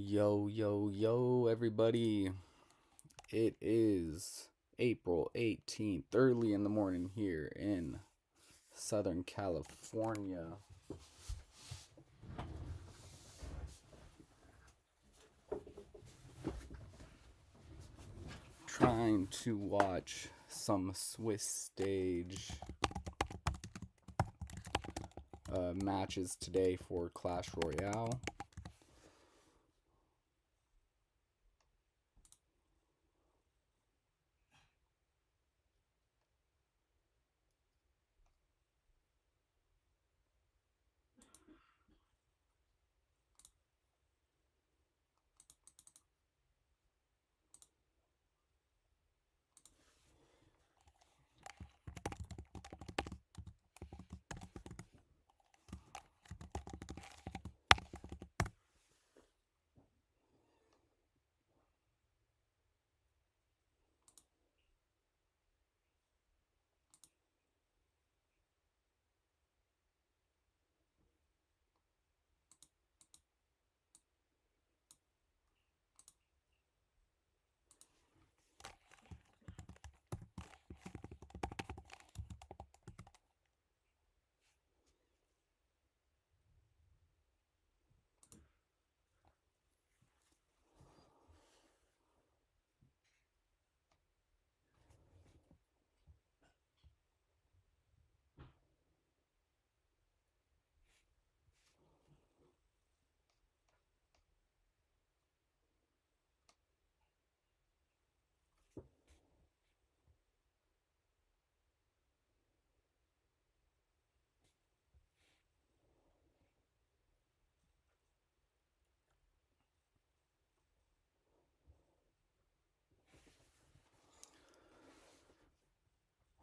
Yo, yo, yo, everybody. It is April 18th, early in the morning here in Southern California. Trying to watch some Swiss stage matches today for Clash Royale.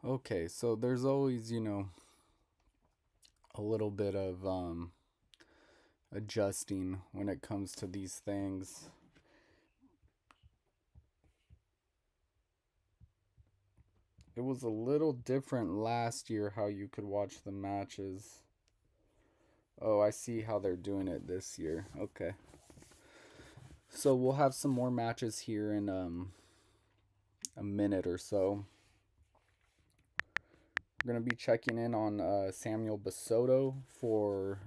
Okay, so there's always, a little bit of adjusting when it comes to these things. It was a little different last year how you could watch the matches. Oh, I see how they're doing it this year. Okay. So we'll have some more matches here in a minute or so. We're going to be checking in on Samuel Basoto for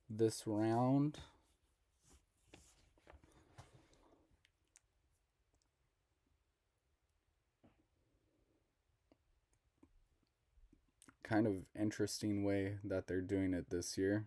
this round. Kind of interesting way that they're doing it this year.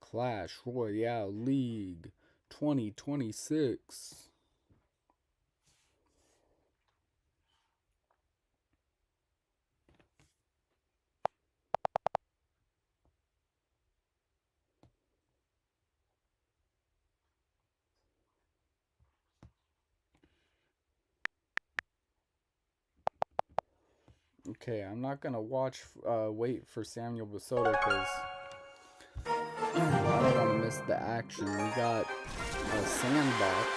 Clash Royale League 2026. Okay, I'm not gonna wait for Samuel Basoto because I don't want to miss the action. We got a Sandbox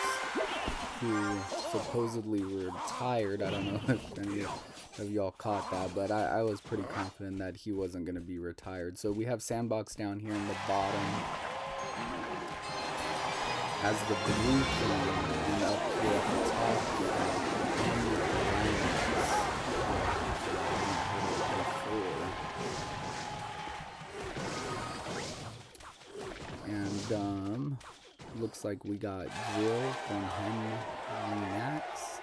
who supposedly retired. I don't know if any of y'all caught that, but I was pretty confident that he wasn't going to be retired. So we have Sandbox down here in the bottom as the blue thing, and up here at the top we have and looks like we got Drill from Henry Max,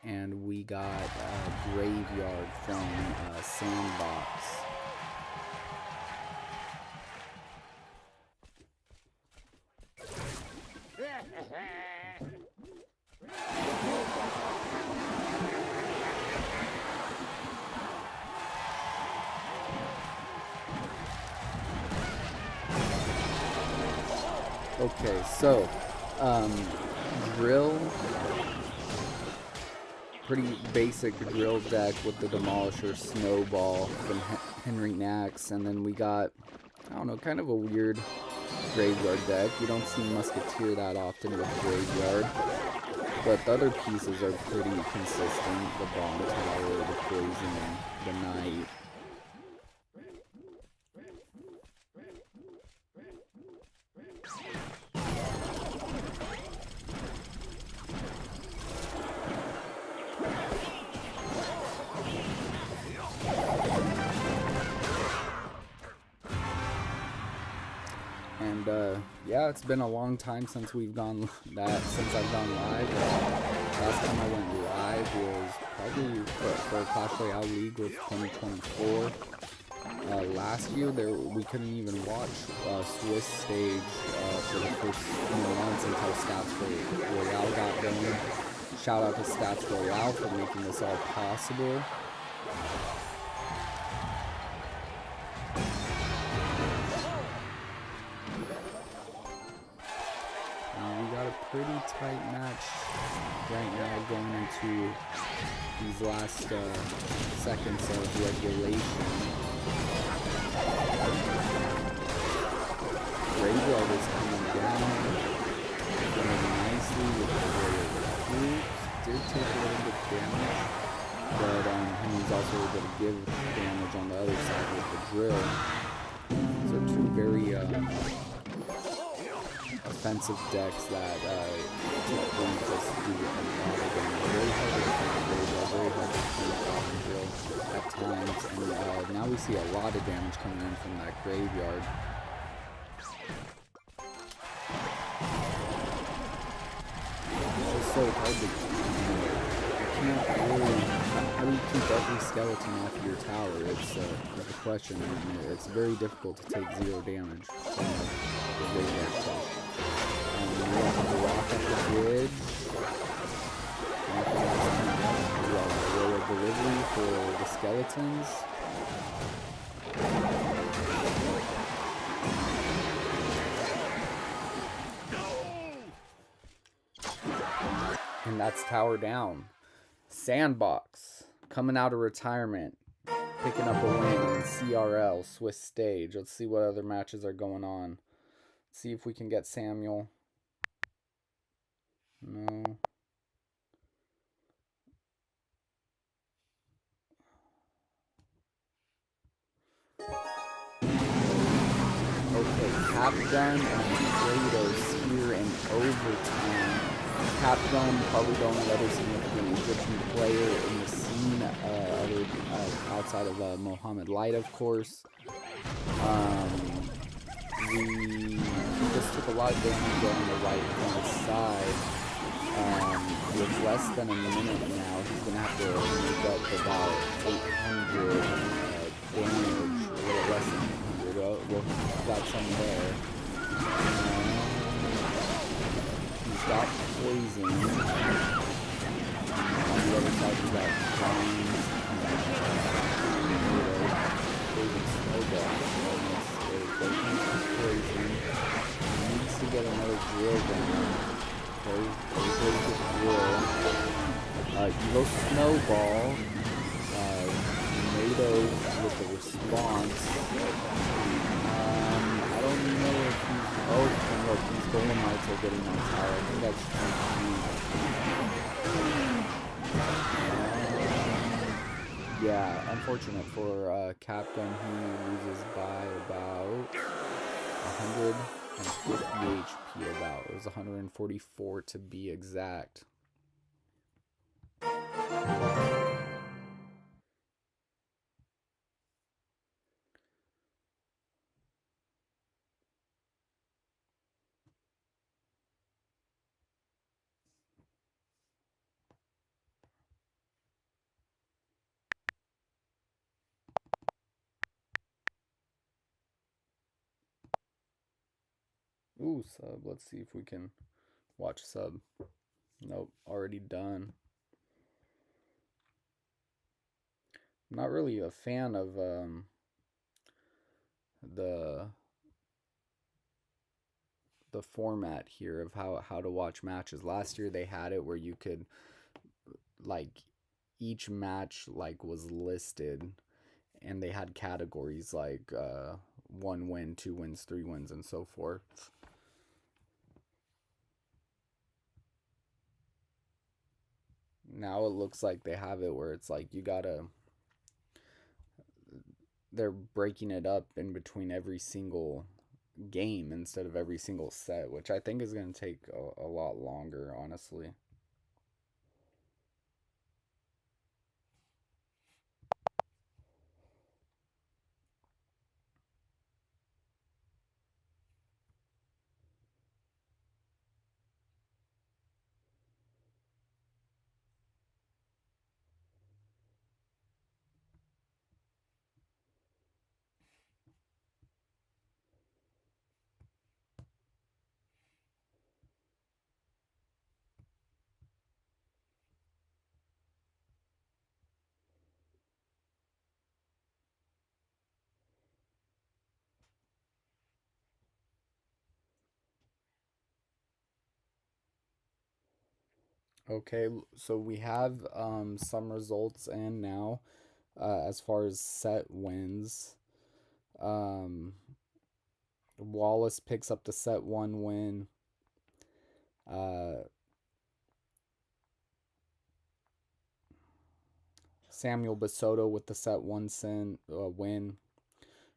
and we got Graveyard from Sandbox. Okay, so Drill, pretty basic drill deck with the Demolisher Snowball from Henry Nax, and then we got I don't know, kind of a weird graveyard deck. You don't see Musketeer that often with graveyard. But the other pieces are pretty consistent. The Bomb Tower, the Poison, the Knight. And yeah, it's been a long time since we've gone since I've gone live. Last time I went live was probably for Clash Royale League was 2024. Last year we couldn't even watch Swiss stage for the first few months until Stats Royale got going. Shout out to Stats Royale for making this all possible. We got a pretty tight match right now going into these last seconds of regulation. Graveyard is coming down nicely with the Royale troops. Did take a little bit of damage, but he's also able to give damage on the other side with the drill. So two very offensive decks that typically just do a lot of damage. Very hard to defend the graveyard, very hard to defend the drill at times, and now we see a lot of damage coming in from that graveyard. It's just so hard to, you can't really, how do you keep every skeleton off your tower? It's the question, and it's very difficult to take 0 damage from the graveyard stuff. We have to walk up the bridge. Royal delivery for the skeletons. And that's tower down. Sandbox coming out of retirement, picking up a win in CRL Swiss stage. Let's see what other matches are going on. Let's see if we can get Samuel. No. Okay, Capgun and Kratos here in overtime. Capgun, probably the only other significant Egyptian player in the scene, outside of Mohammed Light, of course. He just took a lot of damage on the right hand side. With less than a minute now, he's going to have to make up about 800 damage, a little less than 800. Well, got some there. He's got poison. On the other side, we got vines and snowball. Poison. He needs to get another drill down. Very good drill. You go snowball. Tomato with the response. I don't know if he's. Oh, and look, these Dolomites are getting on tower. I think that's GG. Yeah, unfortunate for Capgun. He loses by about 150 HP about. It was 144 to be exact. Ooh, sub. Let's see if we can watch sub. Nope, already done. I'm not really a fan of the format here of how to watch matches. Last year they had it where you could, like, each match like was listed, and they had categories like one win, two wins, three wins, and so forth. Now it looks like they have it where it's like you gotta, they're breaking it up in between every single game instead of every single set, which I think is going to take a lot longer, honestly. Okay, so we have some results in now as far as set wins. Um, Wallace picks up the set one win. Uh, Samuel Basoto with the set win.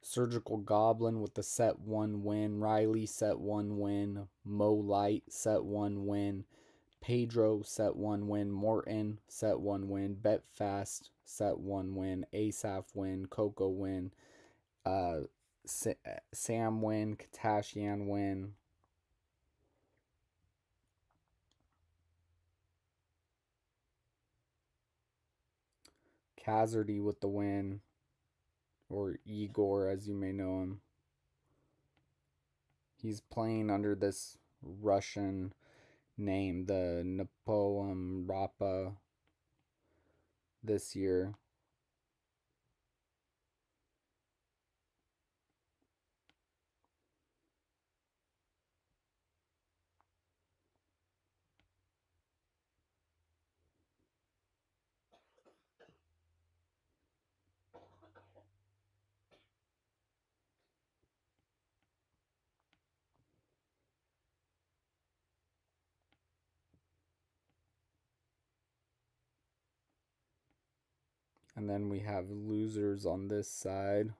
Surgical Goblin with the set one win. Riley set one win. Mo Light set one win. Pedro set one win. Morton set one win. Bet Fast set one win. Asaf win. Coco win. Uh, Sam win. Katashian win. Kazardy with the win, or Igor as you may know him. He's playing under this Russian name, the Napoleon Rapa, this year. And then we have losers on this side.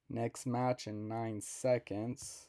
Next match in 9 seconds.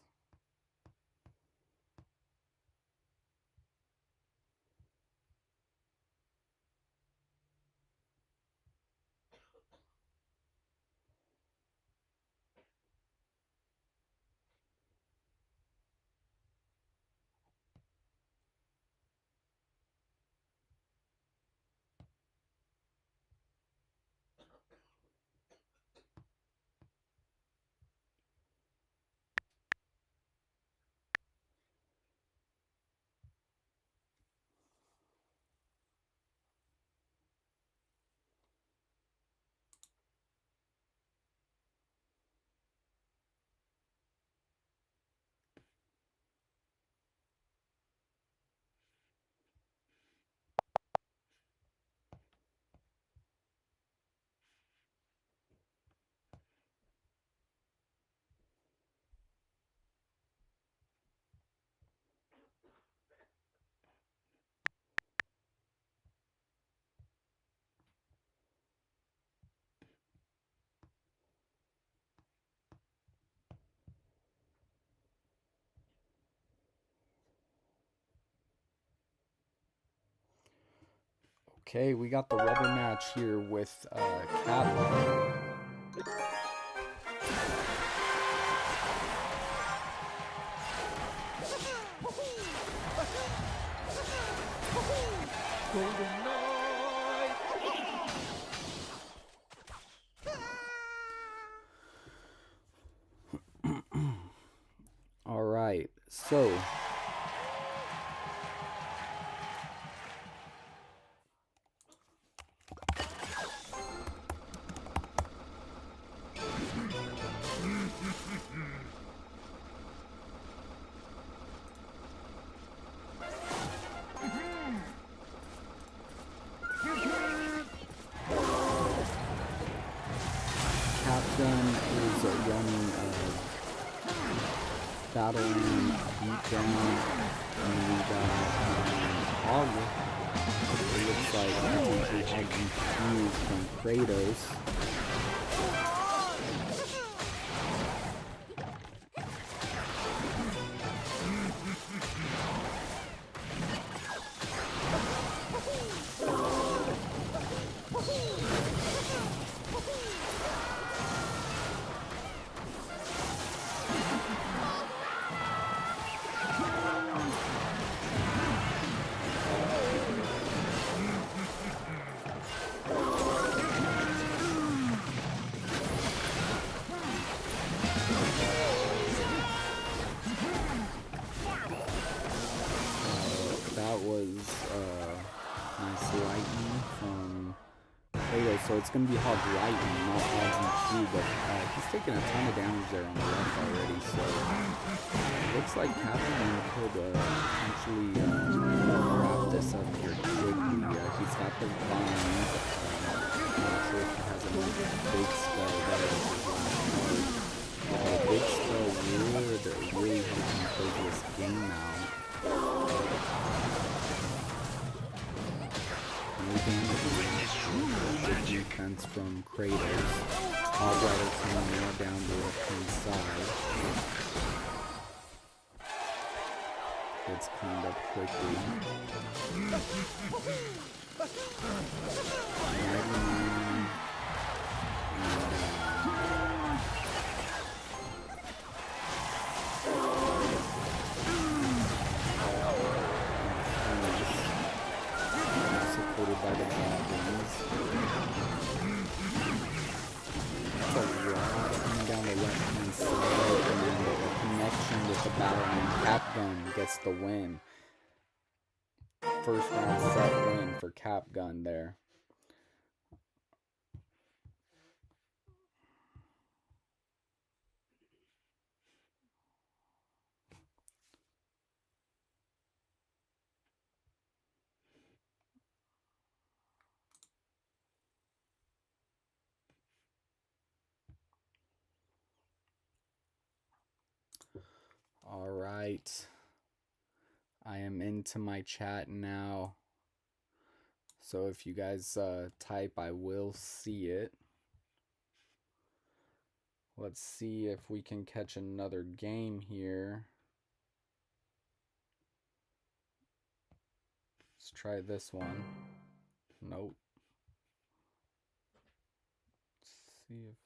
Okay, we got the rubber match here with Cat. All right, so Captain is running battle and beat down, and we got Hog. It looks like potentially Hog used from Kratos. That was nice lightning from Kratos, so it's going to be Hog Lightning, not Hog EQ, but he's taking a ton of damage there on the left already, so it looks like Captain could potentially wrap this up here quickly. He's got the vine, I'm not sure if he has a big spell there as his last card. Big spell would really help him close this game out. No damage, good defense from Kratos. Hog Rider coming more down the left hand side. Gets cleaned up quickly. 99. Supported by the goblins. That's a lot coming down the left hand side, and then the connection with the battle and Cap Gun gets the win. First round set win for Cap Gun there. All right, I am into my chat now, so if you guys type, I will see it. Let's see if we can catch another game here. Let's try this one. Nope. Let's see if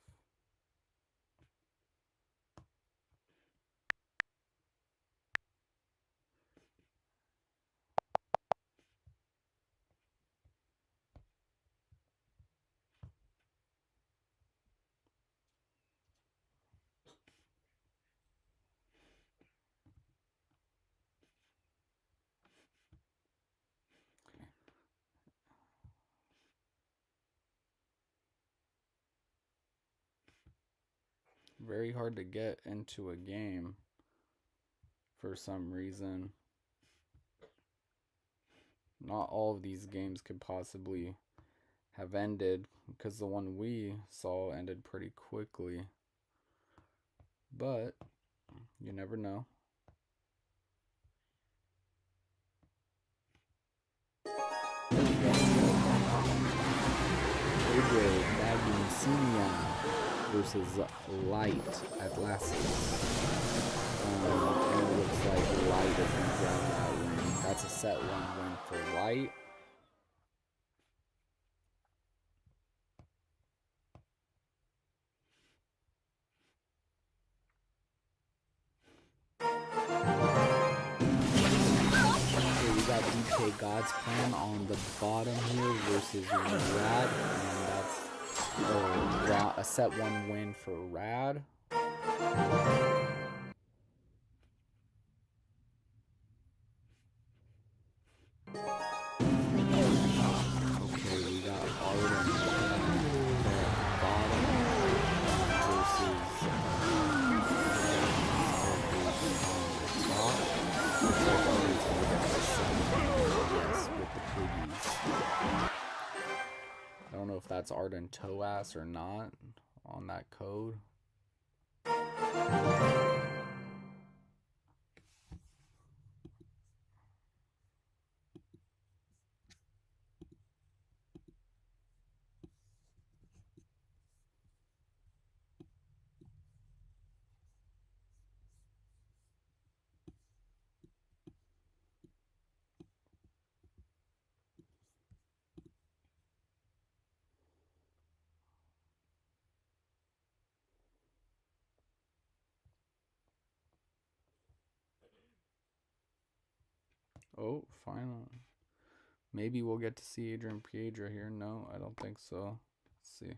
very hard to get into a game for some reason. Not all of these games could possibly have ended, because the one we saw ended pretty quickly. But you never know. Magnesium versus Light Atlasis. And it looks like Light is going to grab that win. That's a set 1 win for Light. Okay, God's Plan on the bottom here versus Rad, and that's a set 1 win for Rad. Okay, we got Arden there at the bottom versus top. Looks like Arden's gonna get the second, yes, with the piggies. I don't know if that's Arden Toass or not on that code. Oh, finally. Maybe we'll get to see Adrian Piedra here. No, I don't think so. Let's see.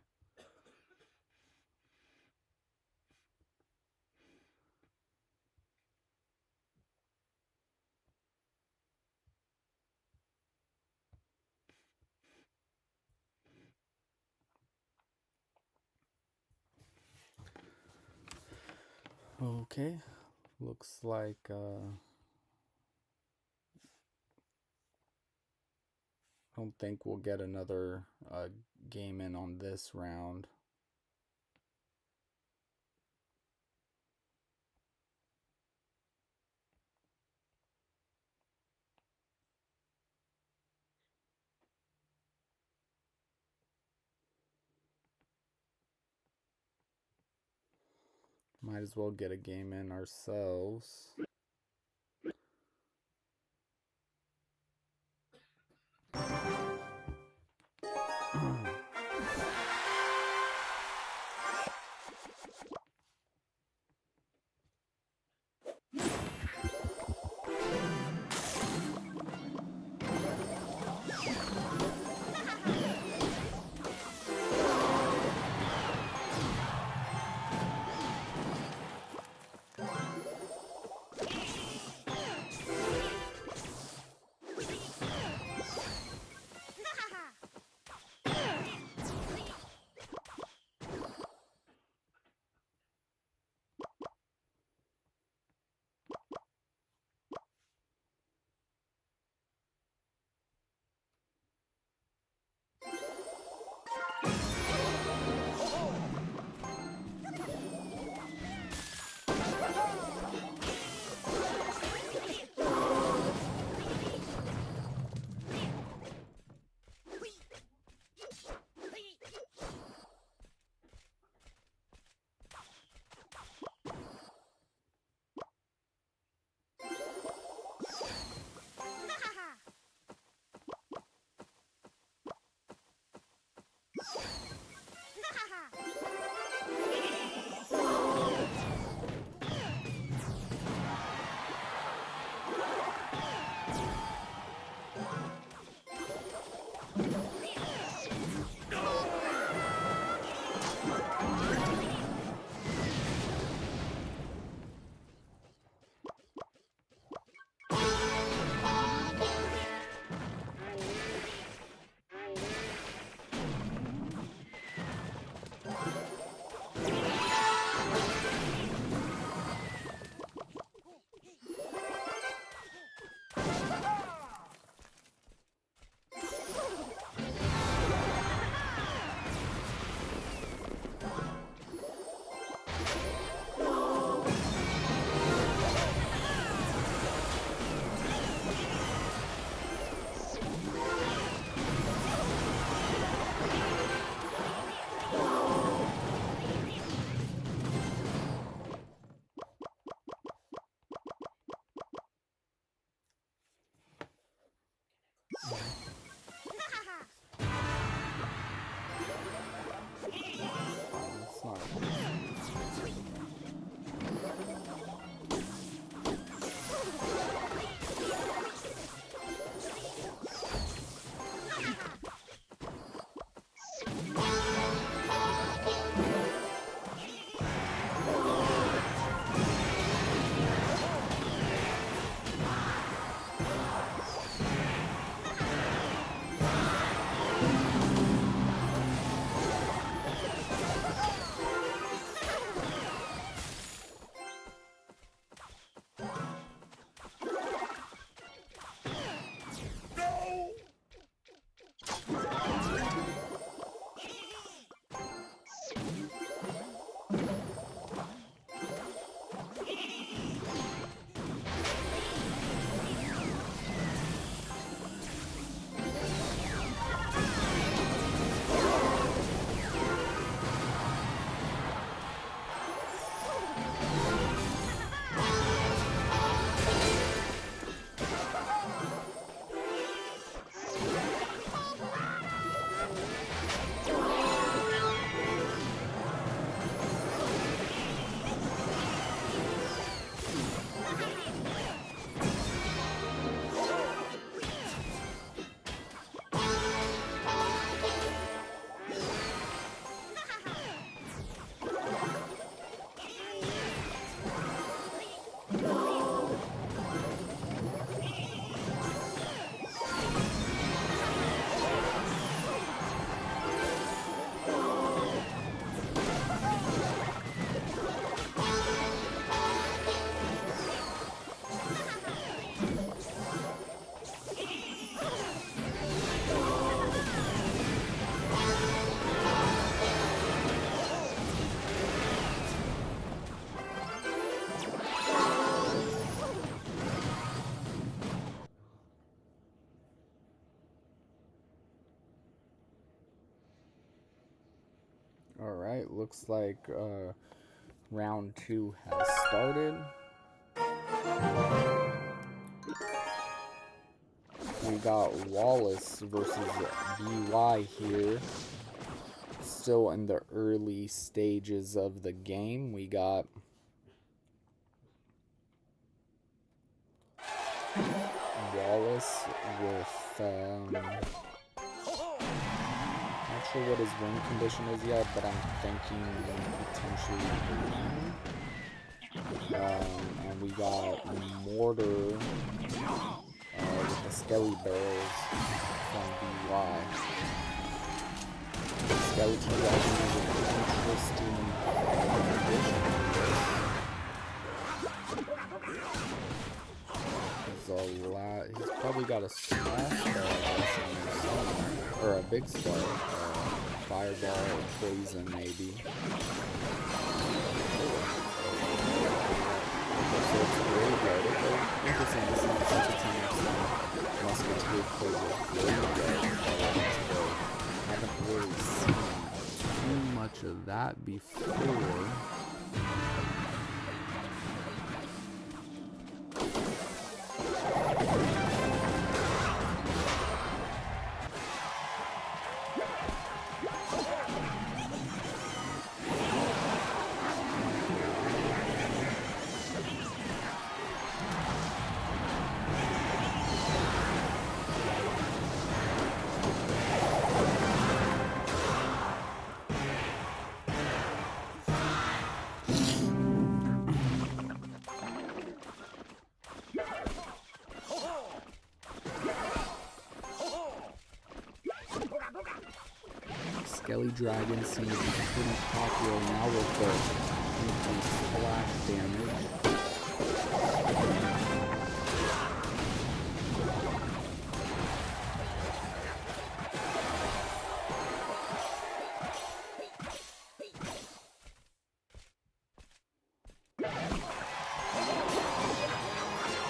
Okay, looks like I don't think we'll get another game in on this round. Might as well get a game in ourselves. Alright, looks like round 2 has started. We got Wallace versus BY here. Still in the early stages of the game. We got Wallace with not sure what his win condition is yet, but I'm thinking potentially green. And we got Mortar with the Skelly Barrels from BY. Skeleton Dragon is an interesting addition to this. He's probably got a small star, I guess, in there somewhere. Or a big star. Fireball or poison, maybe. Okay, so it's graveyard. Okay, interesting. This is the second time I've seen Musketeer play with graveyard today. I haven't really seen too much of that before. Skelly Dragons seem to be pretty popular now with the increased splash damage.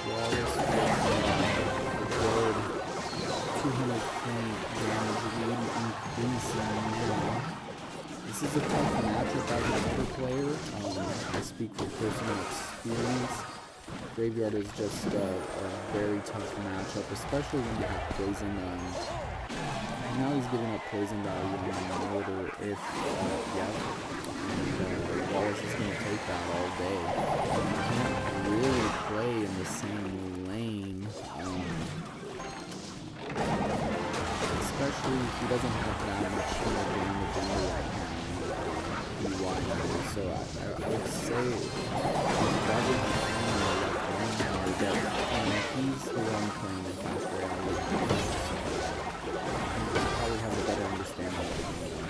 Wallace with a good 200 point damage lead increasing now. This is a tough matchup as another player. I speak from personal experience. Graveyard is just a very tough matchup, especially when you have poison. Now he's giving up poison value on the Mortar if, yeah. And Wallace is going to take that all day. You can't really play in the same lane. Especially if he doesn't have that much more damage in the right hand. So I would say he's probably playing the left lane now, but he's the one playing the fast Royale with me, so he probably has a better understanding of it than I.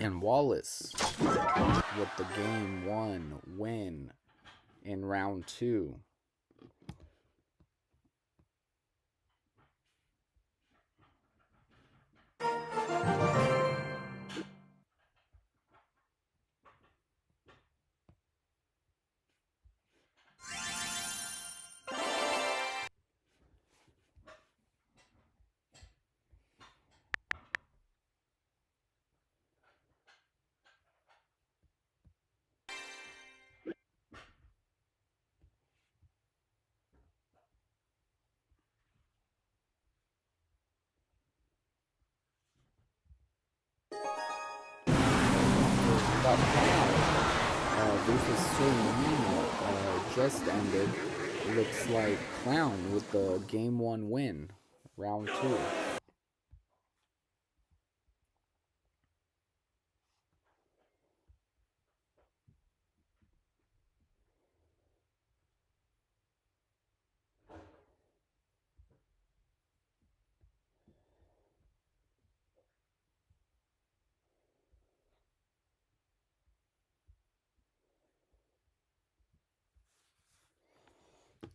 And Wallace with the game 1 win in round 2. Versus Serena just ended. Looks like Clown with the game 1 win, round 2.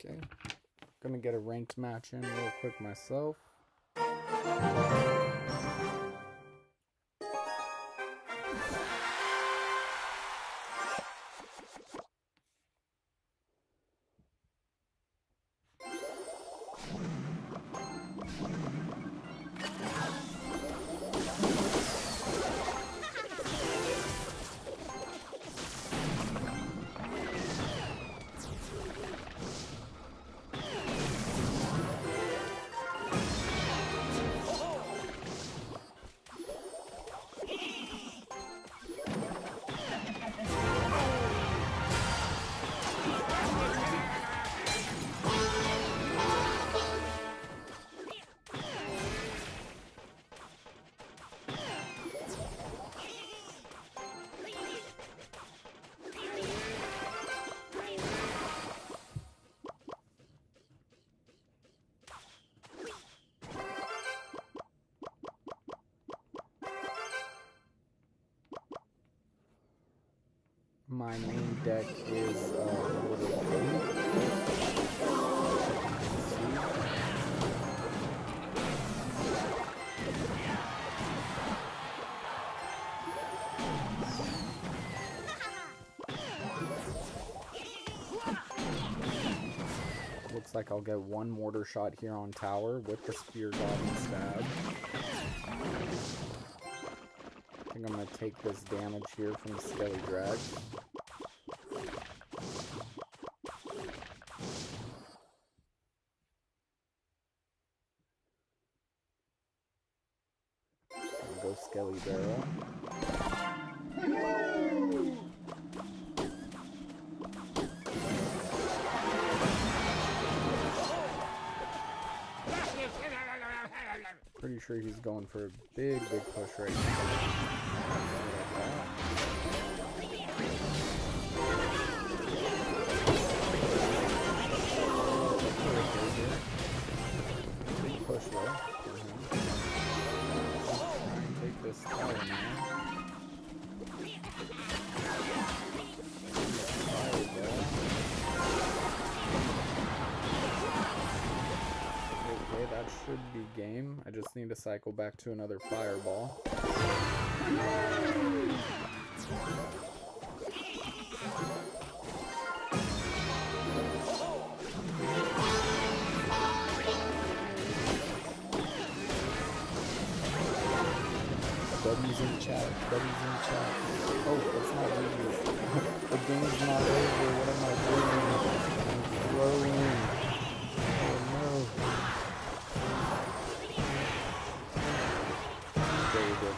Okay. Gonna get a ranked match in real quick myself. My main deck is looks like I'll get one mortar shot here on tower with the spear goblin stab. I think I'm gonna take this damage here from the skelly drag. Go Skelly Barrel. Pretty sure he's going for a big push right now. Big push though. Take this tower now. Okay, that should be game. I just need to cycle back to another fireball. W's in the chat. W's in the chat. Oh, it's not over. The game's not over. What am I doing? I'm throwing. Oh no. Very good.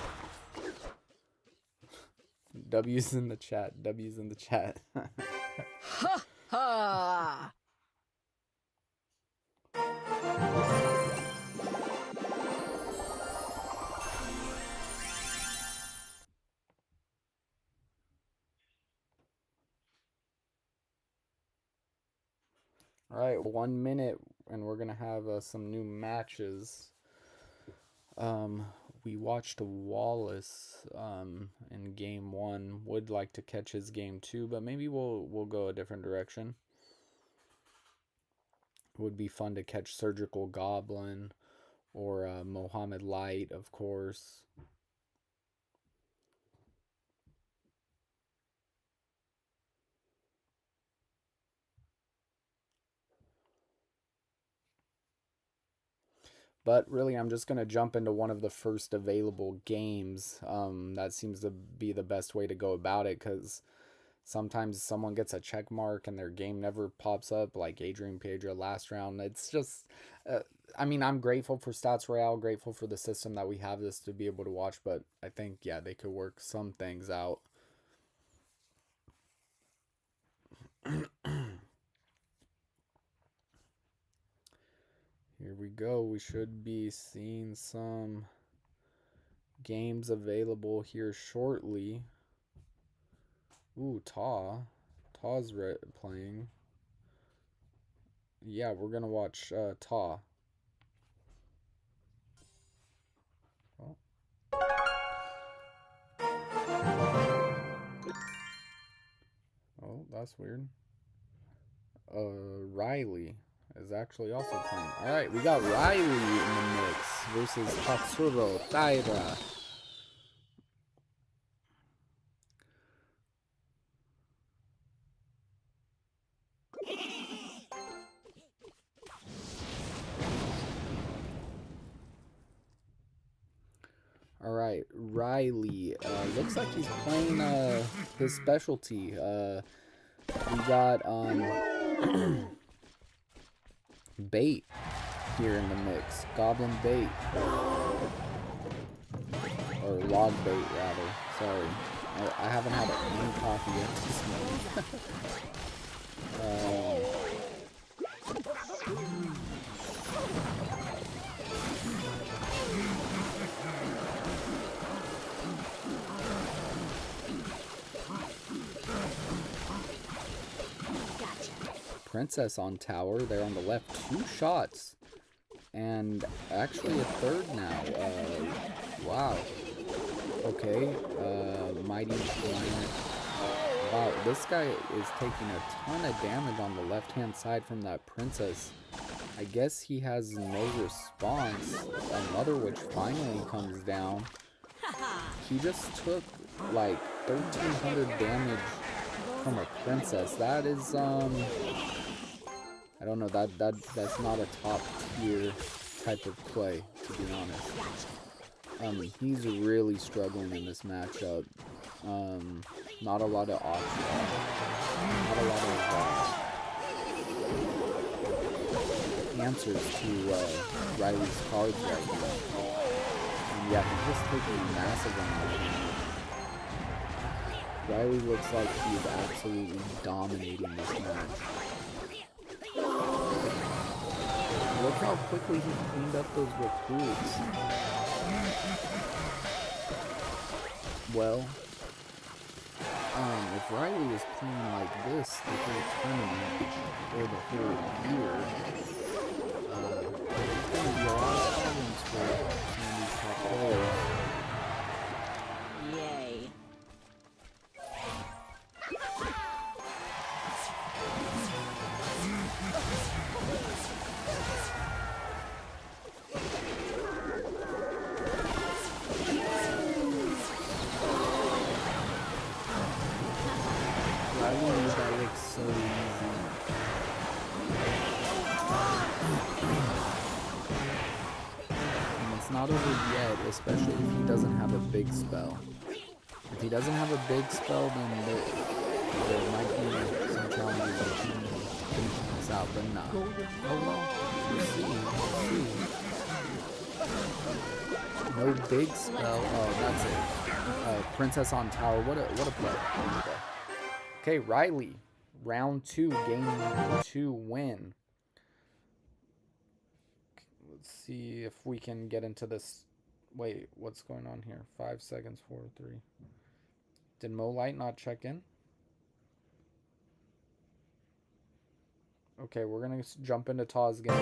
W's in the chat. W's in the chat. Ha ha! All right, 1 minute, and we're gonna have some new matches. We watched Wallace in game 1. Would like to catch his game 2, but maybe we'll go a different direction. It would be fun to catch Surgical Goblin or Mohammed Light, of course. But really, I'm just going to jump into one of the first available games. That seems to be the best way to go about it, because sometimes someone gets a check mark and their game never pops up, like Adrian Pedro last round. It's just, I mean, I'm grateful for Stats Royale, grateful for the system that we have this to be able to watch, but I think, yeah, they could work some things out. Here we go. We should be seeing some games available here shortly. Ooh, Taw's playing. Yeah, we're gonna watch Taw. Oh. Oh, that's weird. Riley is actually also playing. Alright, we got Riley in the mix versus Tatsuro Taira. Alright, Riley. Looks like he's playing his specialty. We got bait here in the mix. Goblin bait. Or log bait, rather. Sorry. I haven't had any coffee yet this morning. Princess on tower. They're on the left. 2 shots. And actually a third now. Wow. Okay. Mighty Lion. Wow, this guy is taking a ton of damage on the left-hand side from that princess. I guess he has no response. Another witch finally comes down. He just took like 1,300 damage from a princess. That is I don't know, that's not a top tier type of play, to be honest. He's really struggling in this matchup. Not a lot of options. Not a lot of answers to Riley's cards right now. And yeah, he's just taking a massive amount of damage. Riley looks like he is absolutely dominating this match. Look how quickly he cleaned up those recruits. Well, if Riley is playing like this the whole tournament or the whole year, there's going to be a lot of problems for some of these top players. Yay. That looks so easy. And it's not over yet, especially if he doesn't have a big spell. If he doesn't have a big spell, then there might be some challenges with him finishing this out, but nah. Oh well, we'll see. No big spell. Oh, that's it. Princess on tower. What a play. Okay, Riley, round 2, game 2 win. Let's see if we can get into this. Wait, what's going on here? 5 seconds, 4, 3. Did Molite not check in? Okay, we're going to jump into Taw's game.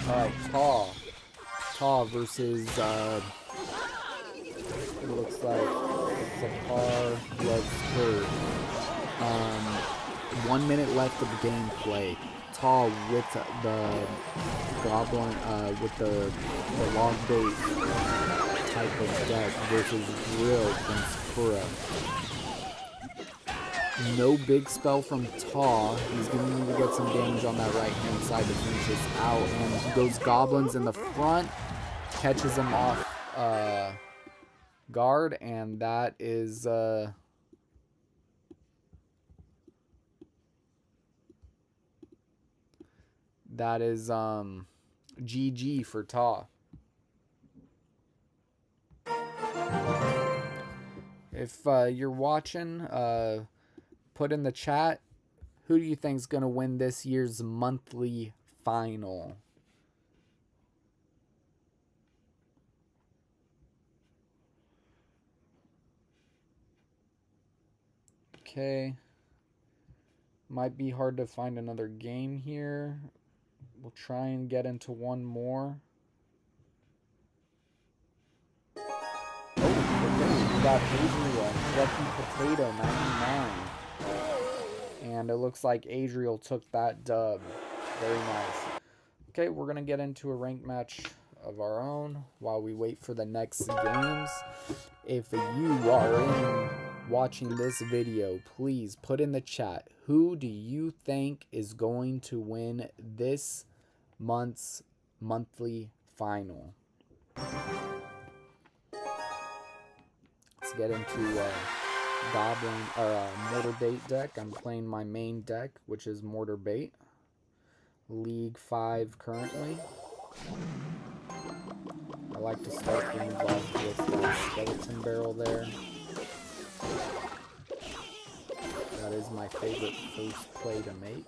Alright, Taw versus, it looks like Sapar loves her. 1 minute left of the gameplay. Taw with the goblin, with the long bait type of deck versus Drill from Spura. No big spell from Taw. He's going to need to get some damage on that right hand side to finish this out. And he goes goblins in the front, catches him off guard, and that is GG for Taw. If you're watching, put in the chat, who do you think is going to win this year's monthly final? Okay. Might be hard to find another game here. We'll try and get into one more. Oh, okay. We got Adria, Lucky Potato, 99. And it looks like Adriel took that dub. Very nice. Okay, we're going to get into a ranked match of our own while we wait for the next games. If you are watching this video, please put in the chat, who do you think is going to win this month's monthly final? Let's get into Goblin or Mortar Bait deck. I'm playing my main deck, which is Mortar Bait. League 5 currently. I like to start games off with that skeleton barrel there. That is my favorite first play to make.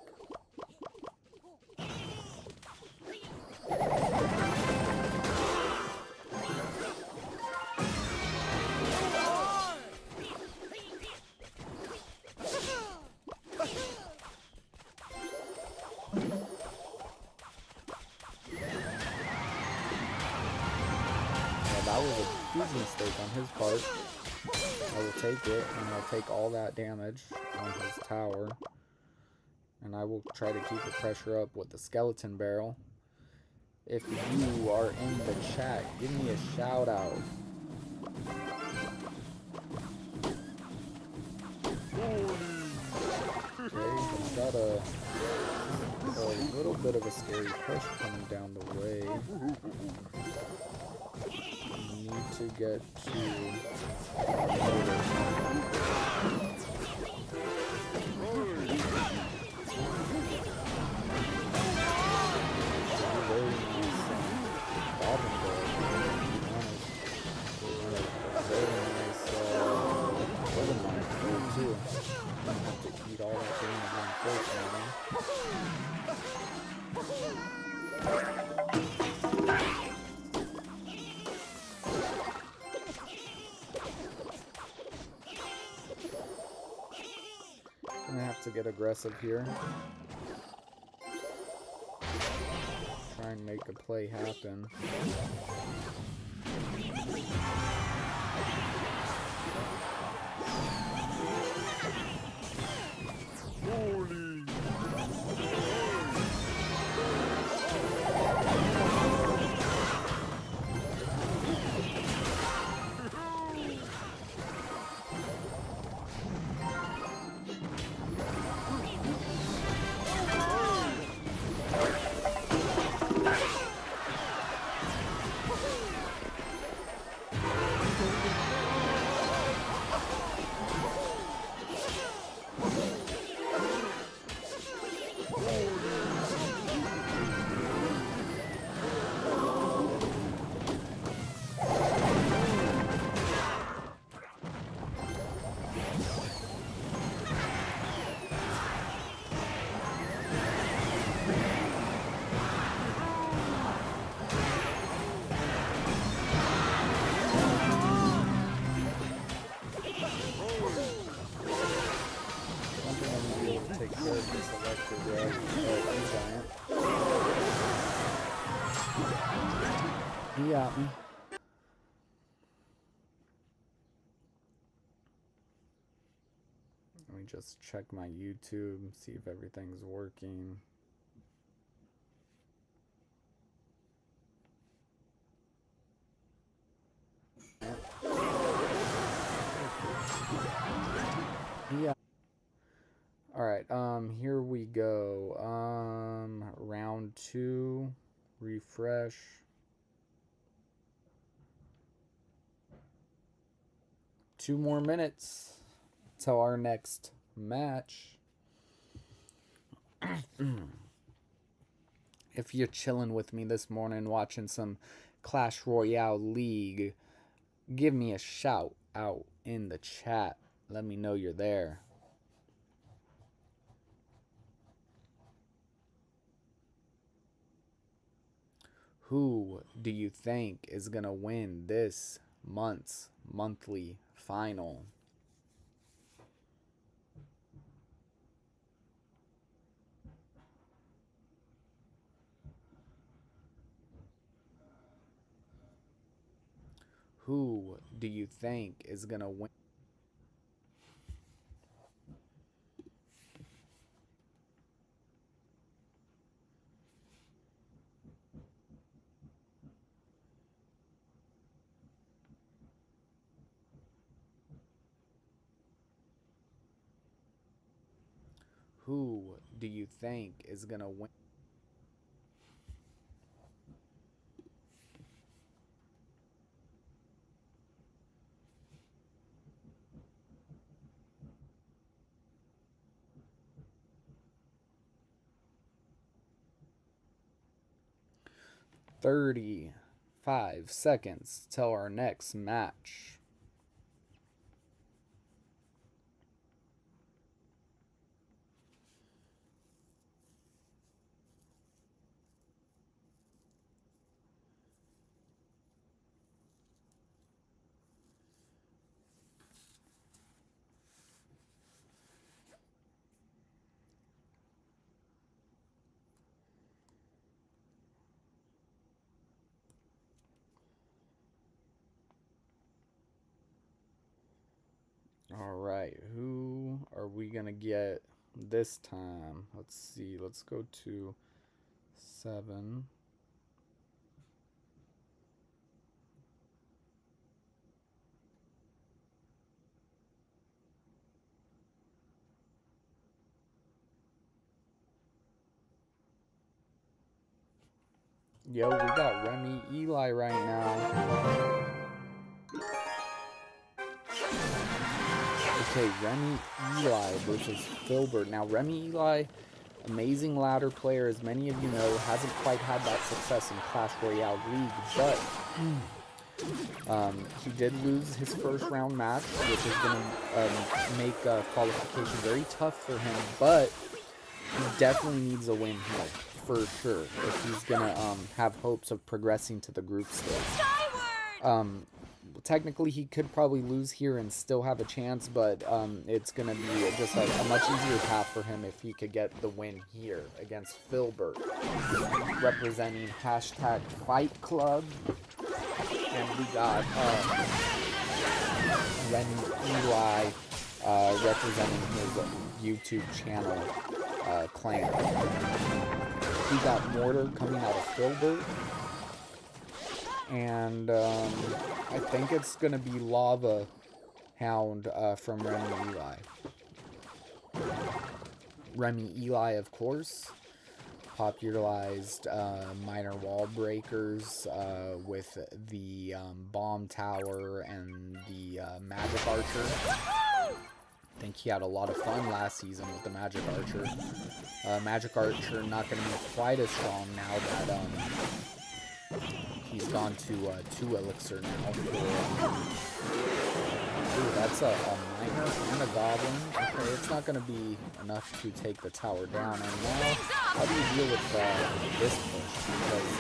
That was a huge mistake on his part. I will take it, and I'll take all that damage on his tower. And I will try to keep the pressure up with the skeleton barrel. If you are in the chat, give me a shout out. Okay, we've got a little bit of a scary push coming down the way. Need to get to too. I'm gonna have to eat all that damage, unfortunately. I'm gonna have to get aggressive here. Try and make a play happen. Yeah. Let me just check my YouTube, see if everything's working. Yeah. Alright, here we go. Round 2. Refresh. Two more minutes till our next match. If you're chilling with me this morning watching some Clash Royale League, give me a shout out in the chat. Let me know you're there. Who do you think is going to win this month's monthly final? Who do you think is going to win? who do you think is going to win? $35 till our next match. All right, who are we going to get this time? Let's see. Let's go to 7. Yo, we got Remy Eli right now. Okay, Remy Eli versus Filbert. Now, Remy Eli, amazing ladder player, as many of you know, hasn't quite had that success in Clash Royale League, but he did lose his first round match, which is going to make qualification very tough for him, but he definitely needs a win here, for sure, if he's going to have hopes of progressing to the group stage. Technically, he could probably lose here and still have a chance, but it's going to be just a much easier path for him if he could get the win here against Filbert, representing hashtag Fight Club. And we got Remy Eli representing his YouTube channel clan. We got Mortar coming out of Filbert. And I think it's going to be Lava Hound from Remy Eli. Remy Eli, of course, popularized minor wall breakers with the bomb tower and the magic archer. I think he had a lot of fun last season with the magic archer. Magic archer not going to be quite as strong now that he's gone to 2 elixir now. Ooh, that's a miner and a goblin. Okay, it's not going to be enough to take the tower down. And now, how do you deal with this push? Because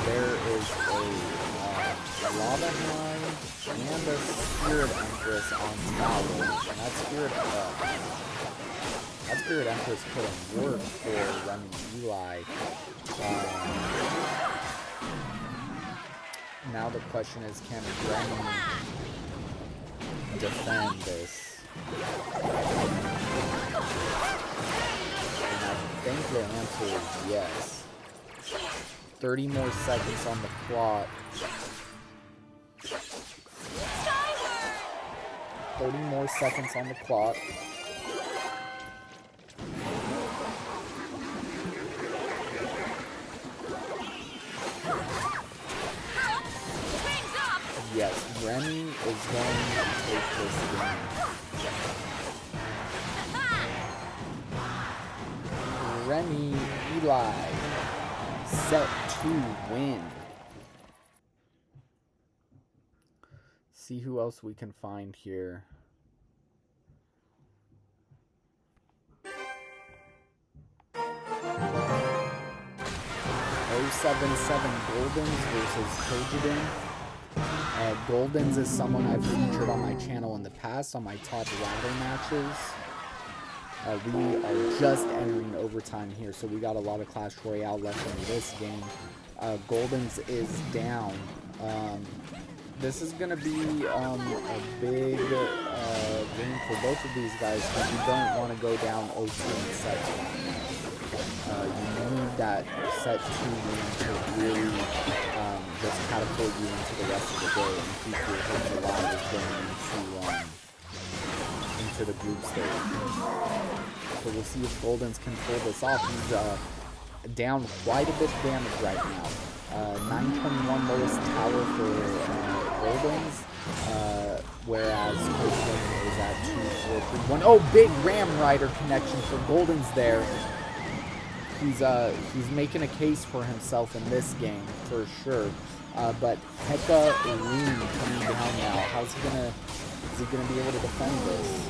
there is a lava hive and a spirit empress on tower. And that spirit empress put in work for Remy Eli. Now the question is, can Remy defend this? And I think the answer is yes. 30 more seconds on the clock. 30 more seconds on the clock. Yes, Remy is going to take this game. Remy Eli, set to win. See who else we can find here. 077 Goldens versus Kojidin. Goldens is someone I've featured on my channel in the past on my top ladder matches. We are just entering overtime here, so we got a lot of Clash Royale left in this game. Goldens is down. This is going to be a big game for both of these guys, because you don't want to go down 0-2 in sets. You need that set 2 win to really just catapult you into the rest of the day and keep your hopes alive of going into the group stage. So we'll see if Golden's can pull this off. He's down quite a bit of damage right now. 921 lowest tower for Golden's, whereas Christian is at 2431. Oh, big Ram Rider connection for Golden's there. He's making a case for himself in this game for sure. But Heka Loon coming down now. Is he gonna be able to defend this?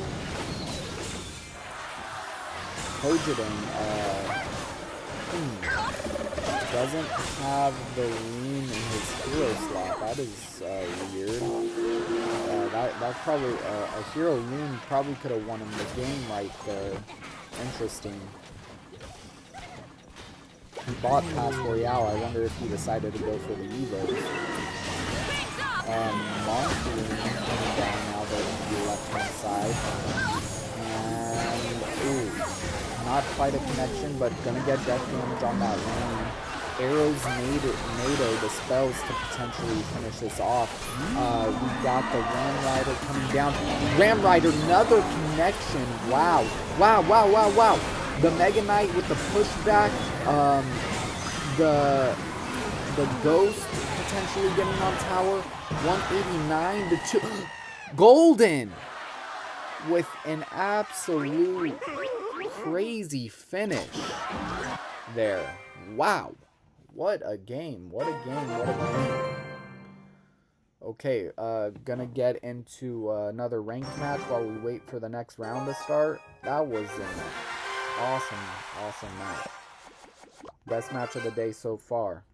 Hojiden, doesn't have the Loon in his hero slot. That is weird. That probably a hero Loon probably could have won him the game right there. Interesting. He bought past Royale. I wonder if he decided to go for the Evos. Monster coming down now the left-hand side. And, ooh, not quite a connection, but gonna get death damage on that lane. Arrows NATO the spells to potentially finish this off. We got the Ram Rider coming down. Ram Rider, another connection. Wow. Wow, wow, wow, wow. The Mega Knight with the pushback. The Ghost potentially getting on tower. 189 to 2. Golden with an absolute crazy finish there. Wow. What a game. What a game. What a game. Okay, gonna get into another ranked match while we wait for the next round to start. That was an awesome match. Best match of the day so far.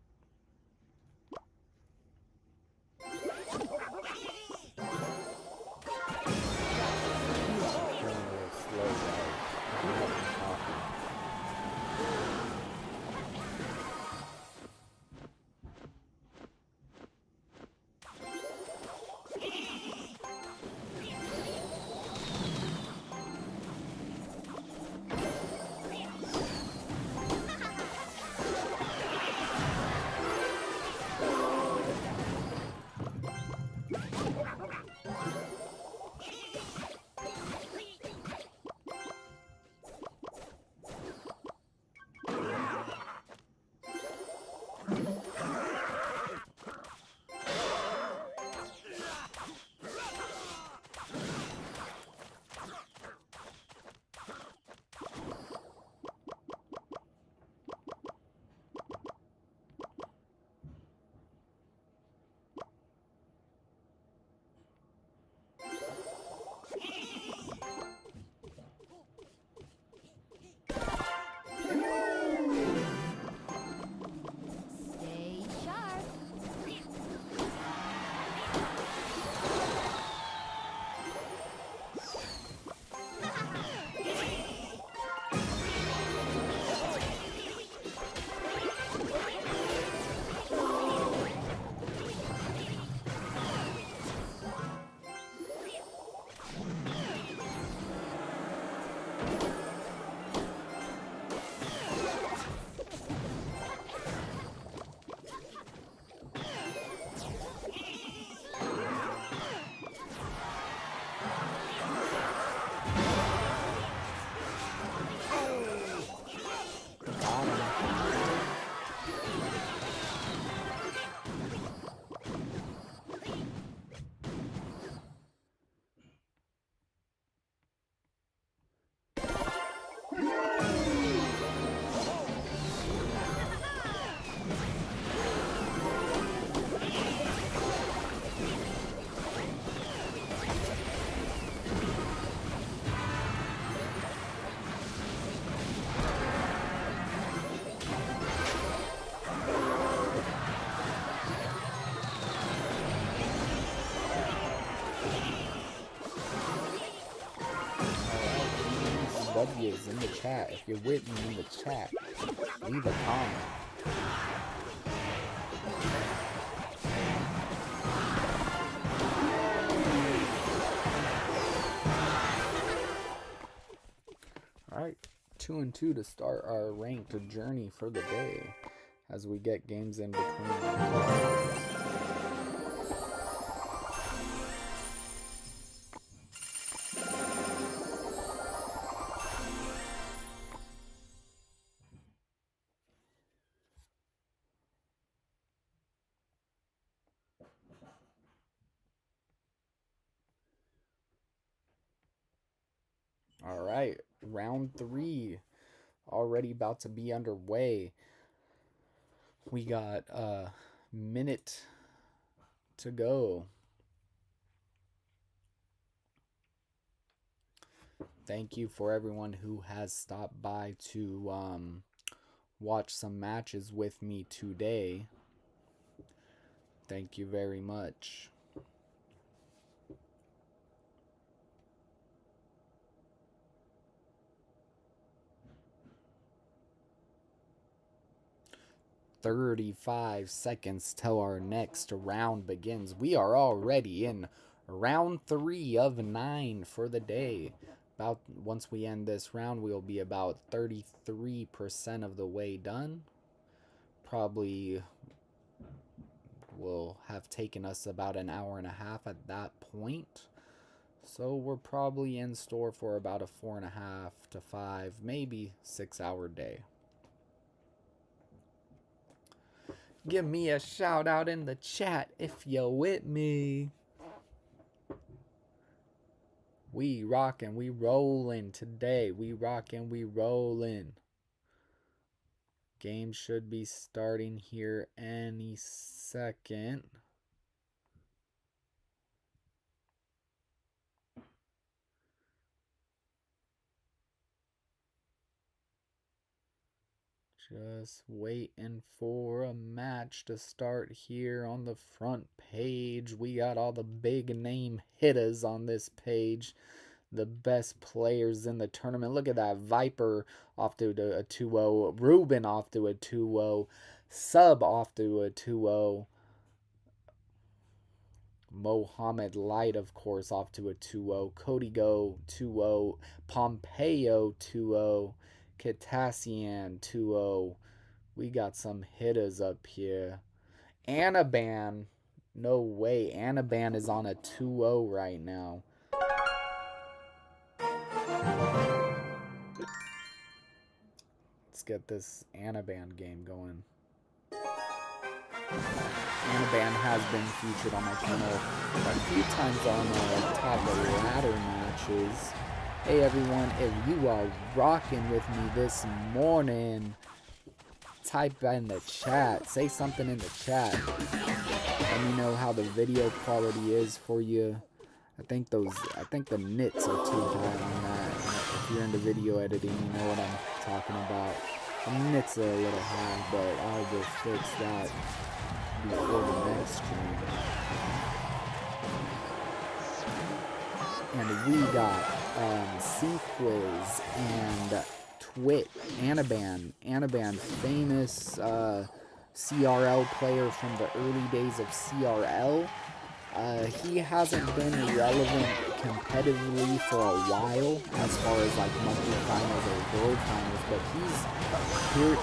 W's in the chat. If you're with me in the chat, leave a comment. Alright, 2-2 to start our ranked journey for the day as we get games in between. All right, round 3 already about to be underway. We got a minute to go. Thank you for everyone who has stopped by to watch some matches with me today. Thank you very much. "35 seconds till our next round begins." We are already in round 3 of 9 for the day. Once we end this round, we'll be about 33% of the way done. Probably will have taken us about an hour and a half at that point. So we're probably in store for about a 4.5 to 5, maybe 6 hour day. Give me a shout out in the chat if you're with me. We rockin', we rollin' today. We rockin', we rollin'. Game should be starting here any second. Just waiting for a match to start here on the front page. We got all the big name hitters on this page. The best players in the tournament. Look at that. Viper off to a 2-0. Ruben off to a 2-0. Sub off to a 2-0. Mohammed Light, of course, off to a 2-0. Cody Go 2-0. Pompeo 2-0. Katassian 2-0. We got some hitters up here. Anaban. No way. Anaban is on a 2-0 right now. Let's get this Anaban game going. Anaban has been featured on my channel a few times on top of ladder matches. Hey everyone, if you are rocking with me this morning, type in the chat. Say something in the chat. Let me know how the video quality is for you. I think the nits are too high on that. If you're into video editing, you know what I'm talking about. The nits are a little high, but I will fix that before the next stream. And we got Sequiz and Twit. Anaban, famous CRL player from the early days of CRL. He hasn't been relevant competitively for a while as far as like monthly finals or world finals, but he's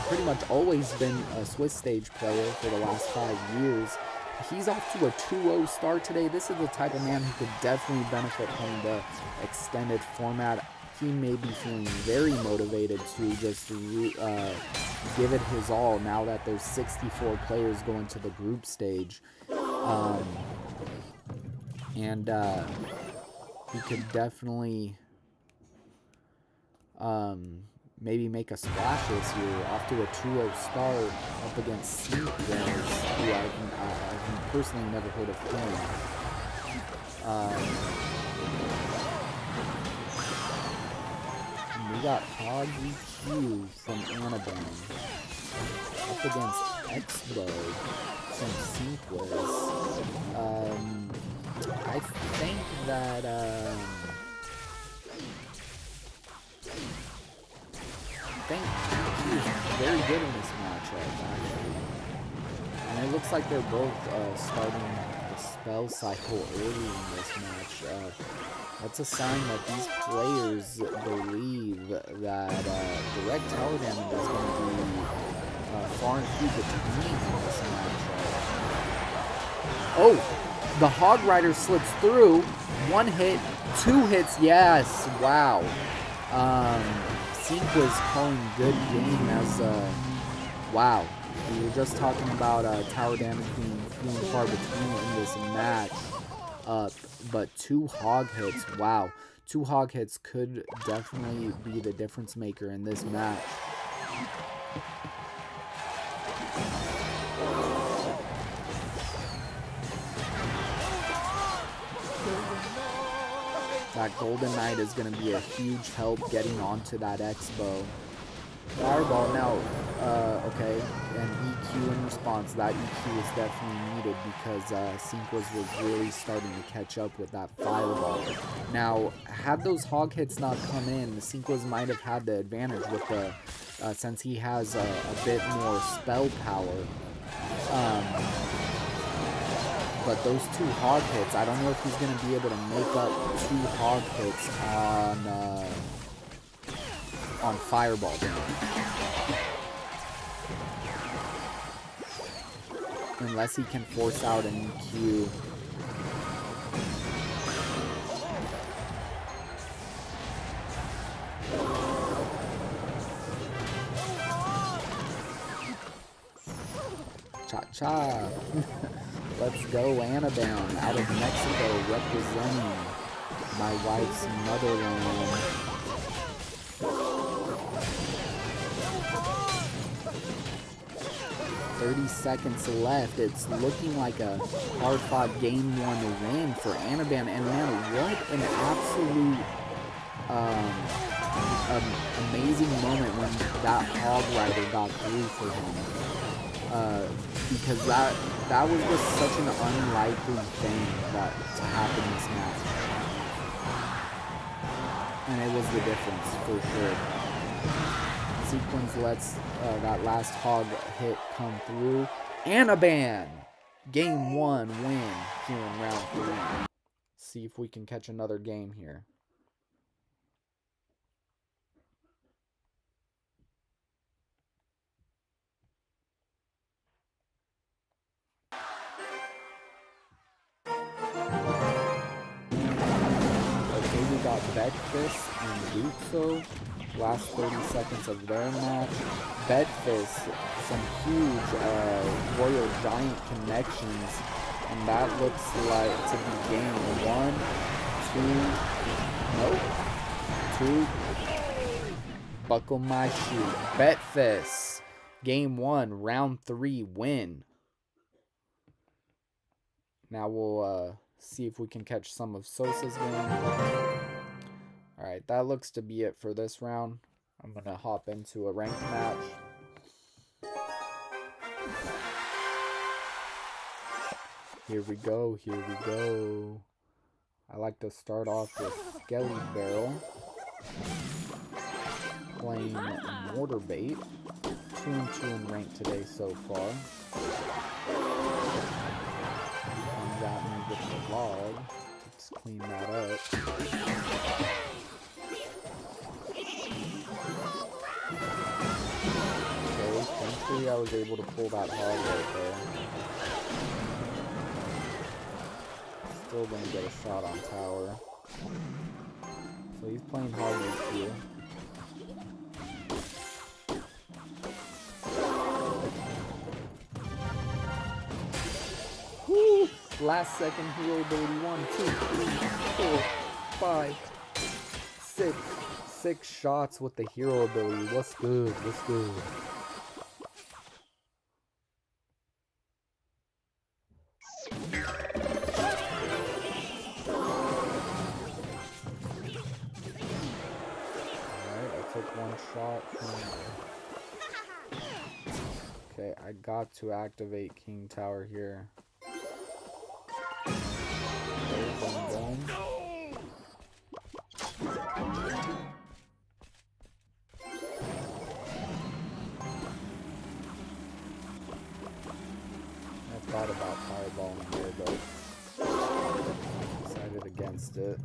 pretty much always been a Swiss stage player for the last 5 years. He's off to a 2-0 start today. This is the type of man who could definitely benefit from the extended format. He may be feeling very motivated to just give it his all now that there's 64 players going to the group stage. And he could definitely maybe make a splash this year. Off to a 2-0 start up against Sequence, who I've personally never heard of him. And we got Hoggy Q from Anaban up against Expo from Sequence. I think that he was very good in this matchup, actually. And it looks like they're both starting the spell cycle early in this match. That's a sign that these players believe that direct tower damage is going to be far and few between in this matchup. Oh! The Hog Rider slips through. 1 hit, 2 hits, yes, wow. Sink was calling good game as, wow. We were just talking about tower damage being few and far between in this match. But 2 hog hits, wow. 2 hog hits could definitely be the difference maker in this match. That Golden Knight is going to be a huge help getting onto that Expo. Fireball now, okay, and EQ in response. That EQ is definitely needed because Cinquas was really starting to catch up with that Fireball. Now, had those hog hits not come in, the Cinquas might have had the advantage with the, since he has a bit more spell power. But those 2 hog hits, I don't know if he's going to be able to make up 2 hog hits on Fireball damage. Unless he can force out an EQ. Cha-cha. Let's go, Annabelle, out of Mexico, representing my wife's motherland. $30 seconds left. It's looking like a hard-fought game 1 win for Annabelle. And man, what an absolute amazing moment when that Hog Rider got through for him. Because that was just such an unlikely thing to happen in this match. And it was the difference, for sure. Sequence lets that last hog hit come through. Anaban! Game 1 win here in round 3. See if we can catch another game here. Okay, we got Bedfist and Luxo. Last 30 seconds of their match. Bedfist, some huge Royal Giant connections, and that looks like to be game 1, 2, buckle my shoe. Bedfist, game 1, round 3 win. Now we'll see if we can catch some of Sosa's game. Alright, that looks to be it for this round. I'm going to hop into a ranked match. Here we go, here we go. I like to start off with Skelly Barrel. Playing Mortar Bait. 2-2 in rank today so far. Comes at me with the log. Let's clean that up. Thankfully, I was able to pull that hog right there. Still gonna get a shot on tower. So he's playing hog EQ. Woo! Last second hero ability. 1, 2, 3, 4, 5, 6. 6 shots with the hero ability. What's good? What's good? Shot from... Okay, I got to activate King Tower here. Okay, boom, boom. I thought about fireballing here, but decided against it.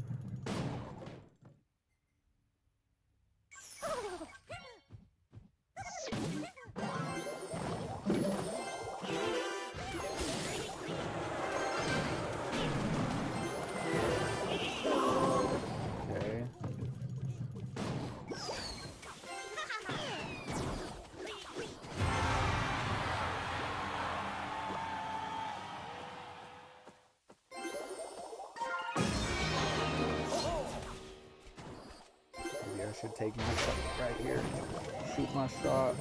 I should take my shot right here. Shoot my shot.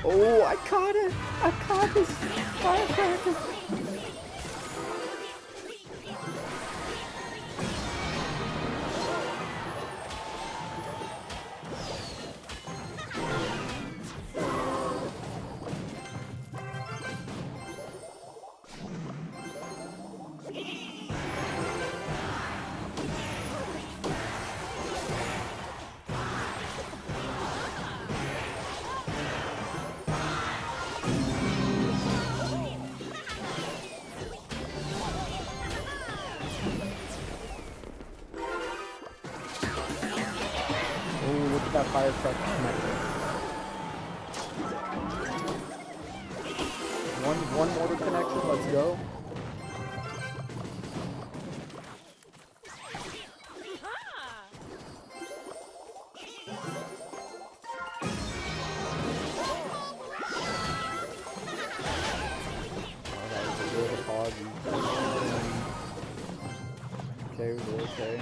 Oh, I caught it! I caught this firecracker! Oh, look at that firecracker connector. One mortar connection, let's go. Oh, that was a good apology. Okay, we're okay.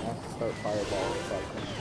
I'll have to start fireball cycling here.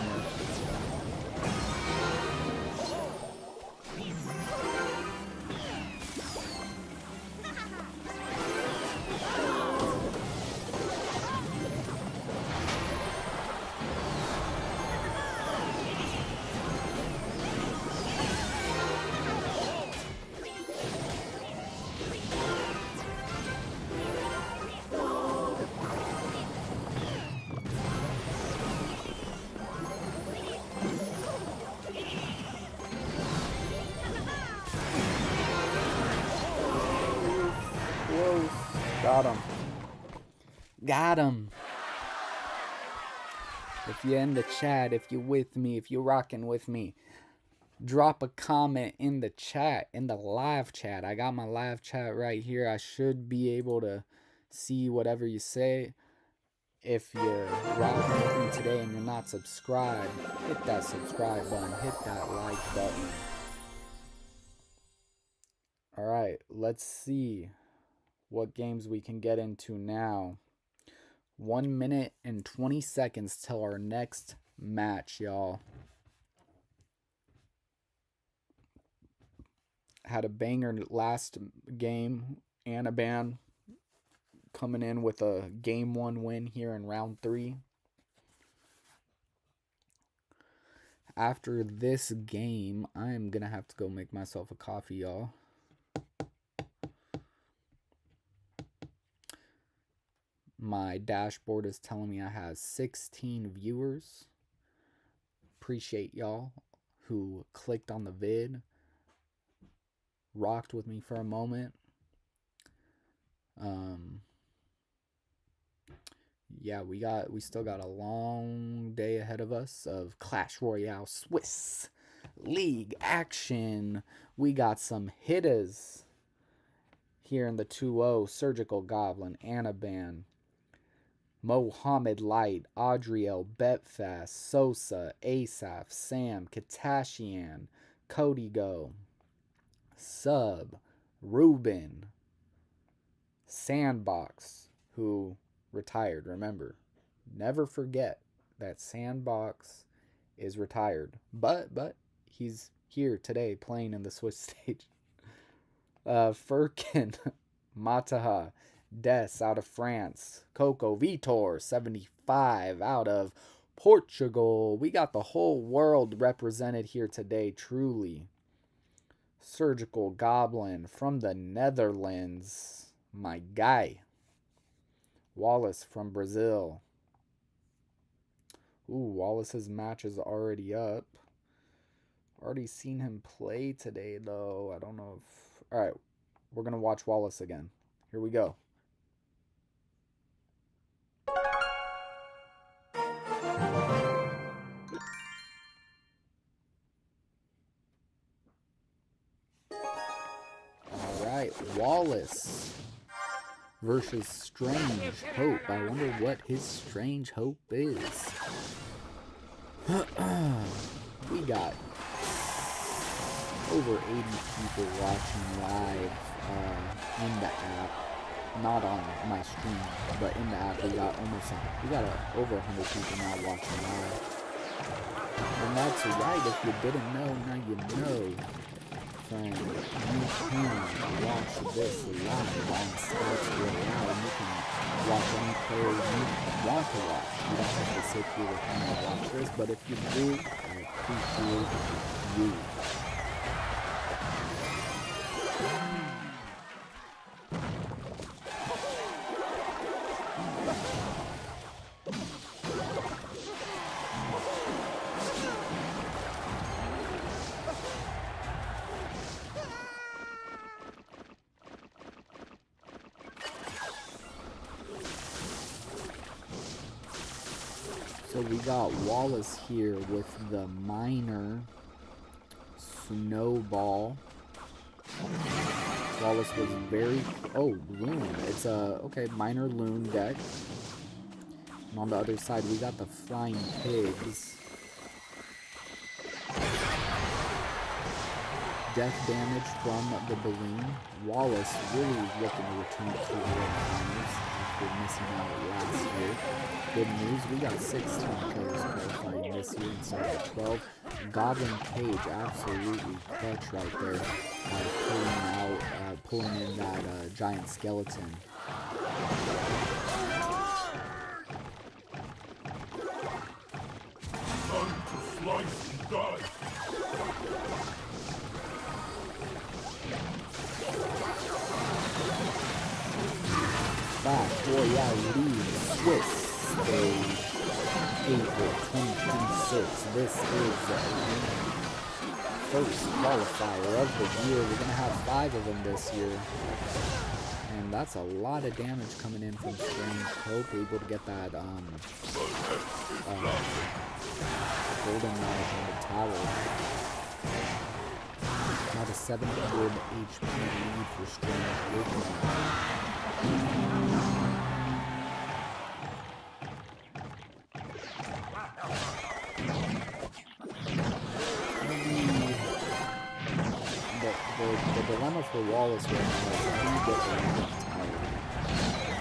Close. Got him. Got him. If you're in the chat, if you're with me, if you're rocking with me, drop a comment in the chat, in the live chat. I got my live chat right here. I should be able to see whatever you say. If you're rocking with me today and you're not subscribed, hit that subscribe button, hit that like button. Alright, let's see what games we can get into now. 1 minute and 20 seconds till our next match, y'all. Had a banger last game. Anaban coming in with a game 1 win here in round 3. After this game, I'm gonna have to go make myself a coffee, y'all. My dashboard is telling me I have 16 viewers. Appreciate y'all who clicked on the vid, rocked with me for a moment. Yeah, we still got a long day ahead of us of Clash Royale Swiss League action. We got some hitters here in the 2-0. Surgical Goblin, Anaban, Mohammed Light, Adriel, Betfast, Sosa, Asaf, Sam, Katashian, Cody Go, Sub, Ruben, Sandbox, who retired. Remember, never forget that Sandbox is retired. But he's here today playing in the Swiss stage. Firkin, Mataha, Des out of France, Coco Vitor 75 out of Portugal. We got the whole world represented here today, truly. Surgical Goblin from the Netherlands, my guy. Wallace from Brazil. Ooh, Wallace's match is already up. Already seen him play today, though. I don't know if... Alright, we're going to watch Wallace again. Here we go. Alright, Wallace versus Strange Hope. I wonder what his Strange Hope is. We got over 80 people watching live in the app. Not on my stream, but in the app we got over 100 people now watching live. And that's right, if you didn't know, now you know. Friend, you can watch this live on Stats Royale, and you can watch any player you want to watch. You don't have to sit here with me and watch this, but if you do, I appreciate you. So we got Wallace here with the minor snowball. Wallace was very... Oh, loon. It's a... Okay, minor loon deck. And on the other side, we got the flying pigs. Death damage from the balloon. Wallace really looking to return to the World Finals after missing out last year. Good news, we got 16 players qualifying this year instead of 12. Goblin Cage, absolutely clutch right there. Pulling in that giant skeleton. Time to slice and dice. Clash Royale lead Swiss stage April 2026. This is the first qualifier of the year. We're going to have 5 of them this year. And that's a lot of damage coming in from Strange Hope. Able to get that golden knife on the tower. About a 700 HP lead for Strange Hope now. The dilemma for Wallace right now is how you get the tower.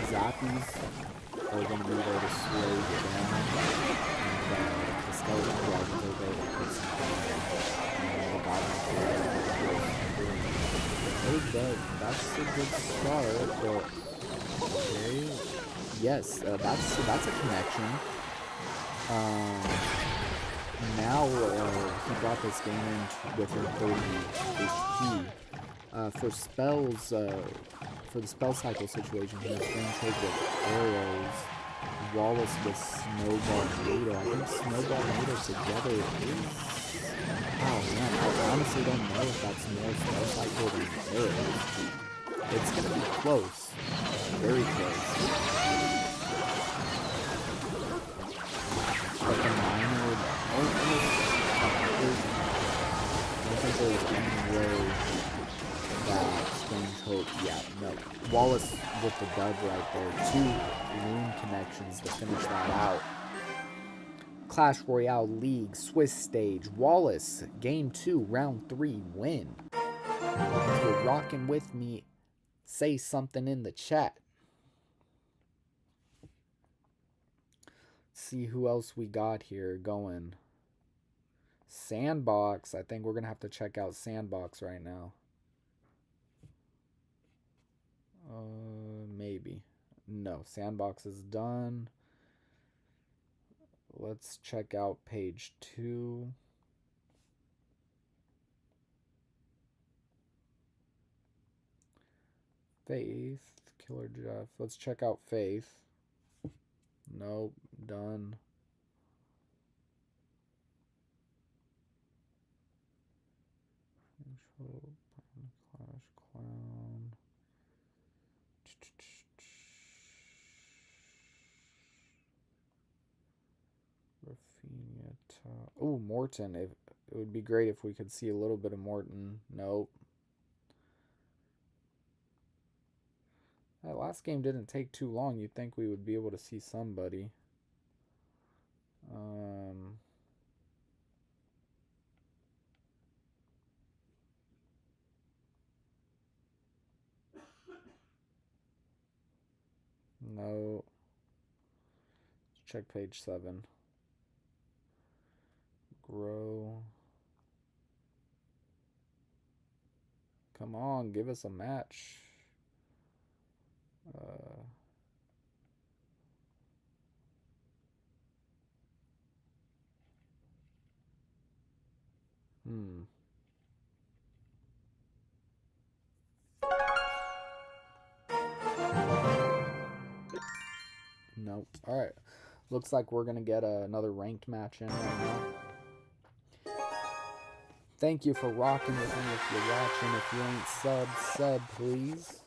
Zappies are going to be there to slow you down, and the skeleton dragons are there to put some damage, and the goblin that's a good start, but okay. Yes, that's a connection. Now he brought this game in within 30 HP. For spells, for the spell cycle situation here, Strange Hope with arrows, Wallace with Snowball and NATO. I think Snowball and NATO together is... Oh man, I honestly don't know if that's more spell cycle than arrows. It's gonna be close. Very close. But the minor... I don't think there's any way that Strange Hope... Yeah, no. Wallace with the dub right there. 2 rune connections to finish that out. Clash Royale League, Swiss stage. Wallace, Game 2, Round 3, win. If you're rocking with me, say something in the chat. See who else we got here going. Sandbox. I think we're going to have to check out Sandbox right now. Maybe. No, Sandbox is done. Let's check out page 2. Faith. Killer Jeff. Let's check out Faith. Nope. Done. Clash Clown. Rafinha. Oh, Morton. It would be great if we could see a little bit of Morton. Nope. That last game didn't take too long. You'd think we would be able to see somebody. No. Let's check page 7. Grow. Come on, give us a match. Nope. Alright. Looks like we're going to get another ranked match in right now. Thank you for rocking with me if you're watching. If you ain't sub, please.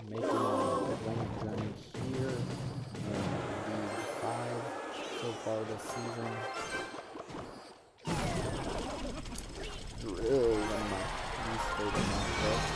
Making a Atlantic journey here in D5 so far this season. Drill one of my least favorite matchups.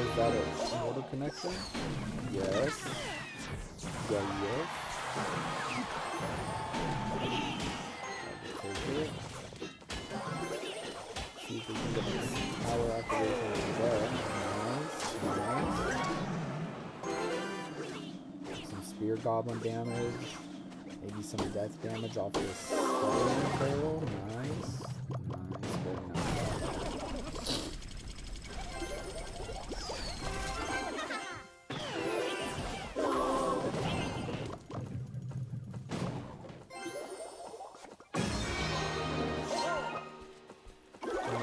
Is that a motor connection? Yes. Yeah, yes. Take it. See if we can get this power activation over there. Nice. Some spear goblin damage. Maybe some death damage off this skull barrel. Nice. Nice. Very nice.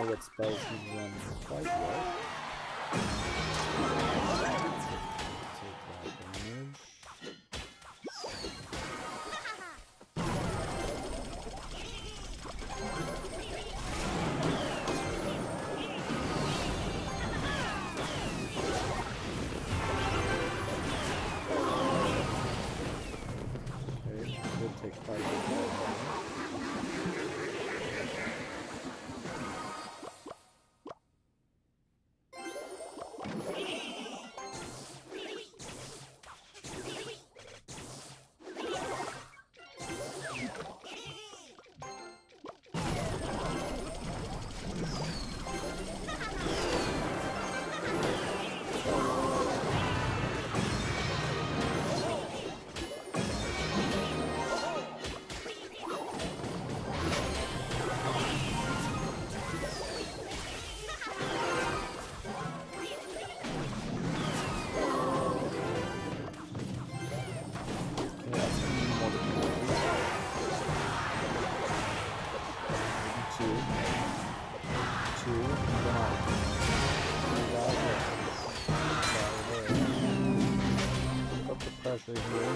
What spells he's running quite well. Take that damage. Okay, we'll take 5 damage. Pressure here.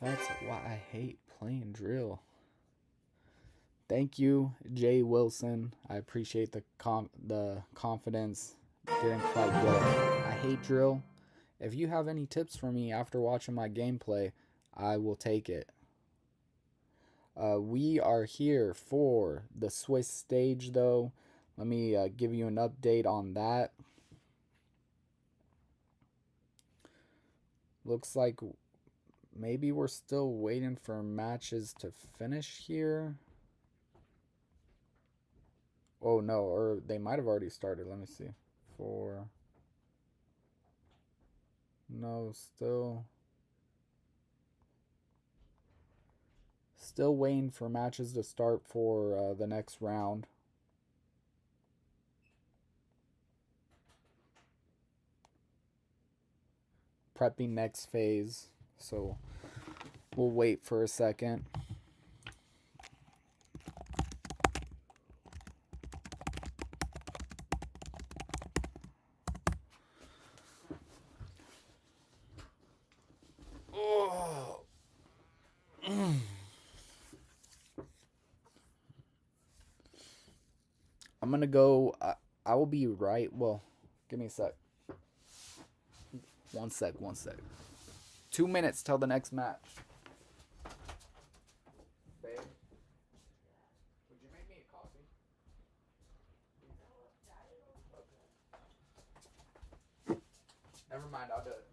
That's why I hate playing drill. Thank you, Jay Wilson. I appreciate the confidence. Didn't quite get it. I hate drill. If you have any tips for me after watching my gameplay, I will take it. We are here for the Swiss stage, though. Let me give you an update on that. Looks like maybe we're still waiting for matches to finish here. Oh no, or they might have already started. Let me see. 4. No, still waiting for matches to start for the next round. Prepping next phase, so we'll wait for a second. Oh. I'm gonna go. I will be right. Well, give me a sec. One sec. 2 minutes till the next match. Babe, would you make me a coffee? Okay. Never mind, I'll do it.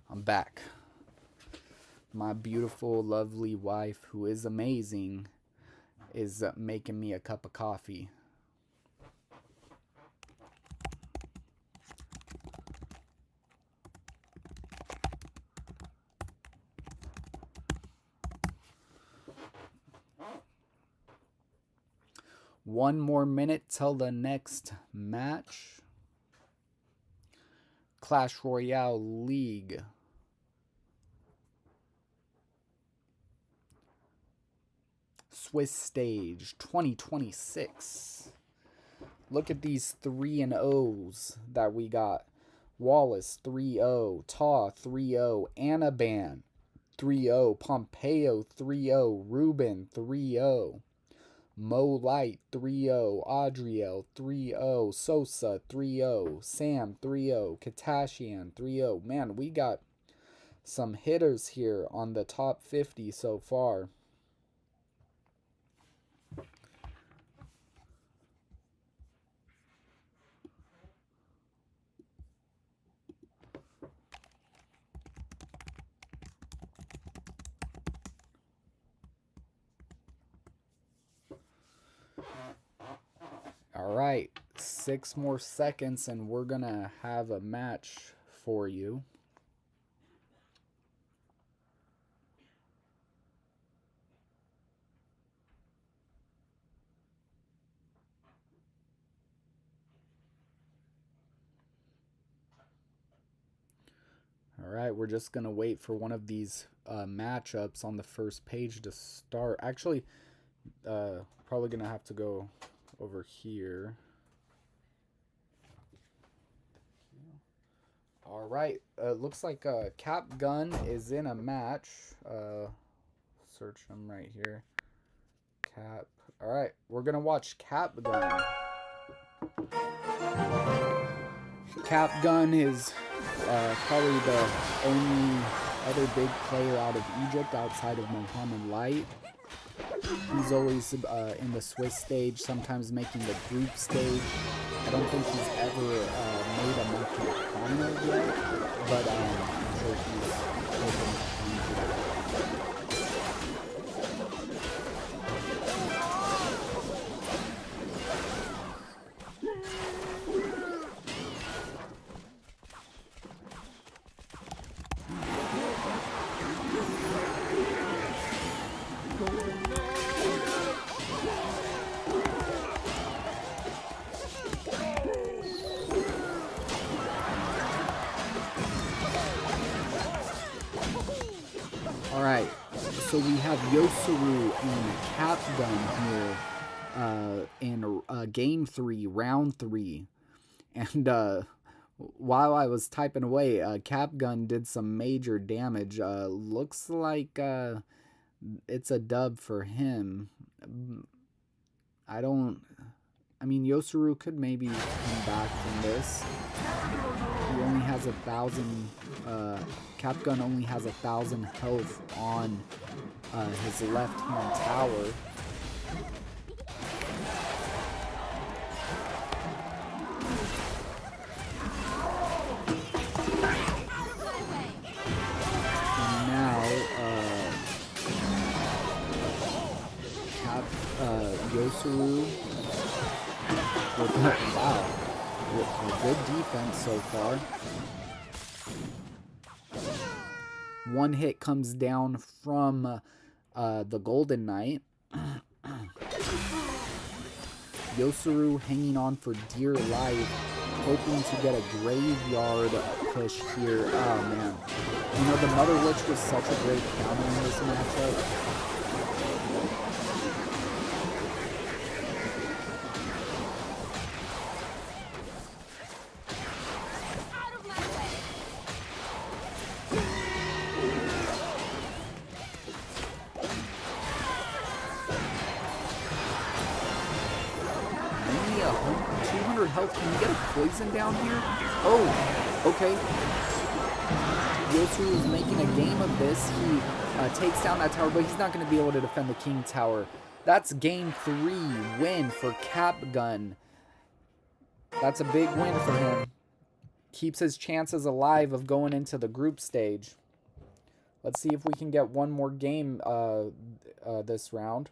I'm back. My beautiful, lovely wife, who is amazing, is making me a cup of coffee. One more minute till the next match. Clash Royale League. Swiss Stage 2026. Look at these 3-0s that we got. Wallace 3-0, Taw 3-0, Anaban 3-0, Pompeo 3-0, Ruben 3-0, Mo Light 3-0, Adriel 3-0, Sosa 3-0, Sam 3-0, Katashian 3-0. Man, we got some hitters here on the top 50 so far. All right, 6 more seconds and we're gonna have a match for you. All right, we're just gonna wait for one of these matchups on the first page to start. Actually, probably gonna have to go over here. All right, looks like Cap Gun is in a match. Search him right here. Cap. All right, we're gonna watch Cap Gun. Cap Gun is probably the only other big player out of Egypt outside of Mohammed Light. He's always in the Swiss stage, sometimes making the group stage. I don't think he's ever made a monthly final yet, but I'm sure he's hoping to do that. Alright, so we have Yosaru and Capgun here in Game 3, Round 3. And while I was typing away, Capgun did some major damage. Looks like it's a dub for him. I mean, Yosaru could maybe come back from this. He only has 1,000, Capgun only has 1,000 health on his left-hand tower. And now, Yosaru with, wow, with good defense so far. One hit comes down from the Golden Knight. Yosaru hanging on for dear life, hoping to get a graveyard push here. Oh man. You know, the Mother Witch was such a great counter in this matchup. Health. Can you get a poison down here? Oh, okay. Yosaru is making a game of this. He takes down that tower, but he's not going to be able to defend the King Tower. That's game 3 win for Capgun. That's a big win for him. Keeps his chances alive of going into the group stage. Let's see if we can get one more game this round.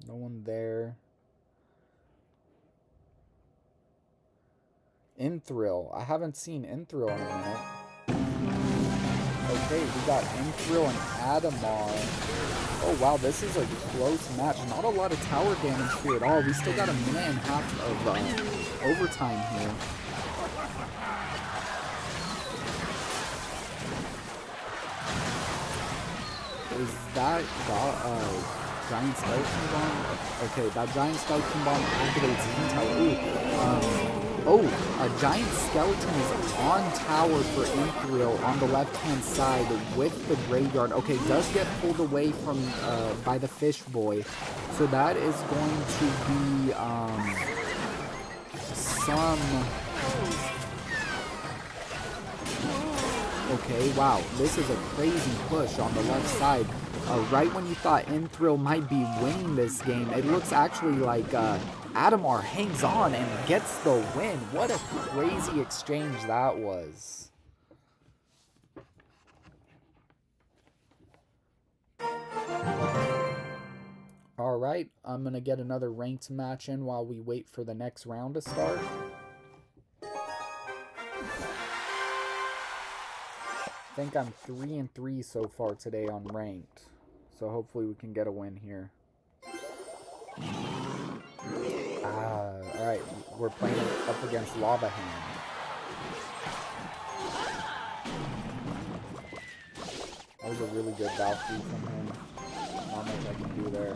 No one there. Inthrill. I haven't seen Inthrill in a minute. Okay, we got Inthrill and Adamar. Oh wow, this is a close match. Not a lot of tower damage here at all. We still got a minute and a half of overtime here. Is that Giant Skeleton Bomb? Okay, that Giant Skeleton Bomb activates King Tower. Ooh. A Giant Skeleton is on tower for Inthrill on the left-hand side with the Graveyard. Okay, does get pulled away from by the Fish Boy. So that is going to be some... Okay, wow. This is a crazy push on the left side. Right when you thought Inthrill might be winning this game, it looks actually like Adamar hangs on and gets the win. What a crazy exchange that was. Alright, I'm going to get another ranked match in while we wait for the next round to start. I think I'm 3-3 so far today on ranked. So hopefully we can get a win here. Alright, we're playing up against Lava Hand. That was a really good Valkyrie from him. Not much I can do there.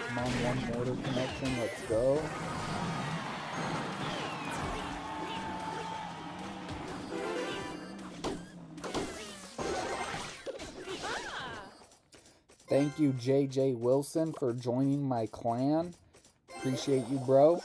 Come on, one mortar connection, let's go. Thank you, JJ Wilson, for joining my clan. Appreciate you, bro.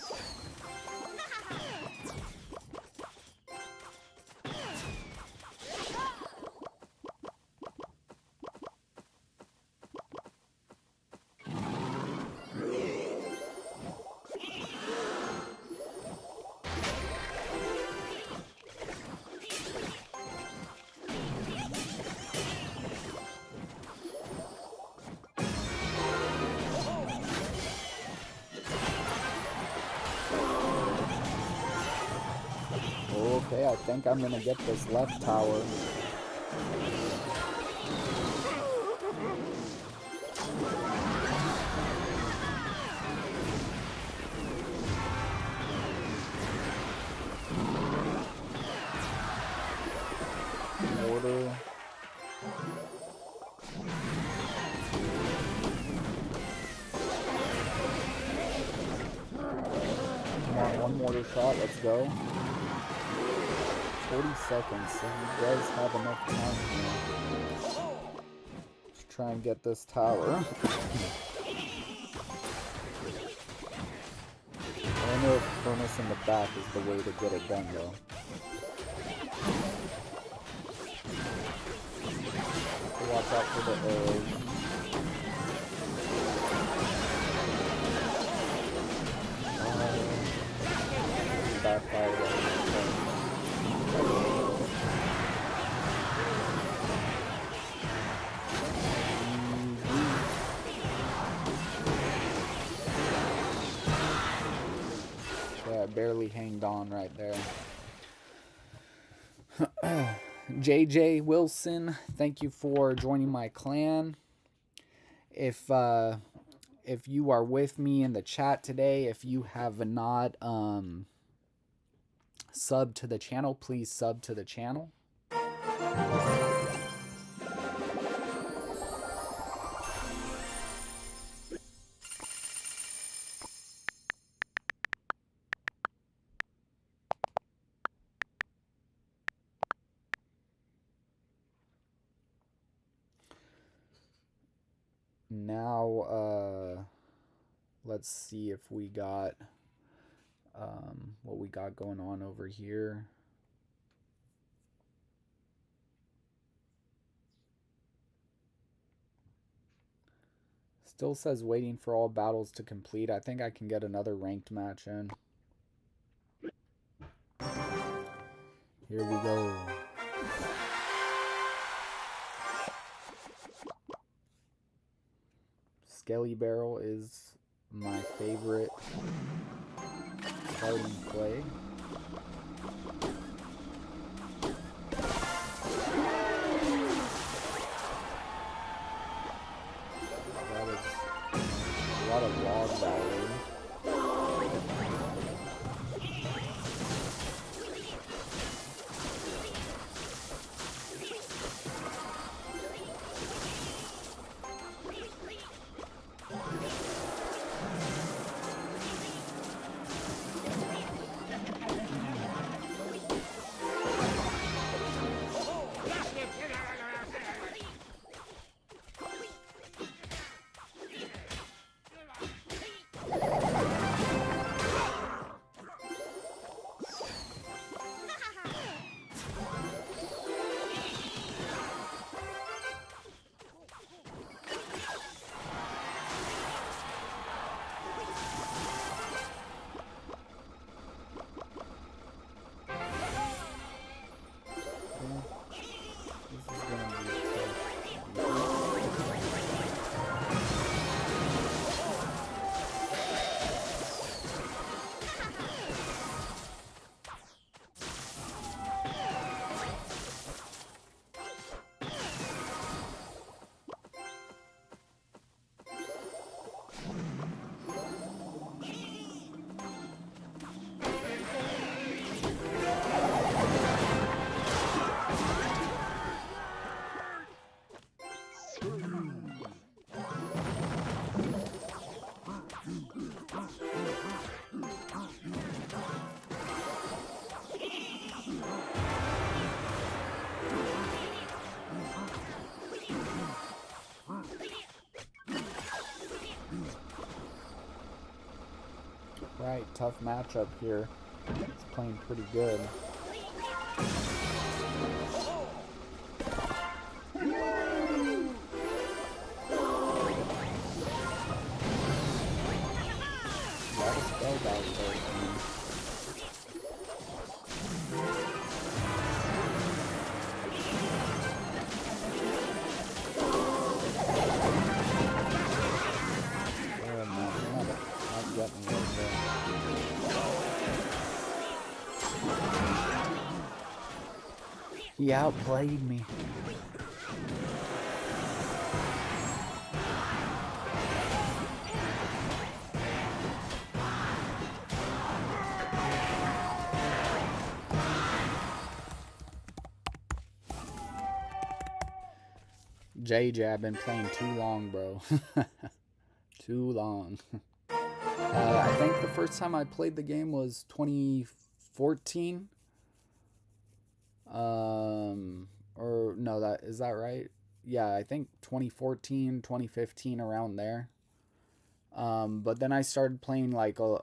Okay, I think I'm gonna get this left tower. Order. Come on, one mortar shot, let's go. 40 seconds, so he does have enough time here. Let's try and get this tower. I know furnace in the back is the way to get it done though. Watch out for the arrows. Backfire. Yeah, barely hanged on right there. JJ Wilson, thank you for joining my clan. If you are with me in the chat today, if you have not subbed to the channel, please sub to the channel. Now, let's see if we got what we got going on over here. Still says waiting for all battles to complete. I think I can get another ranked match in. Here we go. Skelly Barrel is my favorite starting play. That is a lot of log value. Right, tough matchup here. It's playing pretty good. A lot of spell dogs there. He outplayed me. JJ, I've been playing too long, bro. Too long. I think the first time I played the game was 2014. Or no, is that right? Yeah, I think 2014, 2015, around there. But then I started playing like a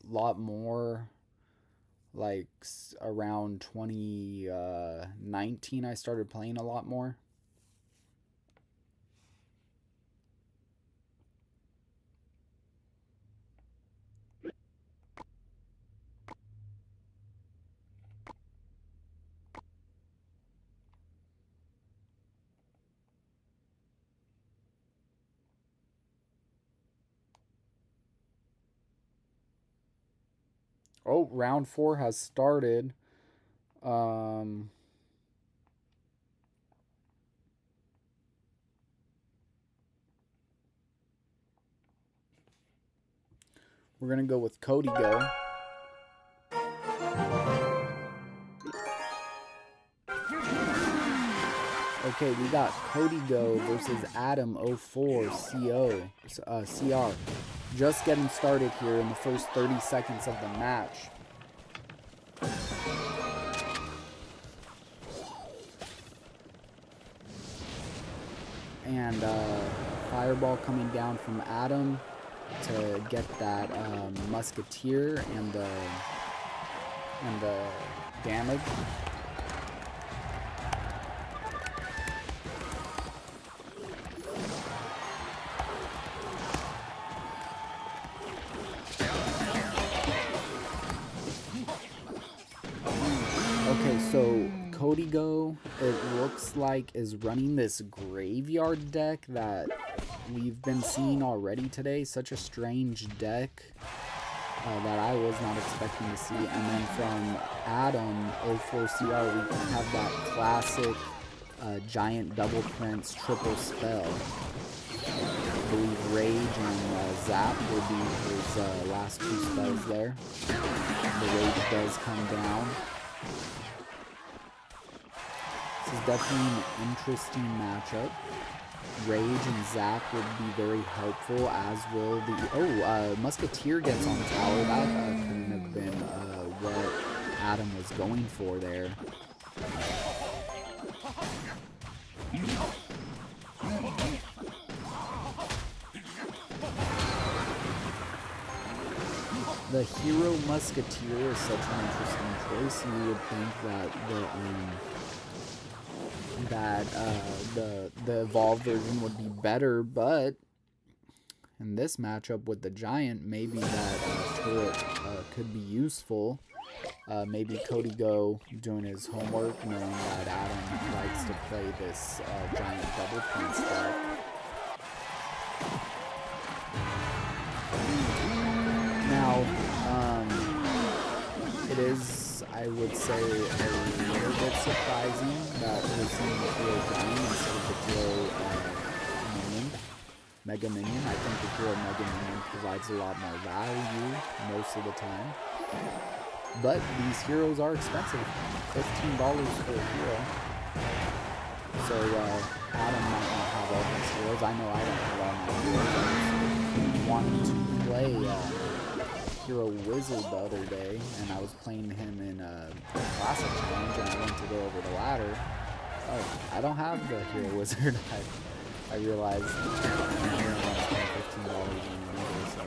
lot more, like around 2019 I started playing a lot more. Oh, round 4 has started. Um, we're gonna go with Cody Go. Okay, we got Cody Go versus Adam 04 CR. Just getting started here in the first 30 seconds of the match. And fireball coming down from Adam to get that musketeer and the damage. Okay, so Cody Go, it looks like, is running this graveyard deck that we've been seeing already today. Such a strange deck that I was not expecting to see. And then from Adam 04CR, we can have that classic giant double prince triple spell. I believe Rage and Zap will be his last 2 spells there. The Rage does come down. This is definitely an interesting matchup. Rage and Zap would be very helpful, as will the... Musketeer gets on tower. That couldn't have been what Adam was going for there. The hero Musketeer is such an interesting choice. You would think that the evolved version would be better, but in this matchup with the giant, maybe that turret could be useful. Maybe Cody Go doing his homework, knowing that Adam likes to play this giant double prince deck. Now, it is, I would say, a little bit surprising that we're seeing the hero giant instead of the hero minion, mega minion. I think the hero mega minion provides a lot more value most of the time. But these heroes are expensive, $15 for a hero. So Adam might not have all these heroes. I know I don't have all my heroes. I wanted to play Hero Wizard the other day, and I was playing him in a classic challenge, and I went to go over the ladder. Oh, I don't have the Hero Wizard. I realized I'm going to spend $15 on another, so.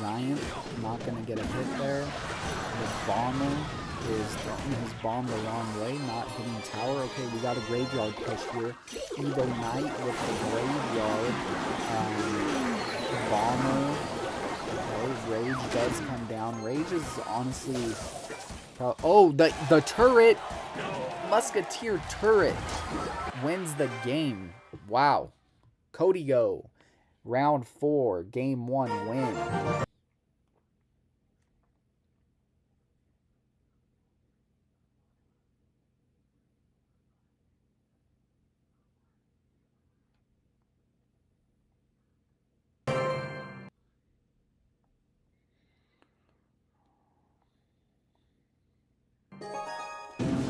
Giant, not going to get a hit there. The Bomber is throwing his bomb the wrong way, not hitting tower. Okay, we got a graveyard push here. Evo Knight with the graveyard. Bomber. Okay, Rage does come down. Rage is honestly... Oh, the turret! Musketeer turret wins the game. Wow. Cody Go Round 4, game 1 win.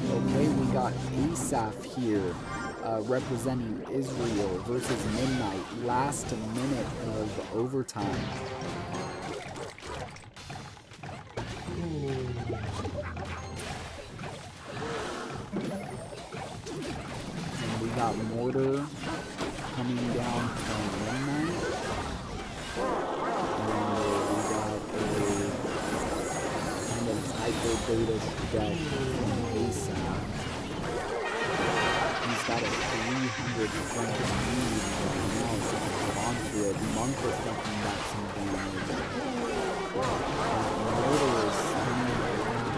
Okay, we got Asaph here representing Israel versus Midnight. Last minute of overtime. And we got Mortar coming down from Midnight. And we got a kind of hyper beta deck from Asaph. He's got a 300 point lead right now, so he can hold on to it. Monk is taking back some damage. Mortar is spinning around,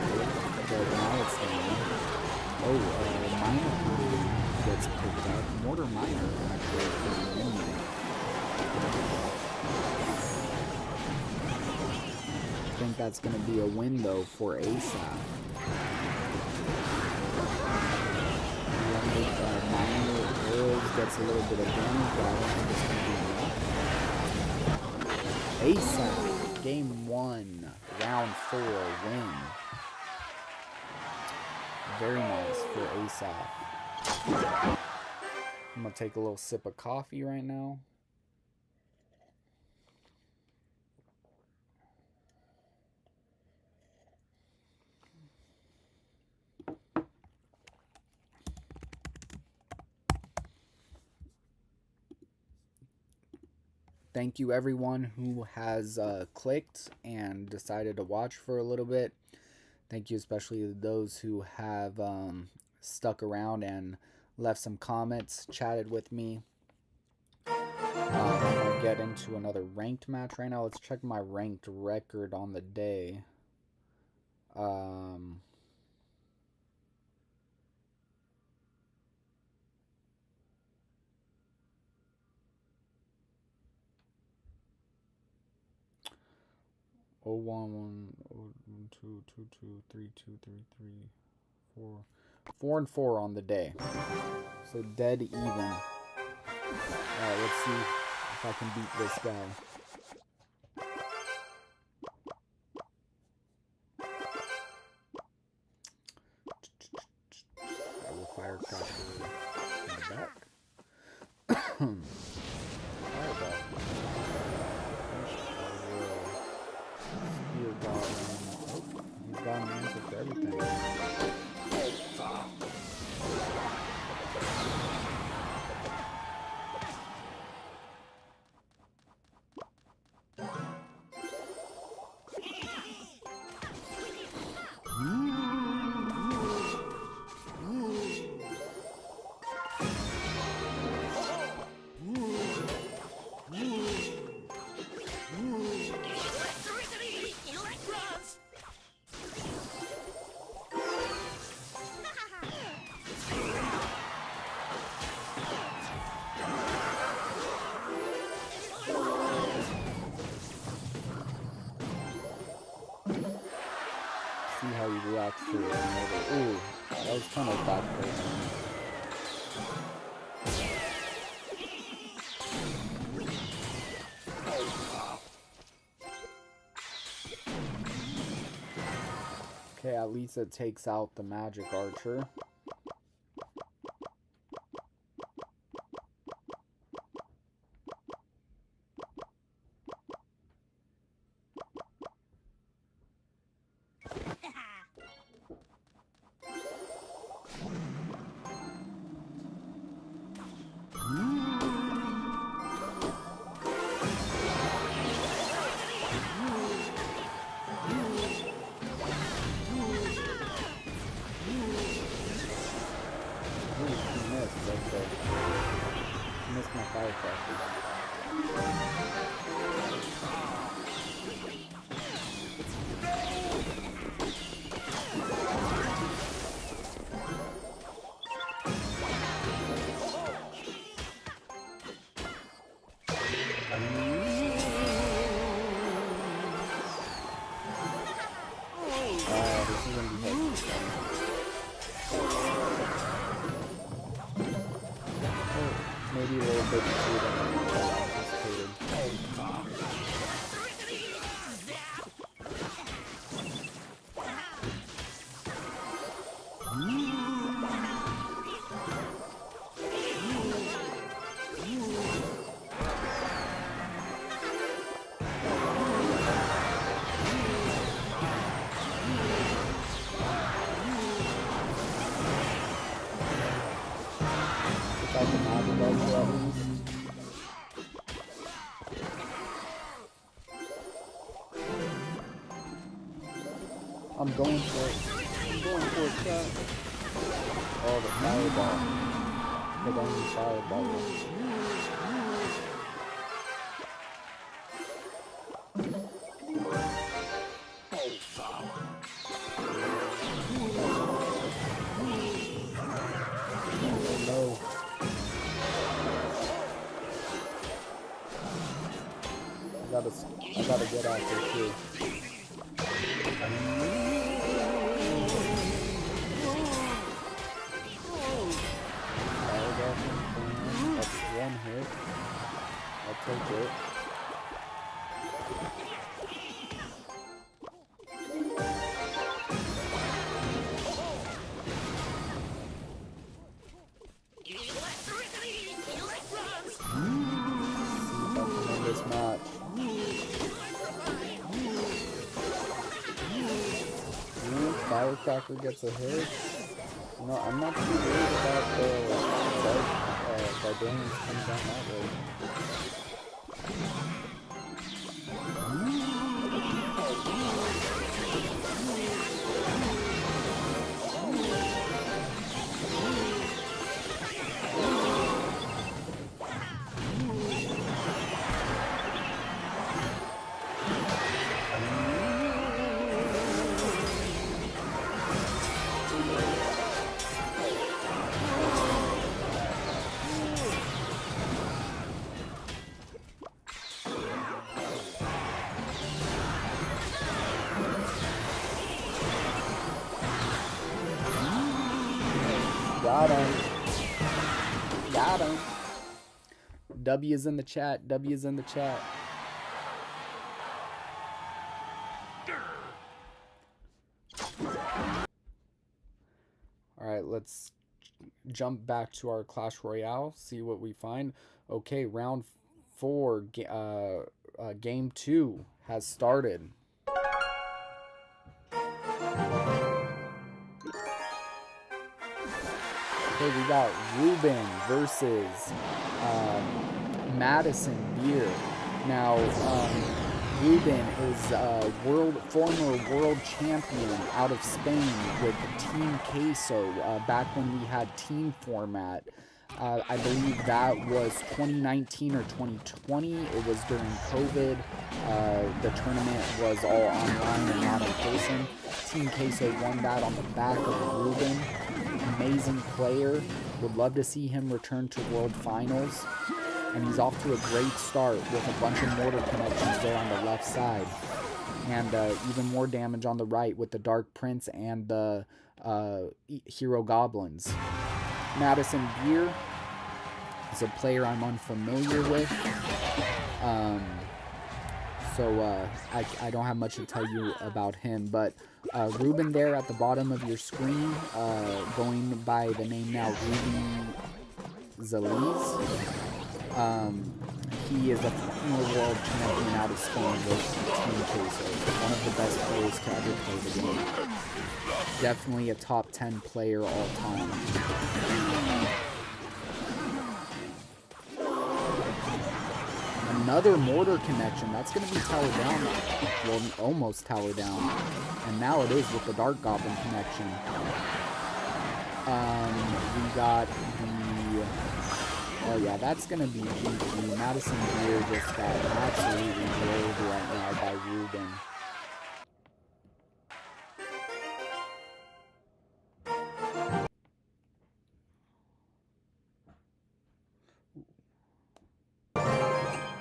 but now it's down. Oh, Miner gets picked up. Mortar Miner, actually, for the win. I think that's going to be a win, though, for Asaph. Miner Arrows gets a little bit of damage, but I don't think it's going to be enough. Asaph, game 1, round 4, win. Very nice for Asaph. I'm going to take a little sip of coffee right now. Thank you everyone who has clicked and decided to watch for a little bit. Thank you especially to those who have stuck around and left some comments, chatted with me. I'm going to get into another ranked match right now. Let's check my ranked record on the day. Oh, 1, 2, 2, 2, 3, 2, 3, 3, 4. 4 and 4 on the day. So dead even. Alright, let's see if I can beat this guy. I will firecracker in the back. Fireball. Spear goblin. Oh, he's got an answer for everything. See how he reacts to it. Ooh, that was kind of bad for him. Okay, at least it takes out the magic archer. Missed my firecracker. big two than I anticipated. If I can have a buzzer at least. I'm going for it. I'm going for it, chat. Oh, the fireball. Hit on the fireball. No. I gotta get out there too. That's one hit. I'll take it. This match. Ooh, Firecracker gets a hit. No, I'm not too worried about the Barbarians coming down that way. Got him. Got him. W's in the chat. W's in the chat. Alright, let's jump back to our Clash Royale. See what we find. Okay, round 4. Game 2 has started. Okay, we got Ruben versus Madison Beer. Now, Ruben is a former world champion out of Spain with Team Queso back when we had team format. I believe that was 2019 or 2020. It was during COVID. The tournament was all online and not in person. Team Queso won that on the back of Ruben. Amazing player. Would love to see him return to World Finals. And he's off to a great start with a bunch of mortar connections there on the left side. And even more damage on the right with the Dark Prince and the Hero Goblins. Madison Beer is a player I'm unfamiliar with. So I don't have much to tell you about him. But Ruben there at the bottom of your screen, going by the name now Ruben Zaliz. He is a former world champion out of Spain with Team Queso. One of the best players to ever play the game. Definitely a top 10 player all time. Another mortar connection. That's going to be tower down. Well, almost tower down. And now it is with the Dark Goblin connection. We got the... Oh yeah, that's going to be GG. Madison Beer just got absolutely rolled right now by Ruben.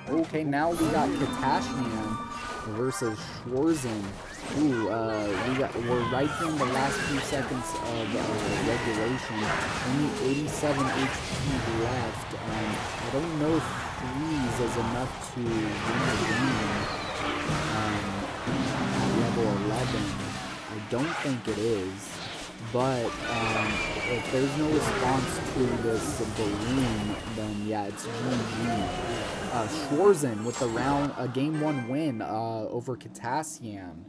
Okay, now we got Katashnian versus Schwarzen. We're right here in the last few seconds of regulation. Only 87 HP left. I don't know if freeze is enough to win the game at level 11. I don't think it is. But if there's no response to this balloon, then yeah, it's GG. Schwarzen with a game 1 win over Katassian.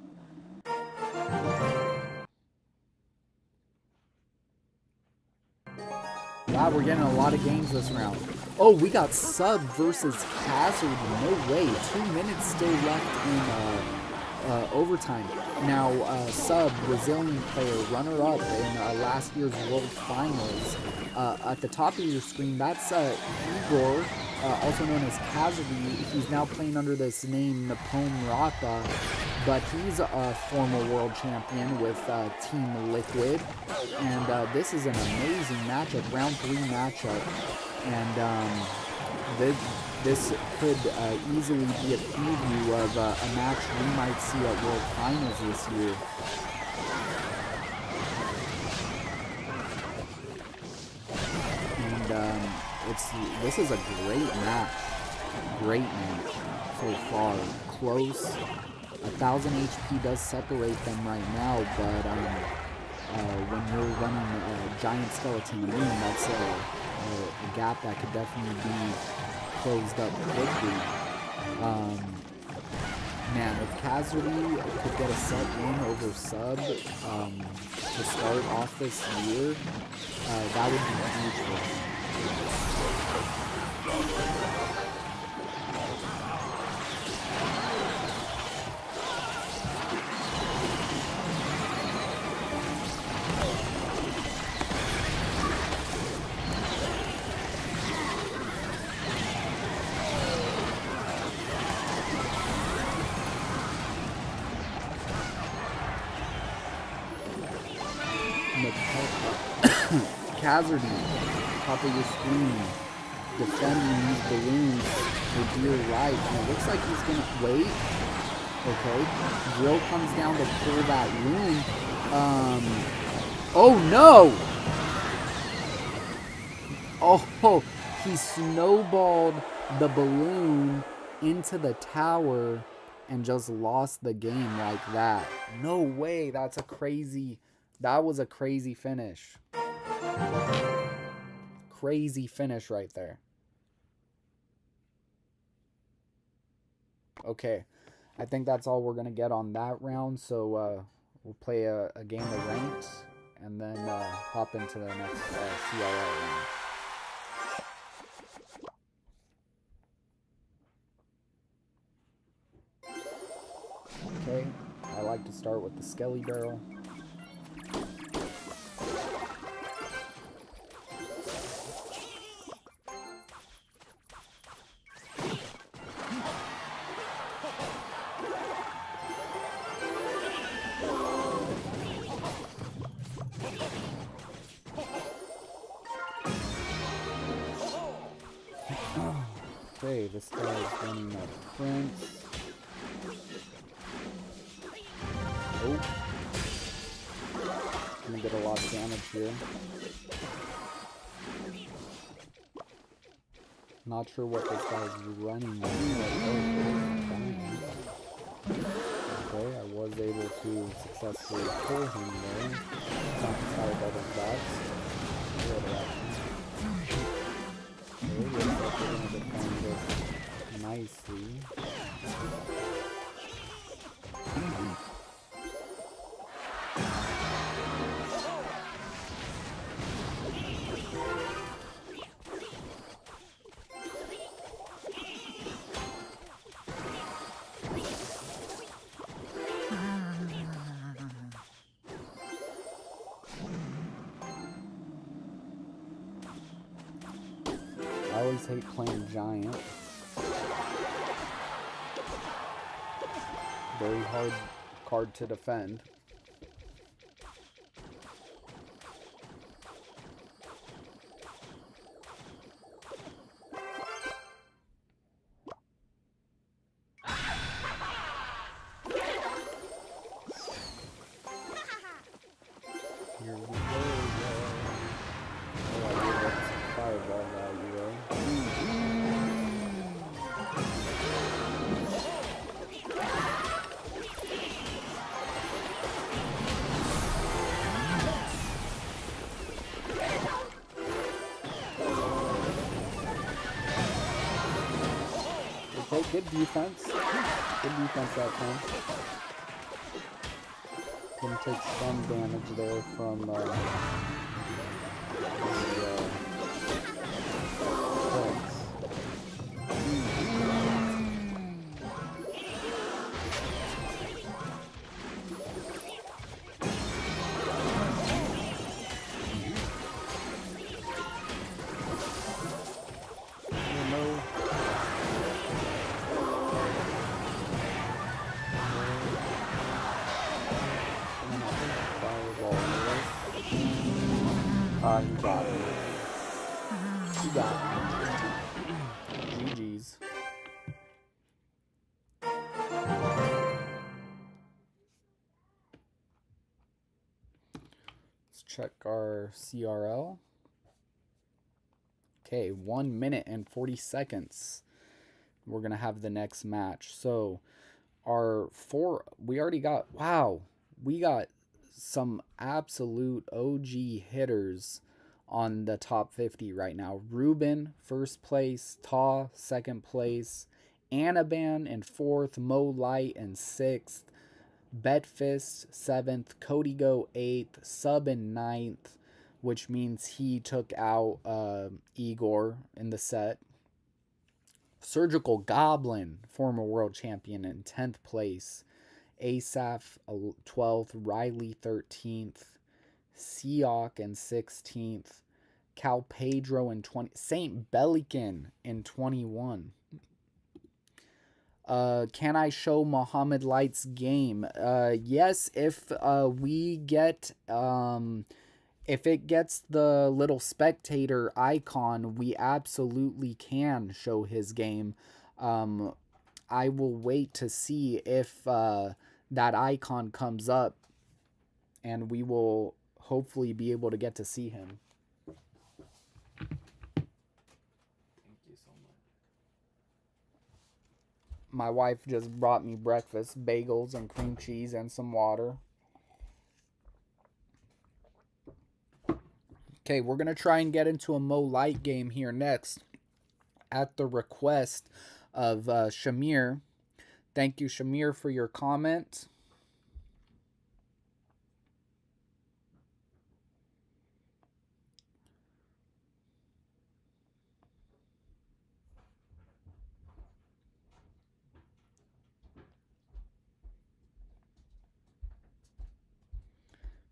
Wow, we're getting a lot of games this round. Oh, we got Sub versus Hazard. No way. 2 minutes still left in overtime. Now, Sub, Brazilian player, runner-up in last year's World Finals. At the top of your screen, that's Igor, also known as Kazuri. He's now playing under this name, Napom Rata, but he's a former world champion with Team Liquid. And this is an amazing matchup, round 3 matchup. And this could easily be a preview of a match we might see at World Finals this year. And this is a great match. Great match so far. Close. 1,000 HP does separate them right now, but when you're running a giant skeleton moon, that's a gap that could definitely be closed up quickly. Man, if Kazuri could get a set win over Sub to start off this year, that would be huge for him. Hazardy, top of your screen, defending these balloons for dear life. And it looks like he's gonna wait. Okay, Drill comes down to pull that rune. Oh no! Oh, he snowballed the balloon into the tower and just lost the game like that. No way, that was a crazy finish. Crazy finish right there. Okay, I think that's all we're gonna get on that round. So we'll play a game of ranked and then hop into the next CRL round. Okay, I like to start with the Skelly Barrel. Okay, this guy's running a Prince. Oh. Gonna get a lot of damage here. Not sure what this guy's running. Okay, I was able to successfully pull him there. Satisfied by his bots. Okay, looks like we're gonna defend this nicely. I always hate playing Giant. Very hard card to defend. Oh, good defense. Good defense that time. Gonna take some damage there from the hooks. You got it. You got it. GG's. Let's check our CRL. Okay, 1 minute and 40 seconds. We're going to have the next match. So, we already got, wow, we got some absolute OG hitters on the top 50 right now. Ruben, first place. Ta, second place. Anaban in fourth. Mo Light in sixth. Betfist, seventh. Cody Go, eighth. Sub in ninth, which means he took out Igor in the set. Surgical Goblin, former world champion, in 10th place. Asaph, 12th. Riley, 13th. Seok in 16th. Cal Pedro in 20. Saint Bellican in 21. Can I show Muhammad Light's game? Yes, if we get if it gets the little spectator icon, we absolutely can show his game. I will wait to see if that icon comes up, and we will hopefully be able to get to see him. Thank you so much. My wife just brought me breakfast, bagels and cream cheese and some water. Okay, we're going to try and get into a Mo Light game here next at the request of Shamir. Thank you, Shamir, for your comment.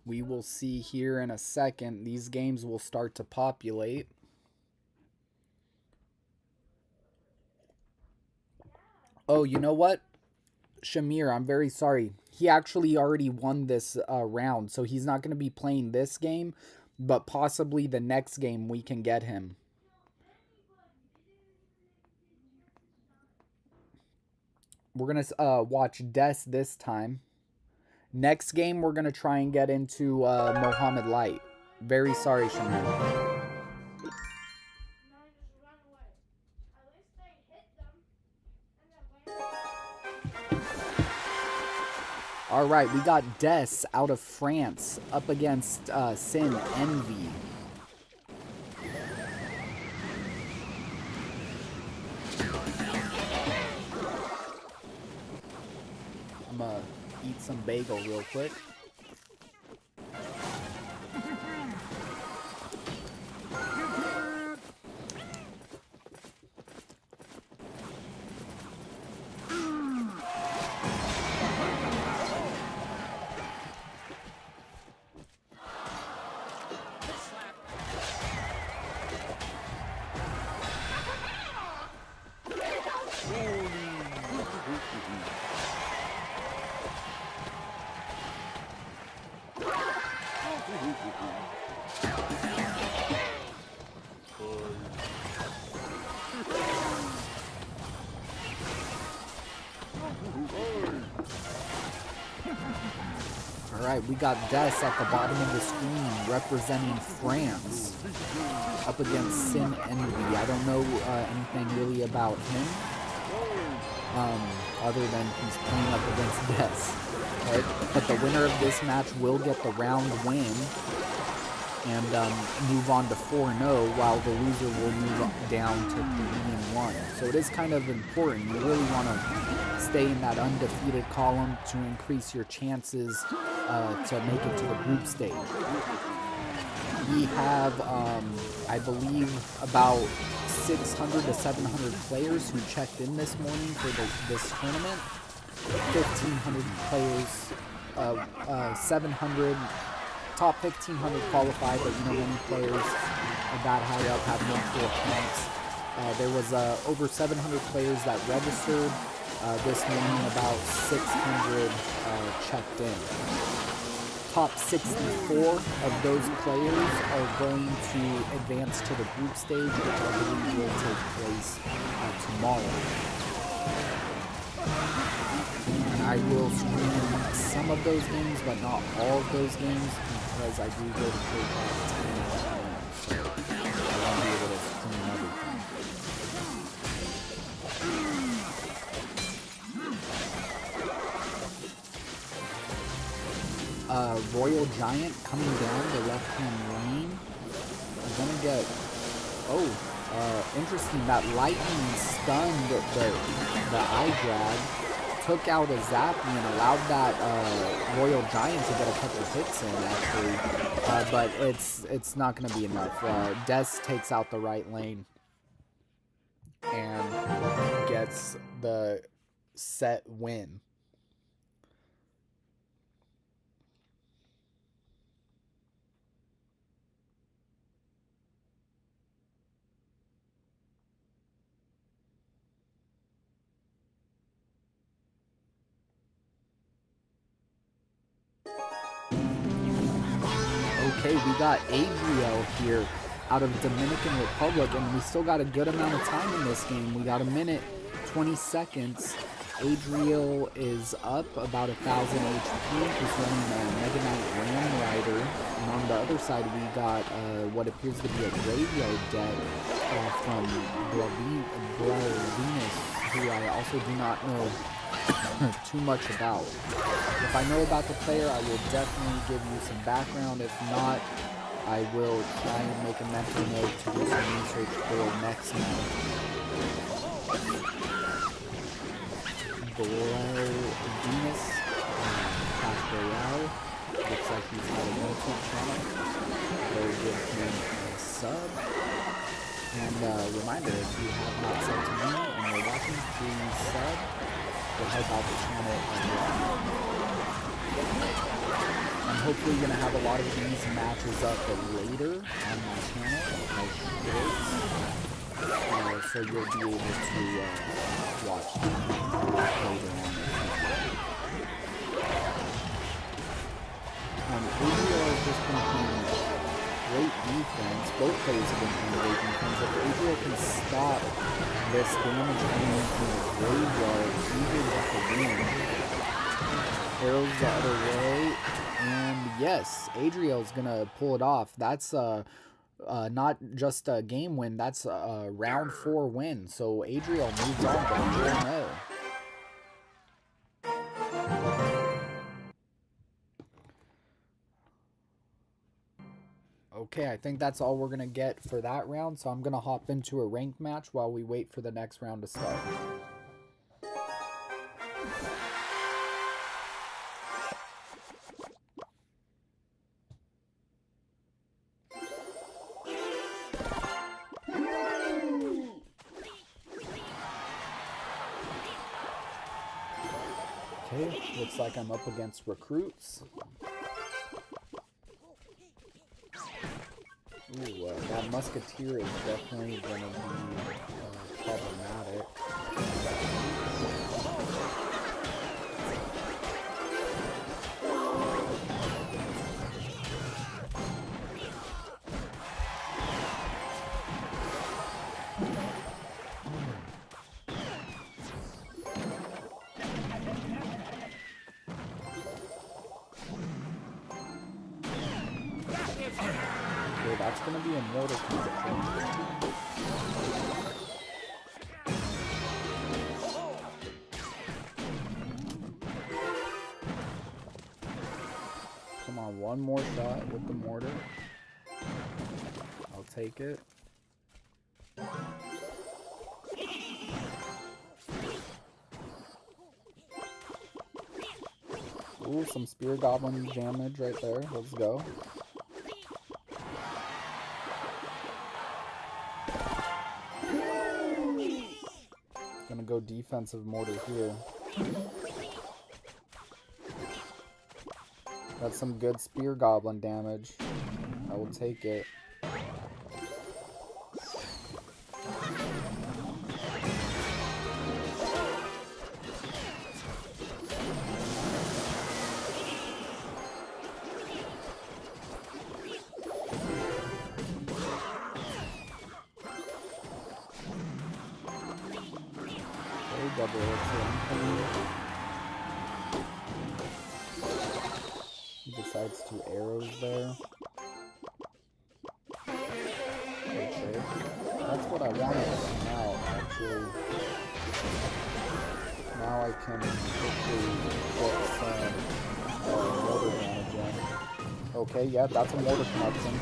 We will see here in a second. These games will start to populate. Oh, you know what? Shamir, I'm very sorry. He actually already won this round, so he's not going to be playing this game, but possibly the next game we can get him. We're going to watch Des this time. Next game, we're going to try and get into Muhammad Light. Very sorry, Shamir. All right, we got Des out of France up against Sin Envy. I'm going to eat some bagel real quick. Alright, we got Des at the bottom of the screen representing France up against Sin Envy. I don't know anything really about him other than he's playing up against Des. Okay? But the winner of this match will get the round win and move on to 4-0, while the loser will move down to 3-1. So it is kind of important. You really want to stay in that undefeated column to increase your chances to make it to the group stage. We have, I believe, about 600 to 700 players who checked in this morning for this tournament. 1,500 players, 700, top 1,500 qualified, but many players that high up have multiple accounts. There was over 700 players that registered this morning, about 600 checked in. Top 64 of those players are going to advance to the group stage, which I believe will take place tomorrow. And I will stream some of those games, but not all of those games, because I do go to church at 10 a.m., so I won't be able to stream everything. Royal Giant coming down the left-hand lane. We're gonna get... interesting. That lightning stunned the eye drag, took out a zappy, and allowed that Royal Giant to get a couple hits in, actually. But it's not gonna be enough. Des takes out the right lane and gets the set win. Okay, we got Adriel here out of Dominican Republic, and we still got a good amount of time in this game. We got 1 minute, 20 seconds. Adriel is up about 1,000 HP. He's running a Mega Knight Ram Rider. And on the other side, we got what appears to be a graveyard deck from Venus, who I also do not know too much about. If I know about the player, I will definitely give you some background. If not, I will try and make a mental note to do some research for next month. Below Venus, Clash Royale. Looks like he's got a YouTube channel. Go give him a sub. And reminder, if you have not subbed to me and you're watching, please sub. Will help out the channel as well. I'm hopefully going to have a lot of these matches up later on my channel, like shorts, so you'll be able to watch them later on. Adriel has just been playing great defense. Both players have been playing great defense. If Adriel can stop this damage coming in from the graveyard, he will get the win. Arrows the other way, and yes, Adriel's gonna pull it off. That's not just a game win, that's a round 4 win. So Adriel moves on to 4-0. Okay, I think that's all we're gonna get for that round, so I'm gonna hop into a ranked match while we wait for the next round to start. Okay, looks like I'm up against recruits. Ooh, that musketeer is definitely going to be problematic. That's going to be a Mortal Kombat. Come on, one more shot with the mortar. take it. Ooh, some Spear Goblin damage right there. Let's go. Gonna go defensive mortar here. That's some good Spear Goblin damage. I will take it. Double hits. He decides 2 arrows there. Okay. That's what I wanted now, actually. Now I can quickly get some mortar damage in. Okay, yeah, that's a mortar connection.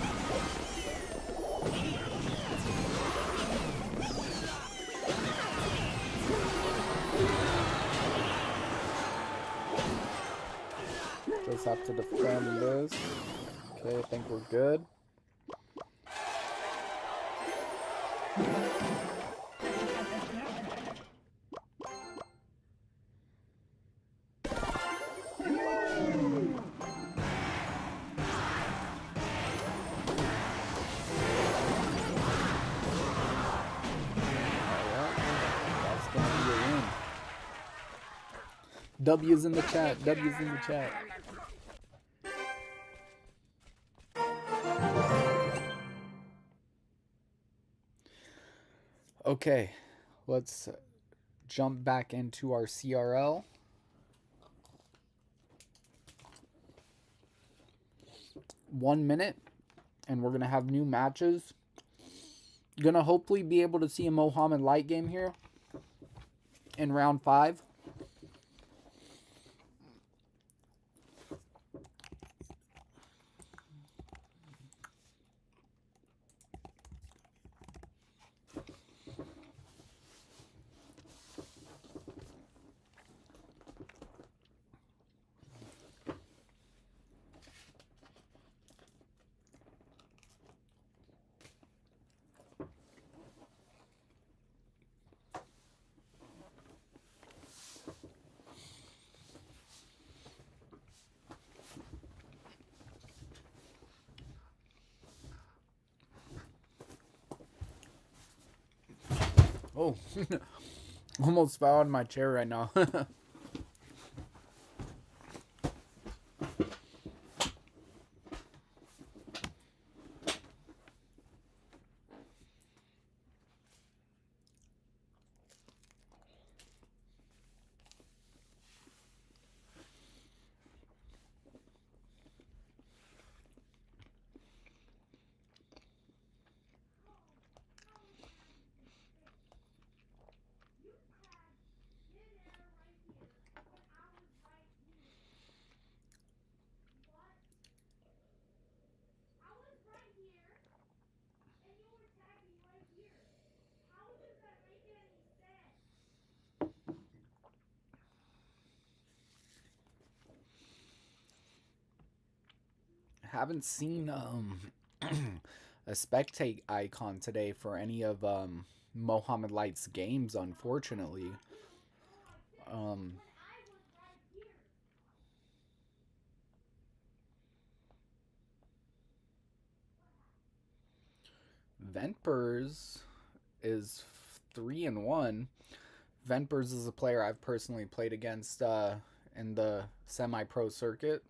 Just have to defend this. Okay, I think we're good. W's in the chat. W's in the chat. Okay, let's jump back into our CRL. One minute, and we're gonna have new matches. Gonna hopefully be able to see a Mohammed Light game here in round 5. Oh, almost fell out of my chair right now. Haven't seen a spectate icon today for any of Mohammed Light's games, unfortunately. Ventpers is 3-1. Ventpers is a player I've personally played against in the semi-pro circuit.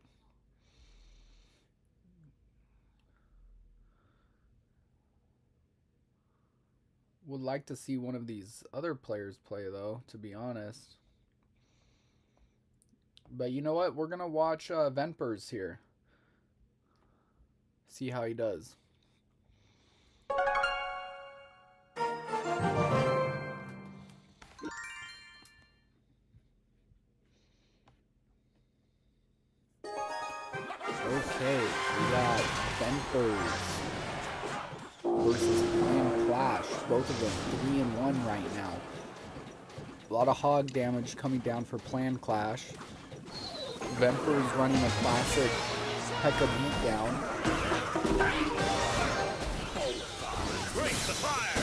Would like to see one of these other players play, though, to be honest. But you know what? We're going to watch Ventpers here. See how he does. Okay, we got Ventpers versus both of them 3-1 right now. A lot of hog damage coming down for Plan Clash. Vemper is running a classic P.E.K.K.A beatdown. Break the fire!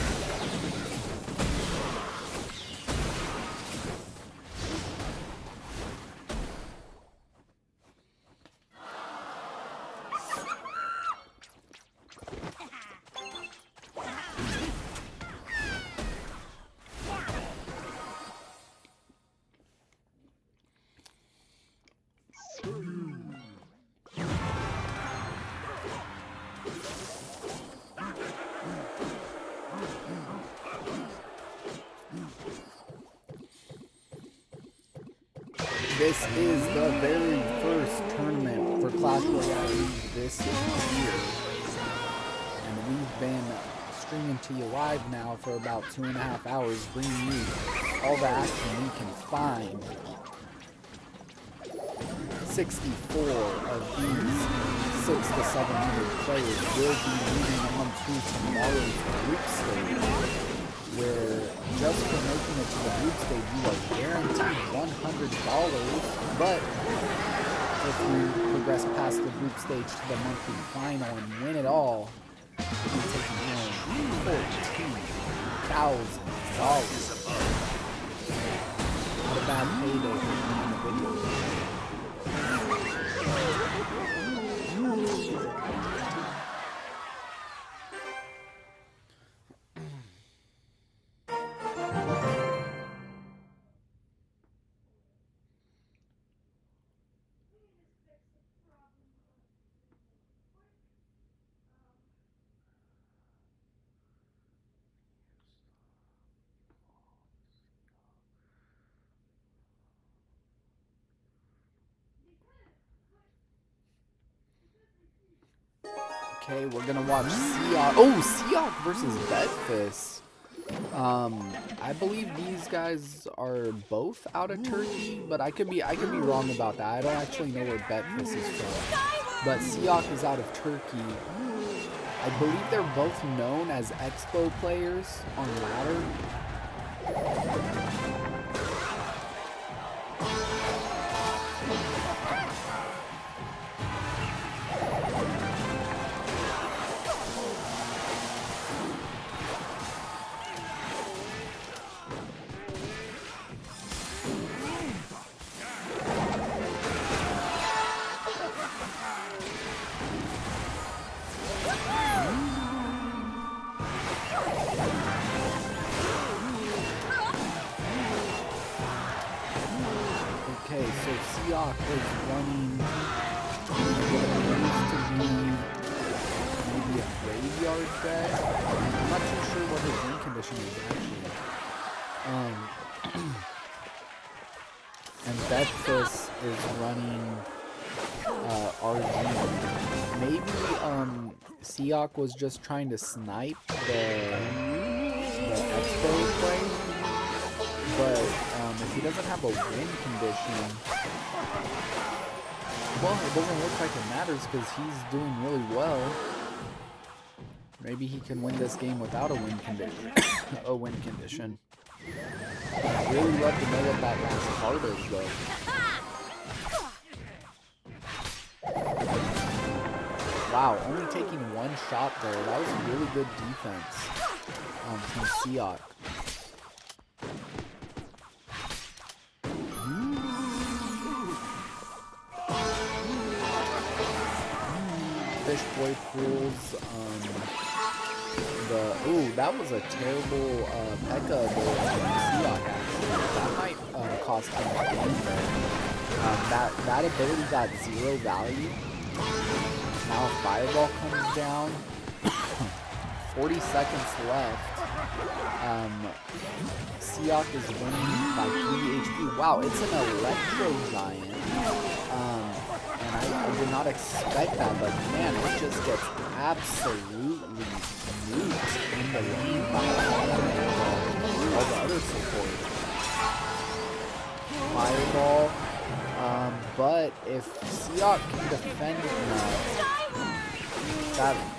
This is the very first tournament for Clash Royale this year. And we've been streaming to you live now for about 2.5 hours, bringing you all the action we can find. 64 of these 600 to 700 players will be moving on to tomorrow's group stage, where just for making it to the group stage, you are guaranteed $100, but if you progress past the group stage to the monthly final and win it all, you'll be taking home $14,000. Not a bad payday for playing the video game. Okay, we're gonna watch Seahawk. Oh, Seahawk versus Bedfist. I believe these guys are both out of Turkey, but I could be wrong about that. I don't actually know where Bedfist is from. But Seahawk is out of Turkey. I believe they're both known as Expo players on ladder. Okay, so Seahawk is running what appears to be maybe a graveyard deck. I'm not too sure what his win condition is actually. And Bedfist is running RG. Maybe Seahawk was just trying to snipe the Expo play. But if he doesn't have a win condition, well, it doesn't look like it matters because he's doing really well. Maybe he can win this game without a win condition. A win condition. I'd really love to know what that last card is, though. Wow, only taking one shot there. That was really good defense from Seahawk. Fish Boy pulls ooh, that was a terrible P.E.K.K.A ability from Seahawk, actually. That might cost him a game there. That ability got 0 value. Now a Fireball comes down. 40 seconds left. Seahawk is winning by 3 HP. Wow, it's an Electro Giant. And I did not expect that, but man, it just gets absolutely nuked in the lane by all the other support. Fireball. But if Seahawk can defend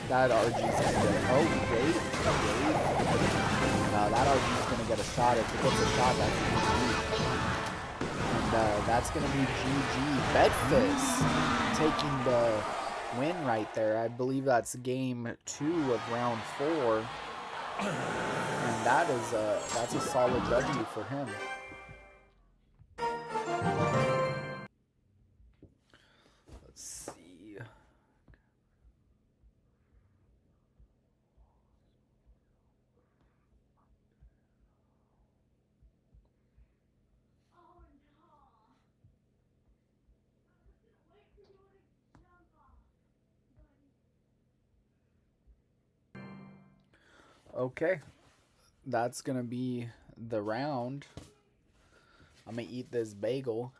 that RG's gonna go. Oh, wait. he's going to get a shot. If he gets a shot, that's GG. And that's going to be GG. Bedfist taking the win right there. I believe that's game 2 of round 4. And that's a solid W for him. Let's see. Okay, that's gonna be the round. I'm gonna eat this bagel.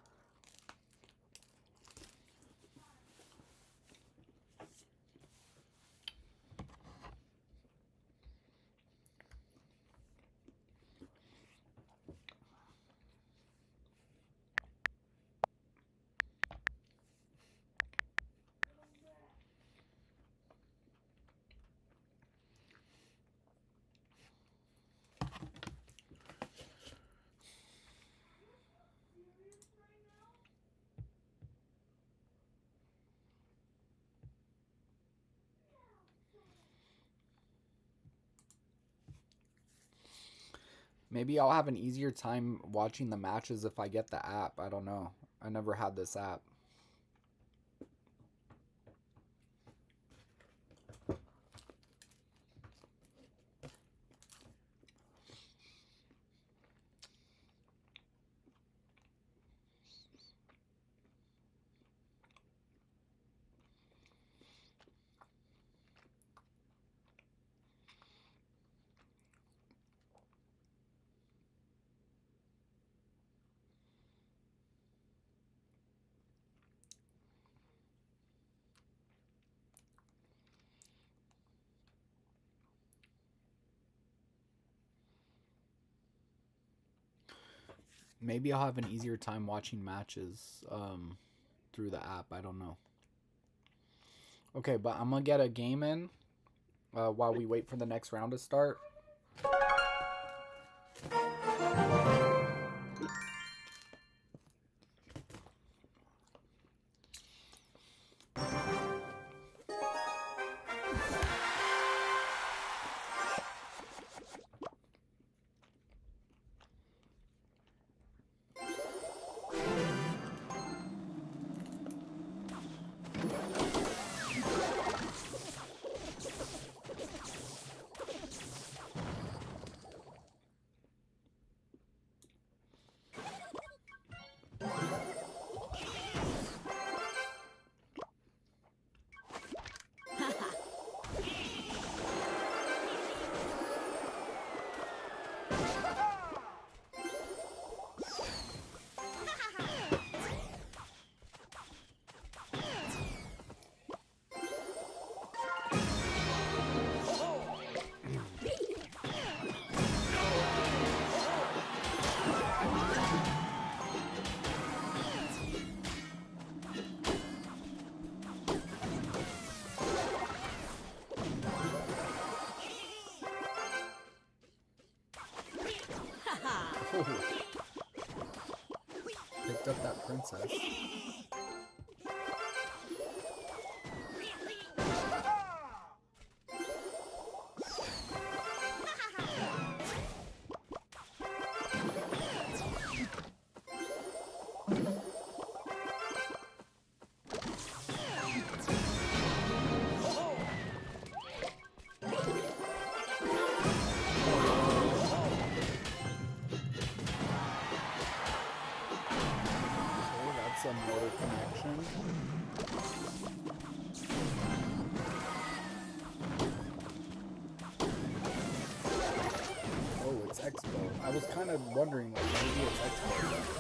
Maybe I'll have an easier time watching the matches if I get the app. I don't know. I never had this app. Maybe I'll have an easier time watching matches through the app. I don't know. Okay, but I'm going to get a game in while we wait for the next round to start. Picked up that princess. Some motor connection. Oh, it's Expo. I was kind of wondering, like, maybe it's Expo.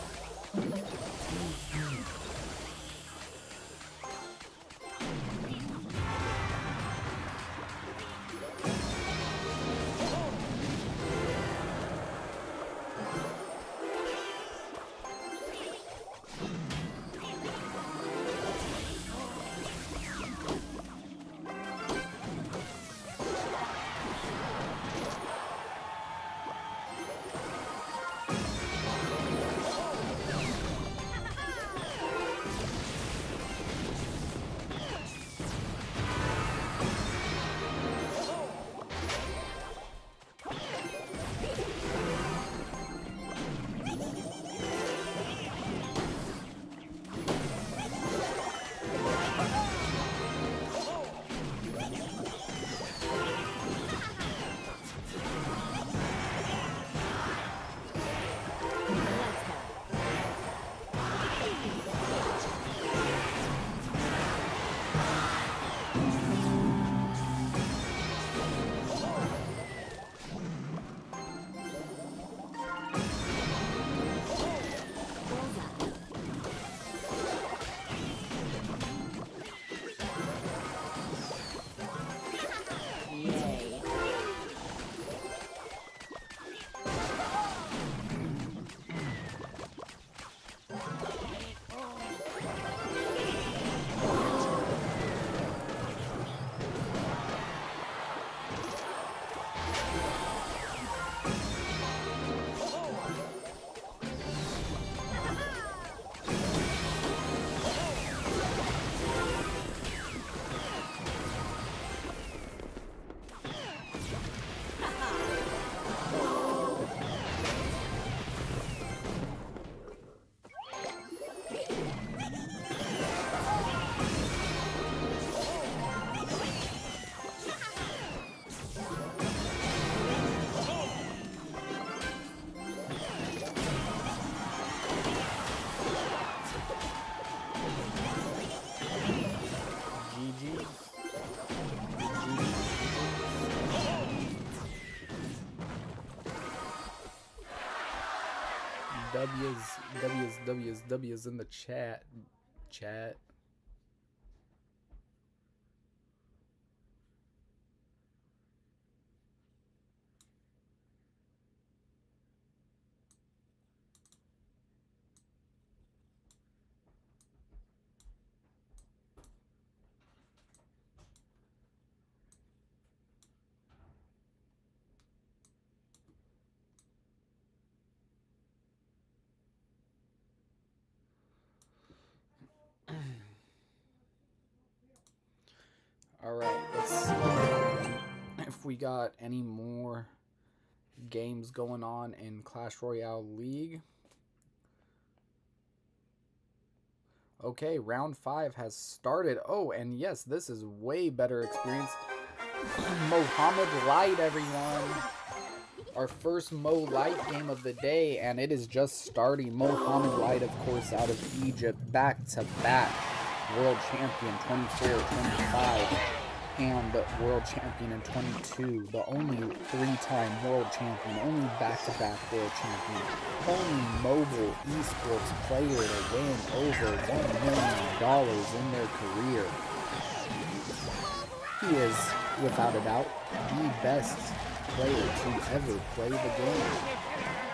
W's in the chat. Chat. Alright, let's see if we got any more games going on in Clash Royale League. Okay, round 5 has started. Oh, and yes, this is way better experience. Mohammed Light, everyone. Our first Mo Light game of the day, and it is just starting. Mohammed Light, of course, out of Egypt, back-to-back world champion, 24, 25, and world champion in 22. The only 3-time world champion, only back-to-back world champion, only mobile esports player to win over $1 million in their career. He is, without a doubt, the best player to ever play the game.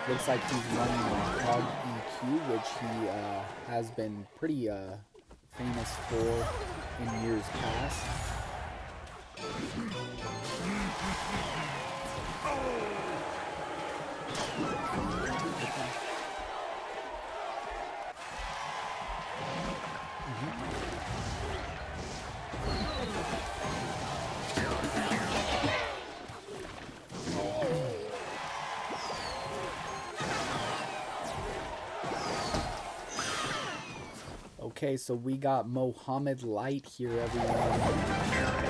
Looks like he's running on Hog EQ, which he has been pretty famous for in years past. Okay, so we got Mohammed Light here, everyone.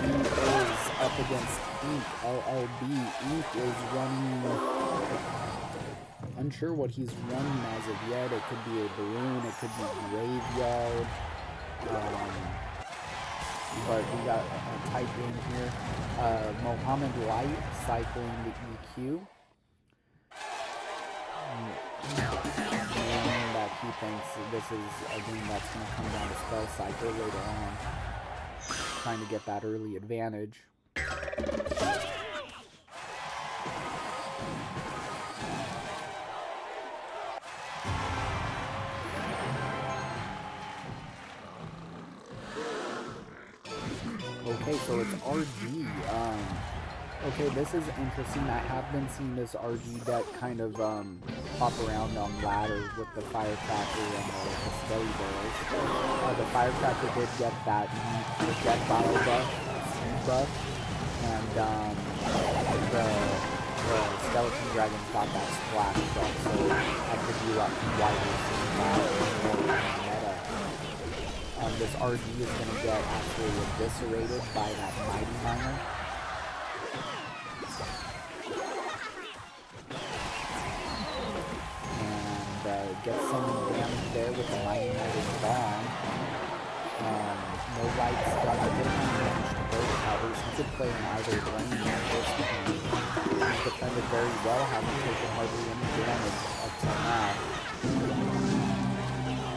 He is up against Ink, LLB. Ink is running, unsure what he's running as of yet. It could be a balloon, it could be graveyard. But we got a tight game here. Mohammed Light cycling the EQ. That he thinks this is a game that's going to come down to spell cycle later on, trying to get that early advantage. Okay, so it's RG. Okay, this is interesting. I have been seeing this RG deck kind of pop around on ladders with the Firecracker and the Skelly Barrels. The Firecracker did get that projectile buff, speed buff, and the Skeleton Dragon's got that splash buff, so that could be why we're seeing that more in the meta. This RG is going to get absolutely eviscerated by that Mighty Miner. Get some damage there with the Mighty Miner's Bomb. No Light's done a good amount of damage to both towers. He could play in either lane at this point. He's defended very well, hasn't taken hardly any damage up till now.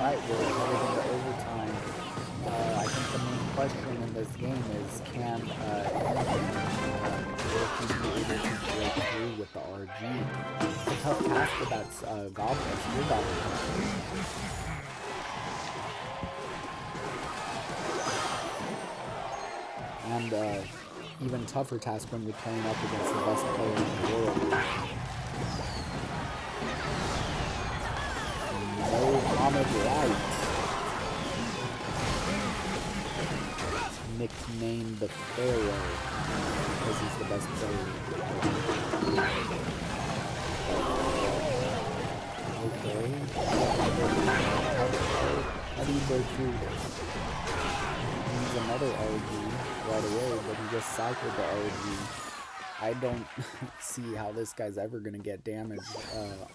Alright, we're headed into overtime. I think the main question in this game is can will he be able to break through with the RG? It's a tough task with that Goblin, Spear Goblin. And even tougher task when you're playing up against the best player in the world. Mohammed Light, nicknamed the Pharaoh, because he's the best player. Okay. How do you go through this? He needs another RG right away, but he just cycled the RG. I don't see how this guy's ever going to get damage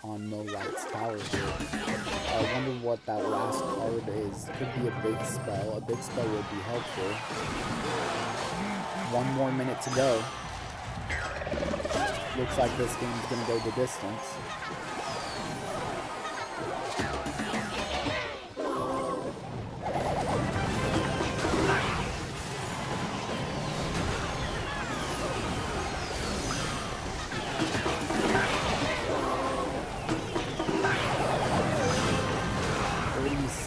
on Mo Light's tower here. I wonder what that last card is. Could be a big spell. A big spell would be helpful. 1 more minute to go. Looks like this game's going to go the distance.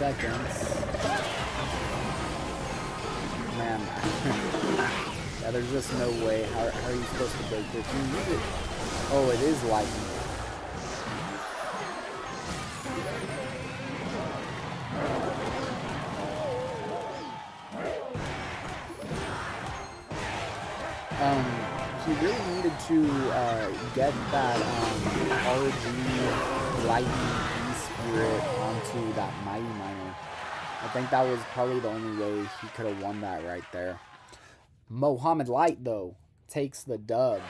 seconds. Man, yeah, there's just no way. How are you supposed to break this? You need it. Oh, it is lightning. He really needed to get that RG Lightning E-Spirit onto that Mighty Miner. I think that was probably the only way he could have won that right there. Mohammed Light, though, takes the dub.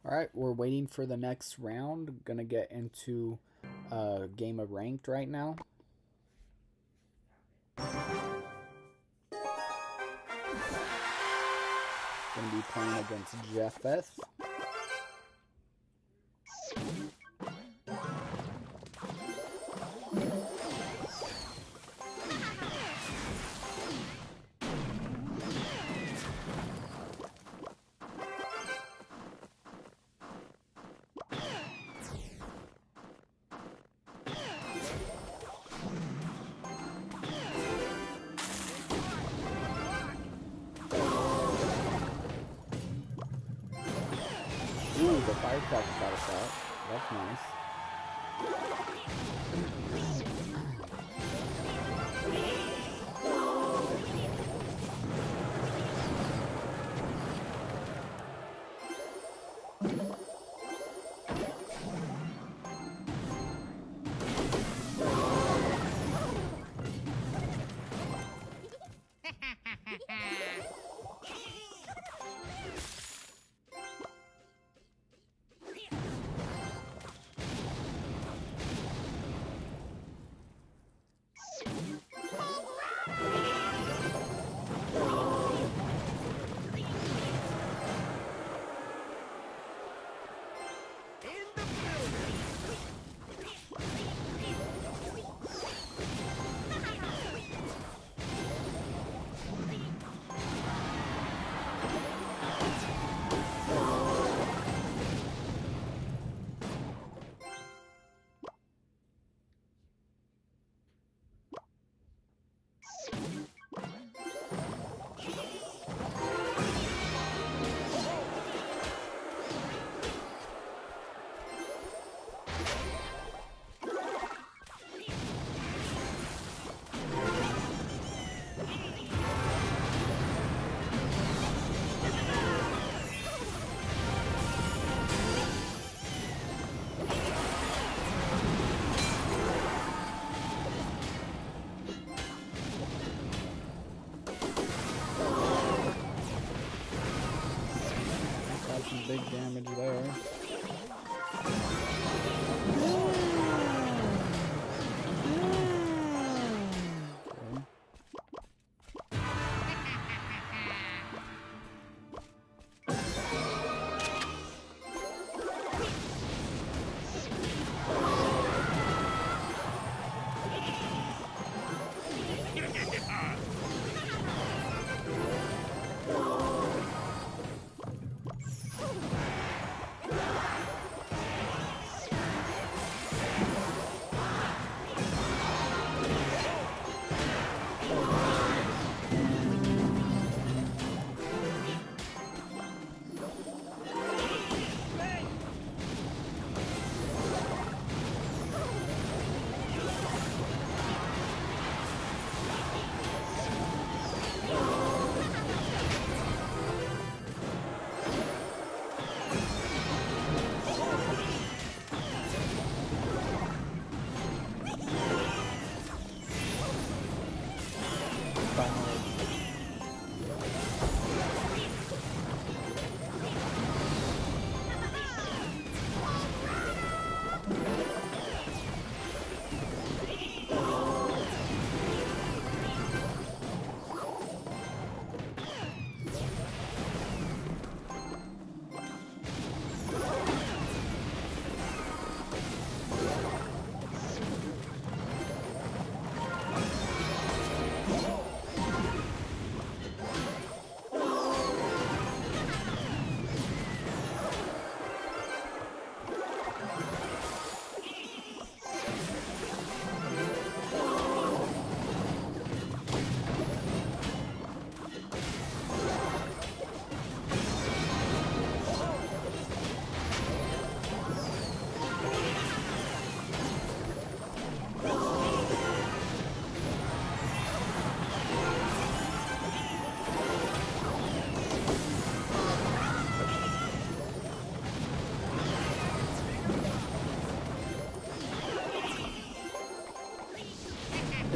Alright, we're waiting for the next round. Gonna get into a game of ranked right now. Gonna be playing against Jeffeth. Ooh, the firecracker got us out. That's nice. Some big damage there.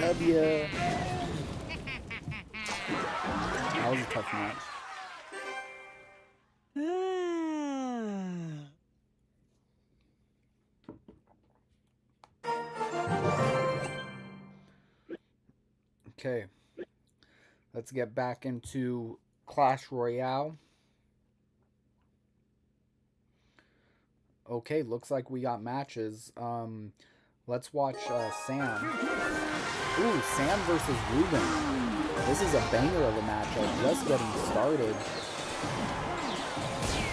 W. That was a tough match. Okay, let's get back into Clash Royale. Okay, looks like we got matches. Let's watch Sam. Ooh, Sam versus Ruben. This is a banger of a matchup, just getting started.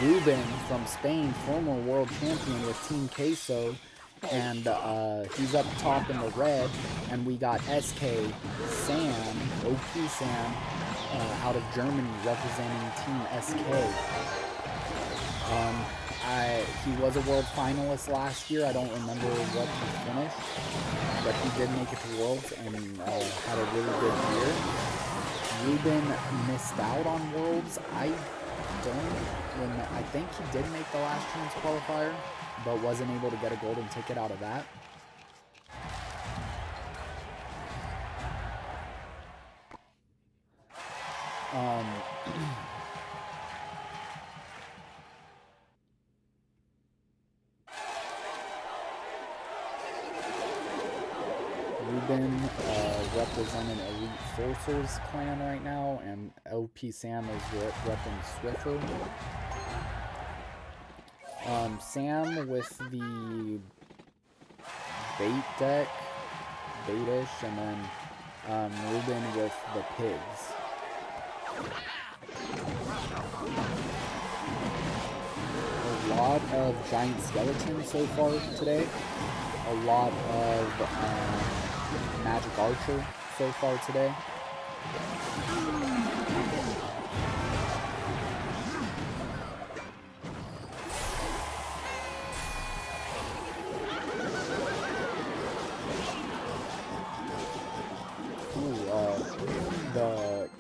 Ruben from Spain, former world champion with Team Queso, and he's up top in the red. And we got SK Sam, OP Sam, out of Germany representing Team SK. He was a world finalist last year. I don't remember what he finished, but he did make it to Worlds and had a really good year. Ruben missed out on Worlds. I think he did make the last chance qualifier, but wasn't able to get a golden ticket out of that. Ruben representing Elite Forces clan right now, and LP Sam is repping Swiffer. Sam with the bait deck, baitish, and then Ruben with the pigs. A lot of giant skeletons so far today. A lot of magic archer so far today.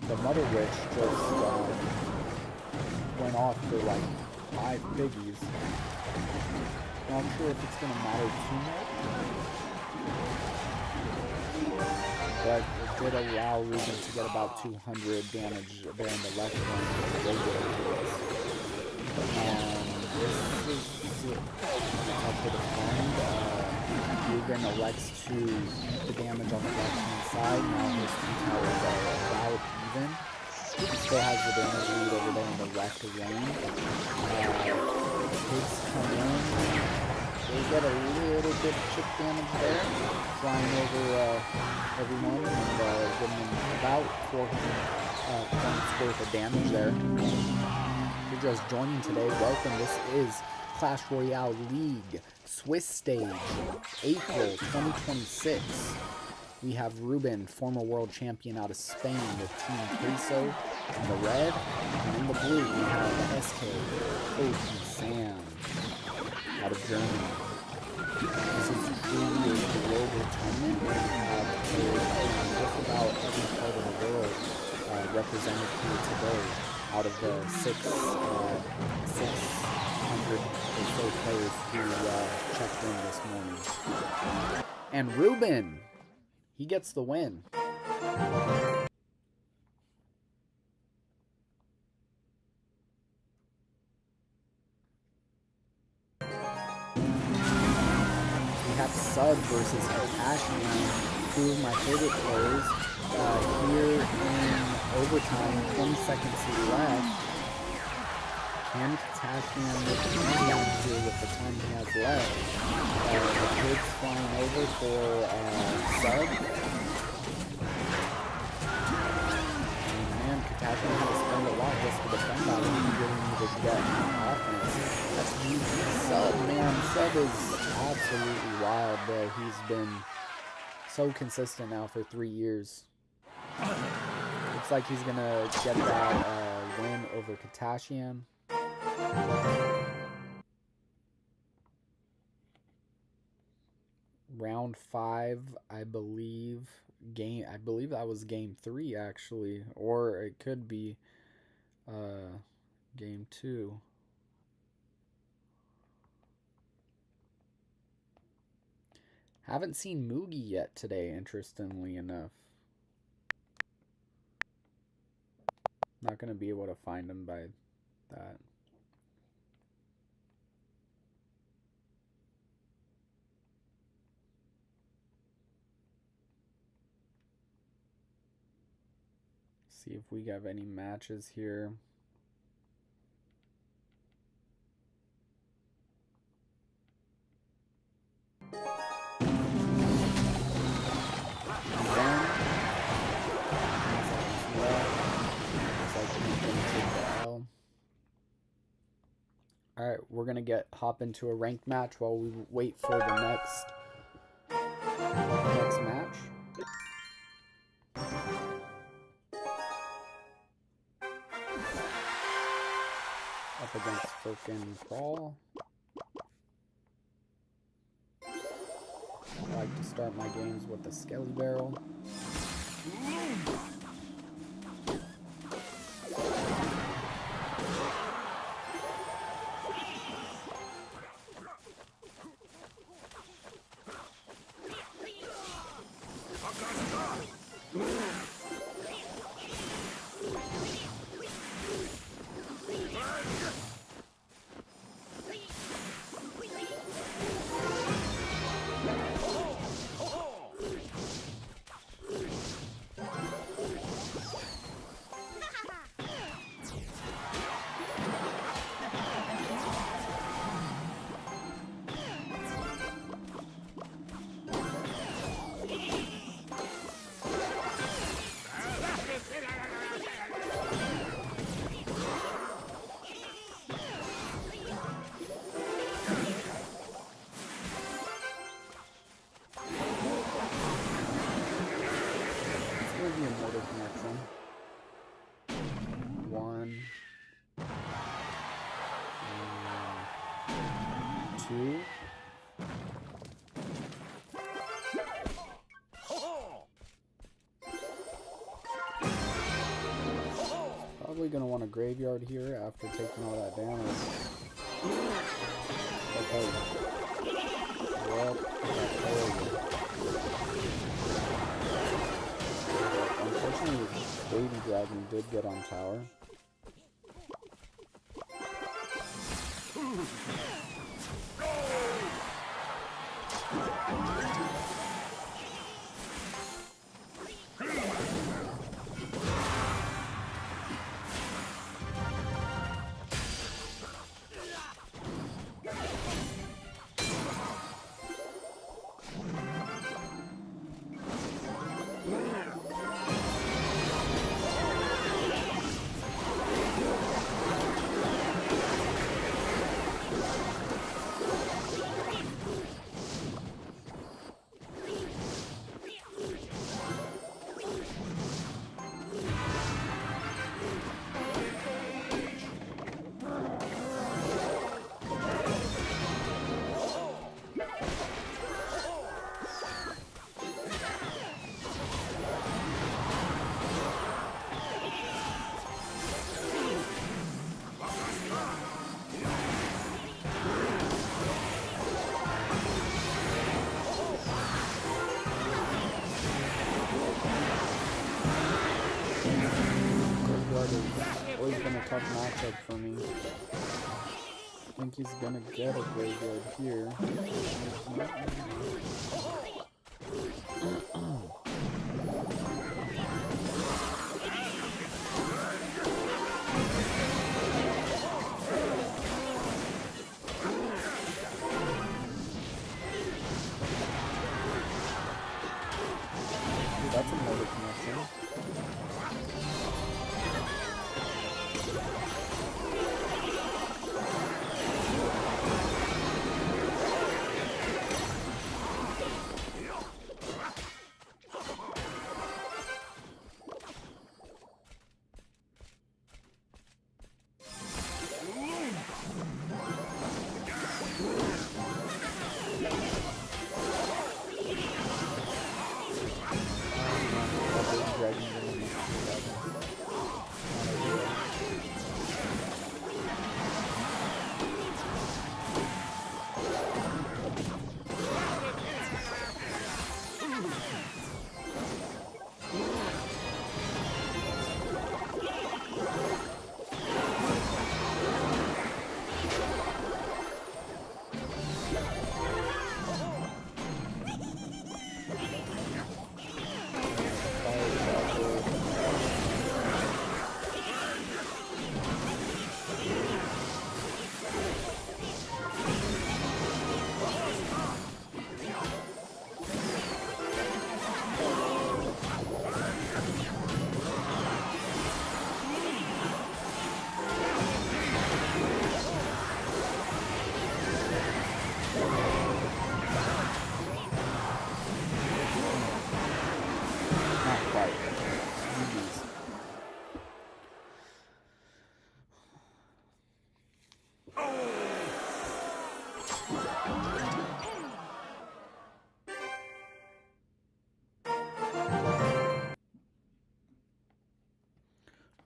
The Mother Witch just went off for like 5 piggies. Not sure if it's gonna matter too much, but it did allow Ruben to get about 200 damage there in the left one. And this is tough to defend. Ruben elects to keep the damage on the left hand side. Now his 2 towers are about even. He still has the damage lead over there in the left lane. Pigs come in. They get a little bit of chip damage there, flying over everyone and getting them about 400 points worth of damage there. If you're just joining today, welcome. This is Clash Royale League Swiss Stage, April 2026. We have Ruben, former world champion out of Spain with Team Queso in the red, and in the blue we have SK OP Sam out of Germany. This is truly a global tournament where we have players from just about every part of the world represented here today out of the 600 or so players who checked in this morning. And Ruben, he gets the win. We have Sub versus Ashian, 2 of my favorite players. Here in overtime, 20 seconds left. Can Tashian make the comeback here with the time he has left? The kids flying over for Sub. And man, Katashian had to spend a lot just to defend that one. He really needed to get offense. That's huge. Sub, man, Sub is absolutely wild there. He's been so consistent now for 3 years. Looks like he's gonna get that win over Katashian. Round 5, I believe that was game 3 actually, or it could be game 2. Haven't seen Moogie yet today, interestingly enough. Not going to be able to find him by that. See if we have any matches here. Alright, we're gonna hop into a ranked match while we wait for the next match. Up against frickin' Crawl. I like to start my games with the Skelly Barrel. Probably gonna want a graveyard here after taking all that damage. Okay. What? Unfortunately, this baby dragon did get on tower. Always been a tough matchup for me. I think he's gonna get a graveyard here. Ooh, that's a motor connection.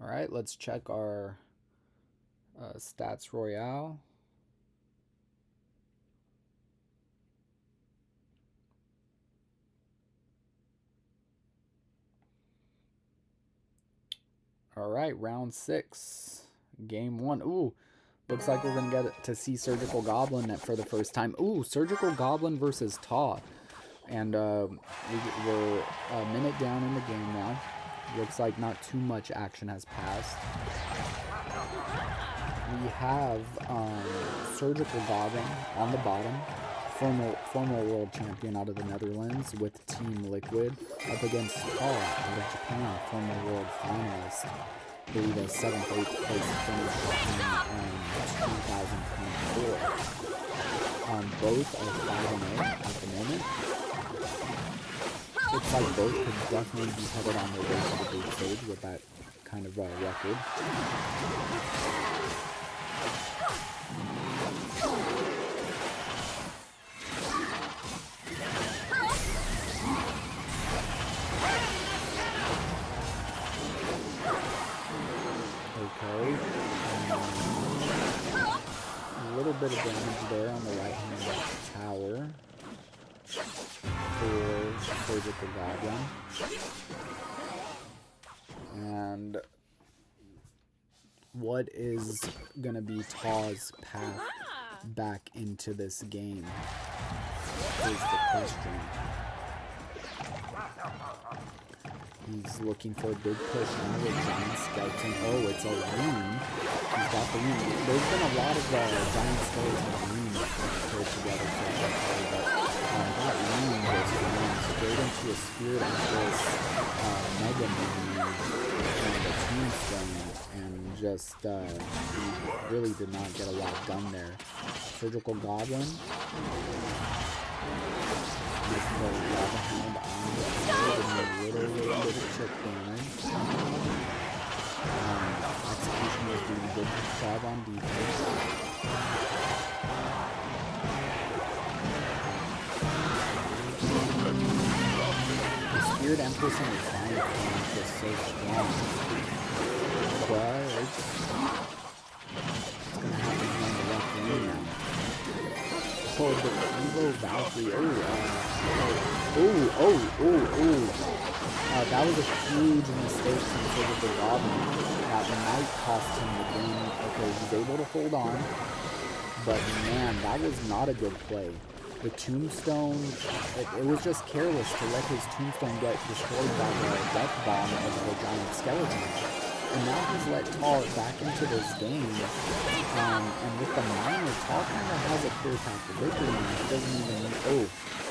All right, let's check our stats Royale. All right, round 6, game 1. Ooh, looks like we're going to get to see Surgical Goblin for the first time. Ooh, Surgical Goblin versus Taw. And we're a minute down in the game now. Looks like not too much action has passed. We have Surgical Goblin on the bottom. Former world champion out of the Netherlands with Team Liquid up against Taw out of Japan, former world finalist. I believe a 7th, 8th place finish in 2024. Both are 5-0 at the moment. Looks like both could definitely be headed on their way to the big stage with that kind of record. Okay. A little bit of damage there on the right-hand tower for Surgical Goblin. And what is going to be Taw's path back into this game is the question. He's looking for a big push now with Giant Skeleton. Oh, it's a Loon. He's got the Loon. There's been a lot of Giant Skeleton and Loon paired together so far, but that Loon goes down straight into a Spirit Empress Mega Man and a Tombstone, and just really did not get a lot done there. Surgical Goblin. With the Lava Hound on the field and a little bit of chip damage. Execution was doing a good job on defense. The Spirit Empress and the Flying Form is just so strong. But it's going to happen here on the left lane now. Oh, the Evo Valkyrie. That was a huge mistake from Surgical Goblin. That might cost him the game. Okay, he's able to hold on. But man, that was not a good play. The Tombstone, it was just careless to let his Tombstone get destroyed by the Death Bomb of the Giant Skeleton. And now he's let Taw back into this game. And with the Miner, Taw kind of has a clear path to victory now.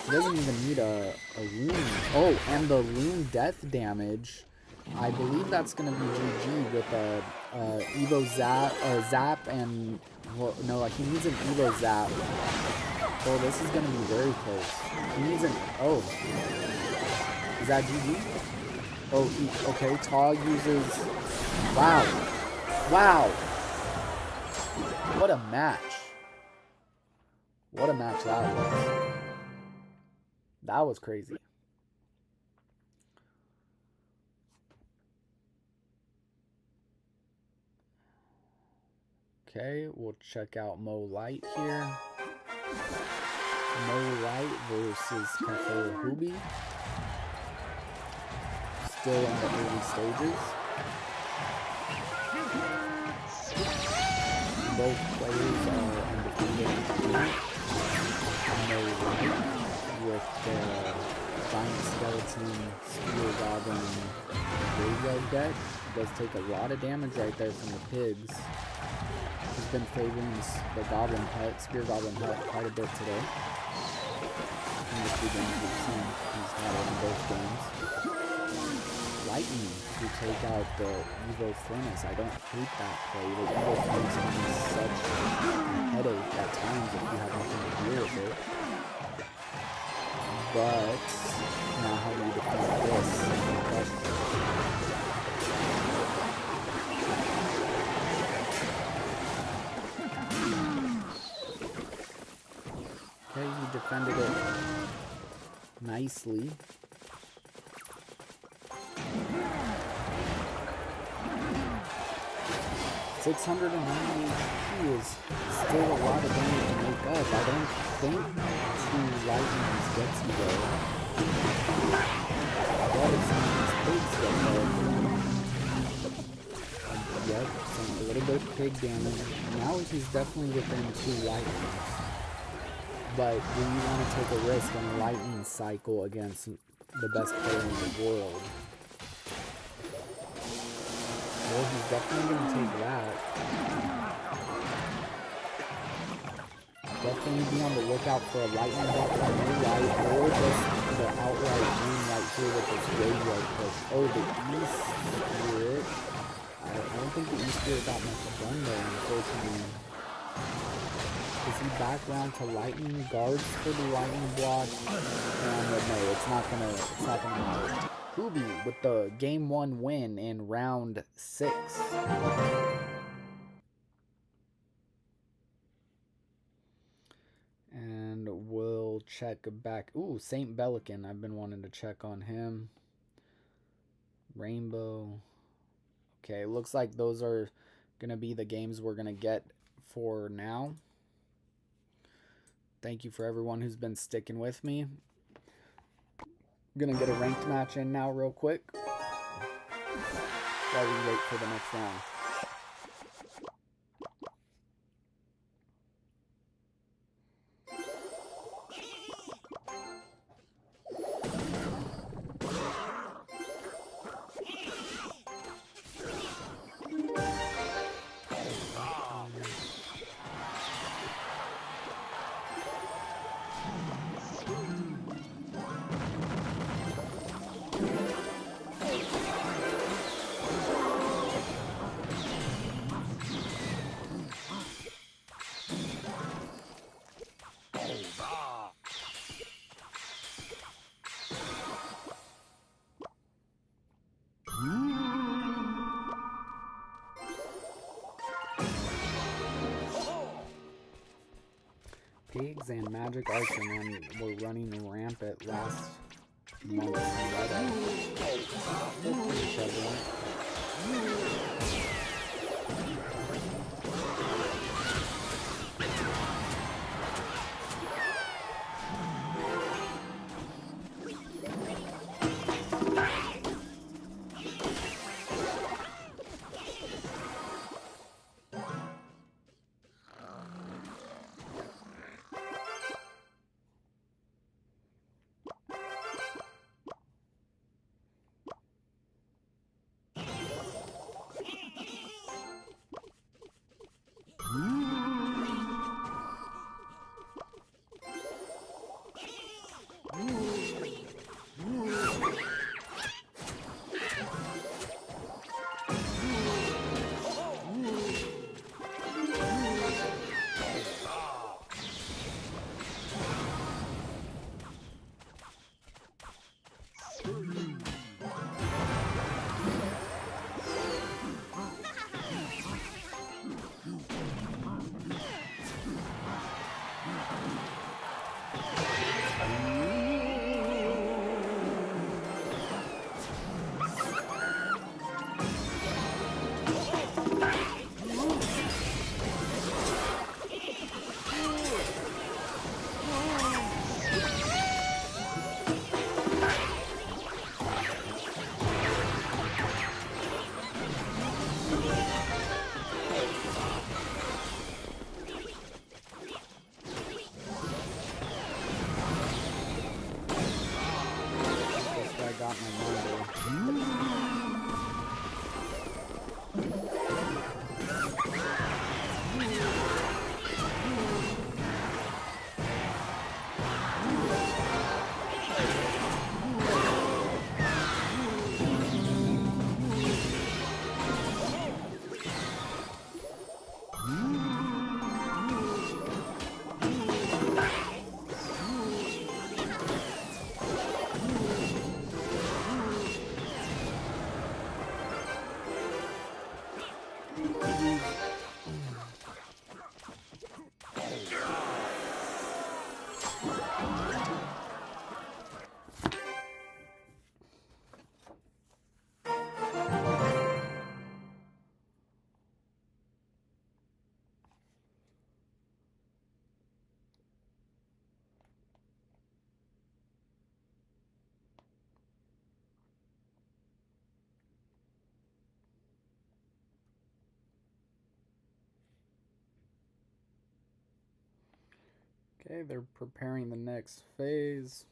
He doesn't even need a Loon. Oh, and the Loon death damage, I believe that's going to be GG with a Evo Zap and, well, no, he needs an Evo Zap. Oh, this is going to be very close. He needs an, oh, is that GG? Oh, okay, Taw uses, wow, what a match. What a match that was. That was crazy. Okay, we'll check out Mo Light here. Mo Light versus Cafe Hubi. Still in the early stages. Both players are undefeated. Mo Light with the Giant Skeleton, Spear Goblin, Graveyard deck. Does take a lot of damage right there from the pigs. He's been favoring the Goblin Hut, Spear Goblin Hut quite a bit today. In the 2 games we've seen, he's had it in both games. Lightning to take out the Evo Furnace. I don't hate that play. The Evo Furnace can be such a headache at times if you have nothing to deal with it. But now how do you defend this? Is the question. Okay, he defended it nicely. $698 HP is still a lot of damage to make up. I don't think 2 lightnings gets you there. But if some of these pigs get there, yep, a little bit of pig damage. Now he's definitely within 2 lightnings. But do you want to take a risk on a lightning cycle against the best player in the world? Well, he's definitely going to take that. Definitely be on the lookout for a lightning block from the right, or just the outright win right here with this radio push. Oh, the East Spirit. I don't think the East Spirit got much done there, unfortunately. Is he back round to lightning? Guards for the lightning block? No, it's not gonna matter. Kubi with the game 1 win in round 6. And we'll check back. Ooh, Saint Belican. I've been wanting to check on him. Rainbow. Okay, looks like those are gonna be the games we're gonna get for now. Thank you for everyone who's been sticking with me. I'm gonna get a ranked match in now real quick while we wait for the next round. Pigs and magic archer were running rampant last month. Okay, they're preparing the next phase.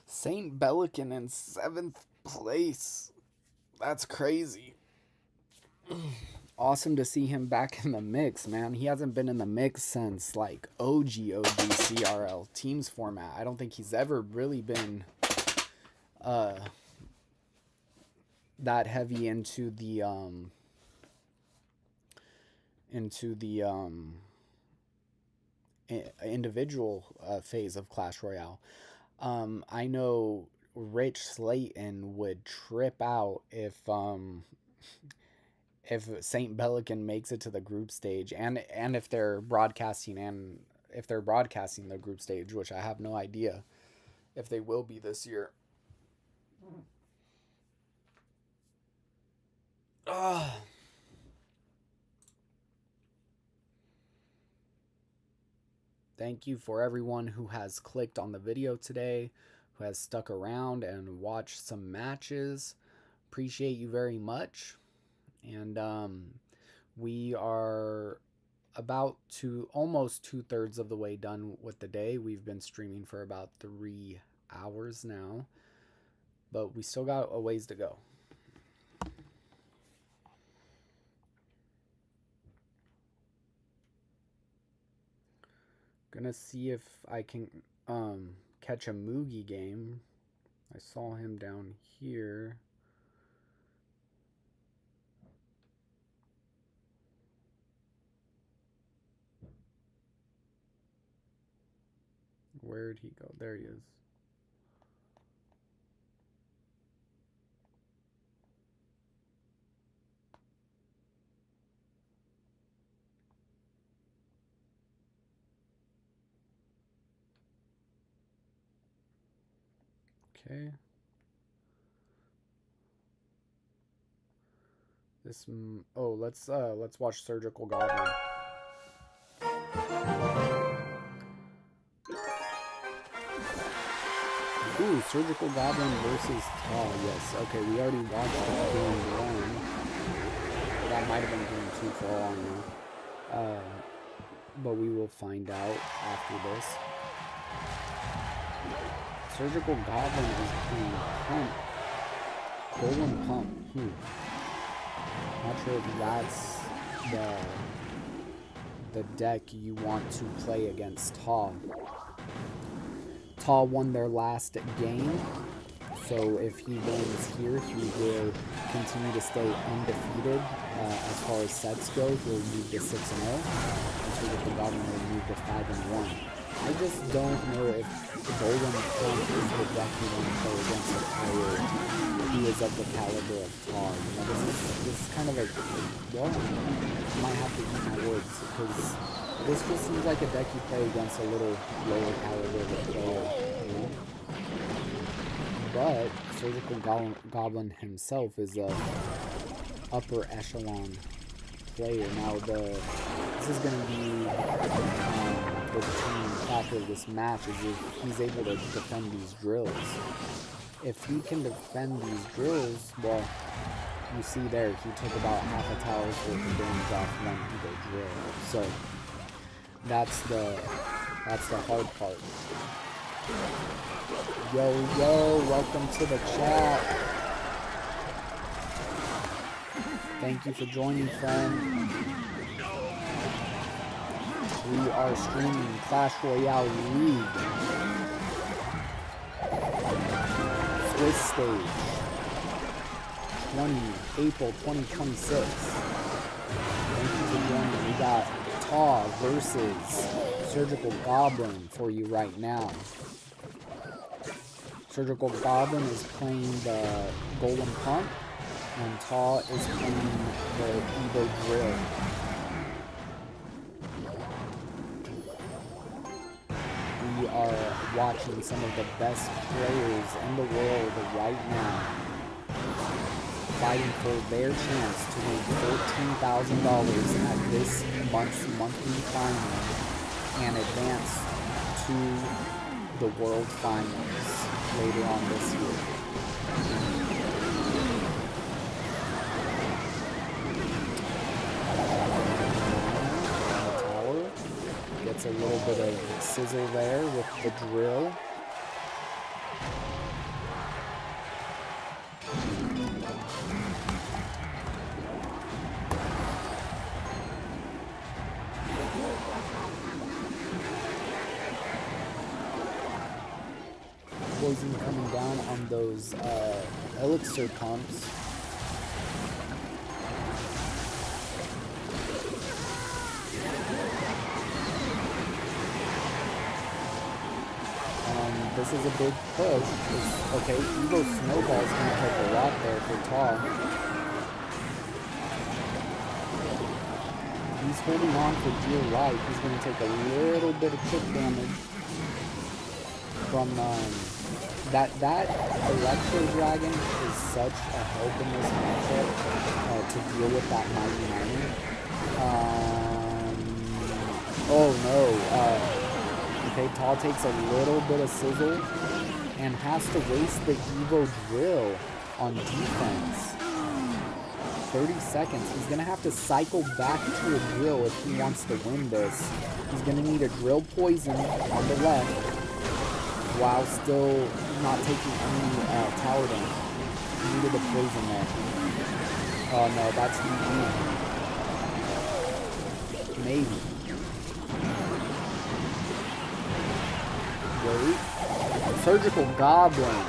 Saint Bellican in 7th place. That's crazy. Awesome to see him back in the mix, man. He hasn't been in the mix since like OG CRL teams format. I don't think he's ever really been that heavy into the individual phase of Clash Royale. I know Rich Slayton would trip out if Saint Bellican makes it to the group stage, and if they're broadcasting the group stage, which I have no idea if they will be this year. Thank you for everyone who has clicked on the video today, who has stuck around and watched some matches. Appreciate you very much. And we are about almost 2/3 of the way done with the day. We've been streaming for about 3 hours now, but we still got a ways to go. Gonna see if I can catch a Mugi game. I saw him down here. Where'd he go? There he is. Okay. Let's watch Surgical Goblin. Ooh, Surgical Goblin versus Taw. Yes. Okay, we already watched game 1. That might have been game 2 for all I know. But we will find out after this. Surgical Goblin is playing Pump. Golem Pump. Not sure if that's the deck you want to play against Taw. Taw won their last game, so if he wins here, he will continue to stay undefeated as far as sets go. He'll move to 6-0, and Surgical Goblin will move to 5-1. I just don't know if Golden Pump is the deck you want to play against a player who is of the caliber of Taw. You know, this is kind of a, well, I might have to eat my words, because this just seems like a deck you play against a little lower caliber of a player, you know? But Surgical Goblin himself is a upper echelon player. Now this is going to be the determining factor of this match, is if he's able to defend these drills. If he can defend these drills, well, you see there, he took about half a tower's worth of damage off one Eagle drill. So that's the hard part. Yo, welcome to the chat. Thank you for joining, friend. We are streaming Clash Royale League. Swiss stage. April 2026. Thank you for joining. We got Taw versus Surgical Goblin for you right now. Surgical Goblin is playing the Golem Pump, and Taw is playing the Evo Drill. We are watching some of the best players in the world right now, fighting for their chance to win $14,000 at this month's monthly final and advance to the World Finals later on this year. The tower gets a little bit of sizzle there with the drill. Poison coming down on those elixir pumps. This is a big push. Okay, Evo Snowball's gonna take a lot there for Taw. He's holding on for dear life. He's gonna take a little bit of kick damage from that Electro Dragon is such a help in this matchup to deal with that Mighty Miner. Oh no. Okay, Taw takes a little bit of sizzle and has to waste the Evo Drill on defense. 30 seconds. He's going to have to cycle back to a drill if he wants to win this. He's going to need a drill poison on the left while still not taking any tower damage. He needed a poison there. Oh no, that's EG. Maybe. Wait. Surgical Goblin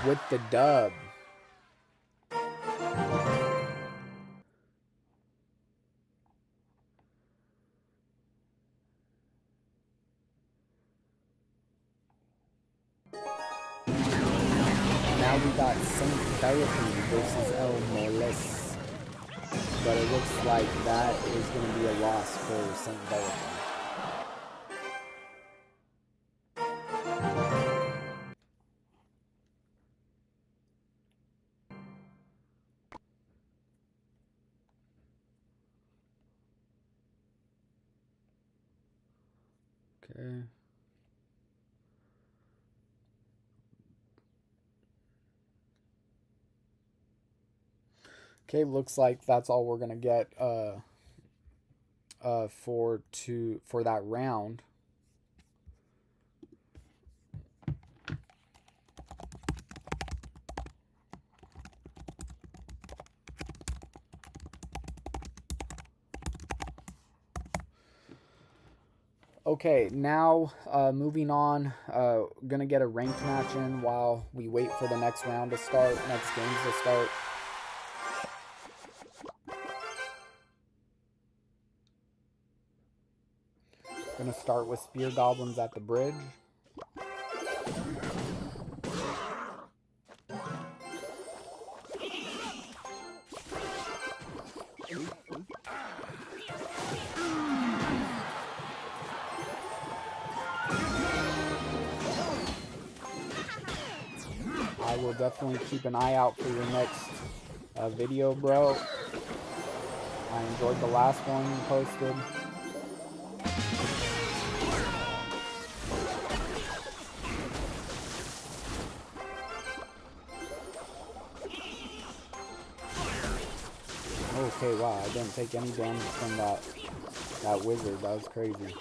with the dub. Now we got Saint Therapy versus El Moles. But it looks like that is going to be a loss for Saint Therapy. Okay. Okay, looks like that's all we're gonna get for that round. Okay, now moving on, gonna get a ranked match in while we wait for the next round to start, next games to start. Gonna start with Spear Goblins at the bridge. I will definitely keep an eye out for your next video, bro. I enjoyed the last one you posted. Okay, wow, I didn't take any damage from that wizard. That was crazy.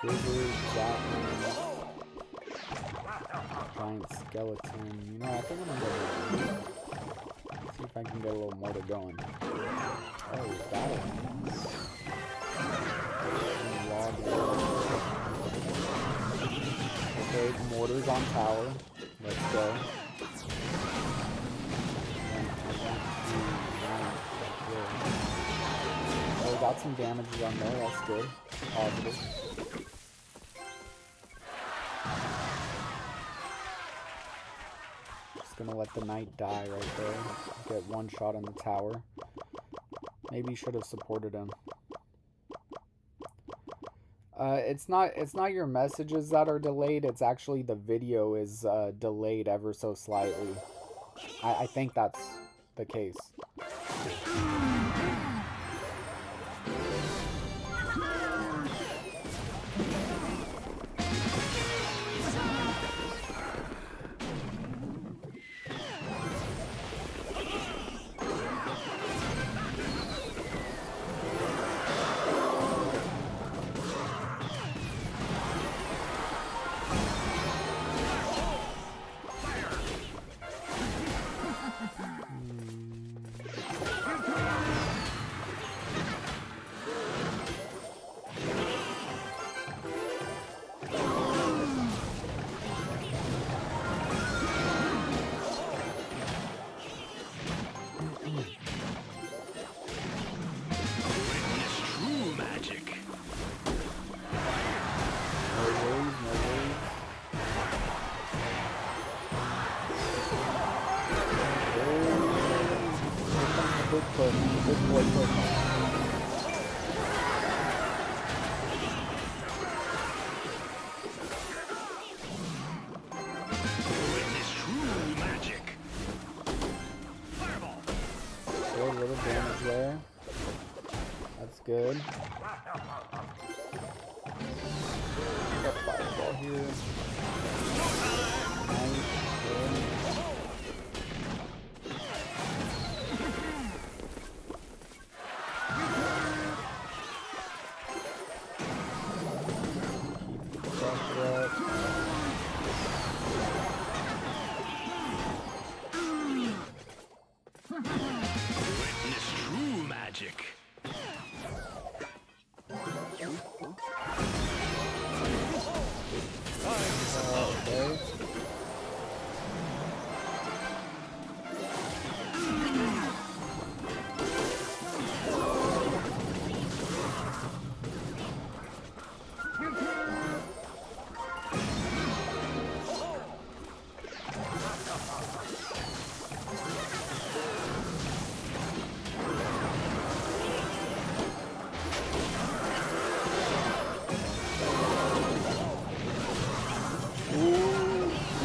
Wizard, Zapping, Giant Skeleton. You know, I think I'm gonna go see if I can get a little mortar going. Oh, battle. Okay, mortars on tower. Let's go. Oh, got some damages on there. That's good. Positive. Just gonna let the knight die right there. Get one shot on the tower. Maybe should have supported him. It's not your messages that are delayed. It's actually the video is delayed ever so slightly. I think that's the case. Good. Got fireball here. Nice. Good. Keep the pressure up. Witness true magic.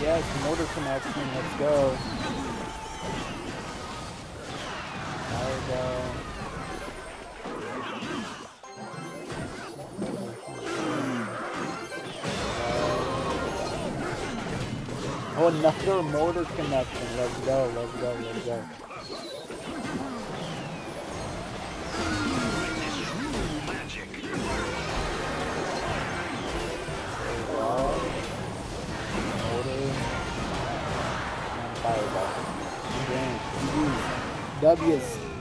Yes, mortar connection, let's go. There we go. Oh, another mortar connection. Let's go, let's go, let's go.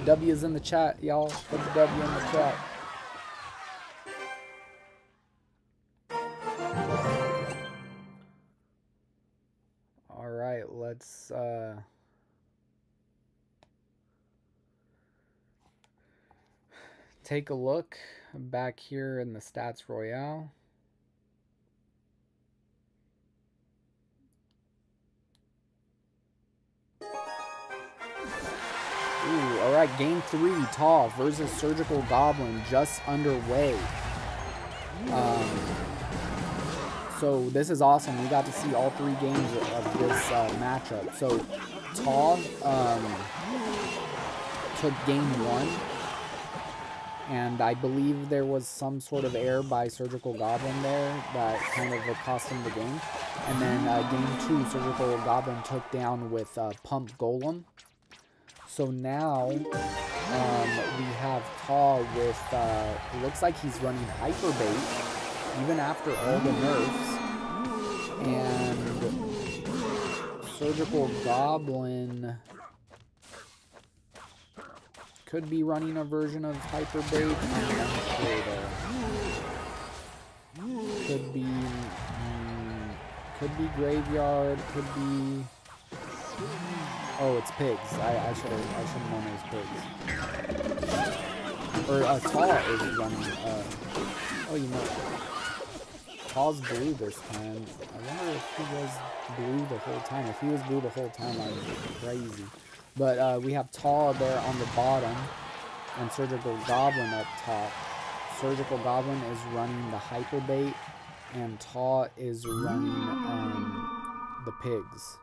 W's in the chat, y'all. Put the W in the chat. All right, let's take a look back here in the stats Royale. Ooh, all right, game 3, Taw versus Surgical Goblin just underway. So this is awesome. We got to see all 3 games of this matchup. So Taw took game 1, and I believe there was some sort of error by Surgical Goblin there that kind of cost him the game. And then game 2, Surgical Goblin took down with Pump Golem. So now we have Taw with, it looks like he's running Hyper Bait. even after all the nerfs. And Surgical Goblin could be running a version of Hyper Bait. I'm not sure though. Could be Graveyard. Could be. Oh, it's Pigs. I should have known it was Pigs. Or Taw is running. Oh, you know. Taw's blue this time. I wonder if he was blue the whole time. If he was blue the whole time, I would be crazy. But we have Taw there on the bottom and Surgical Goblin up top. Surgical Goblin is running the Hyper Bait and Taw is running the Pigs.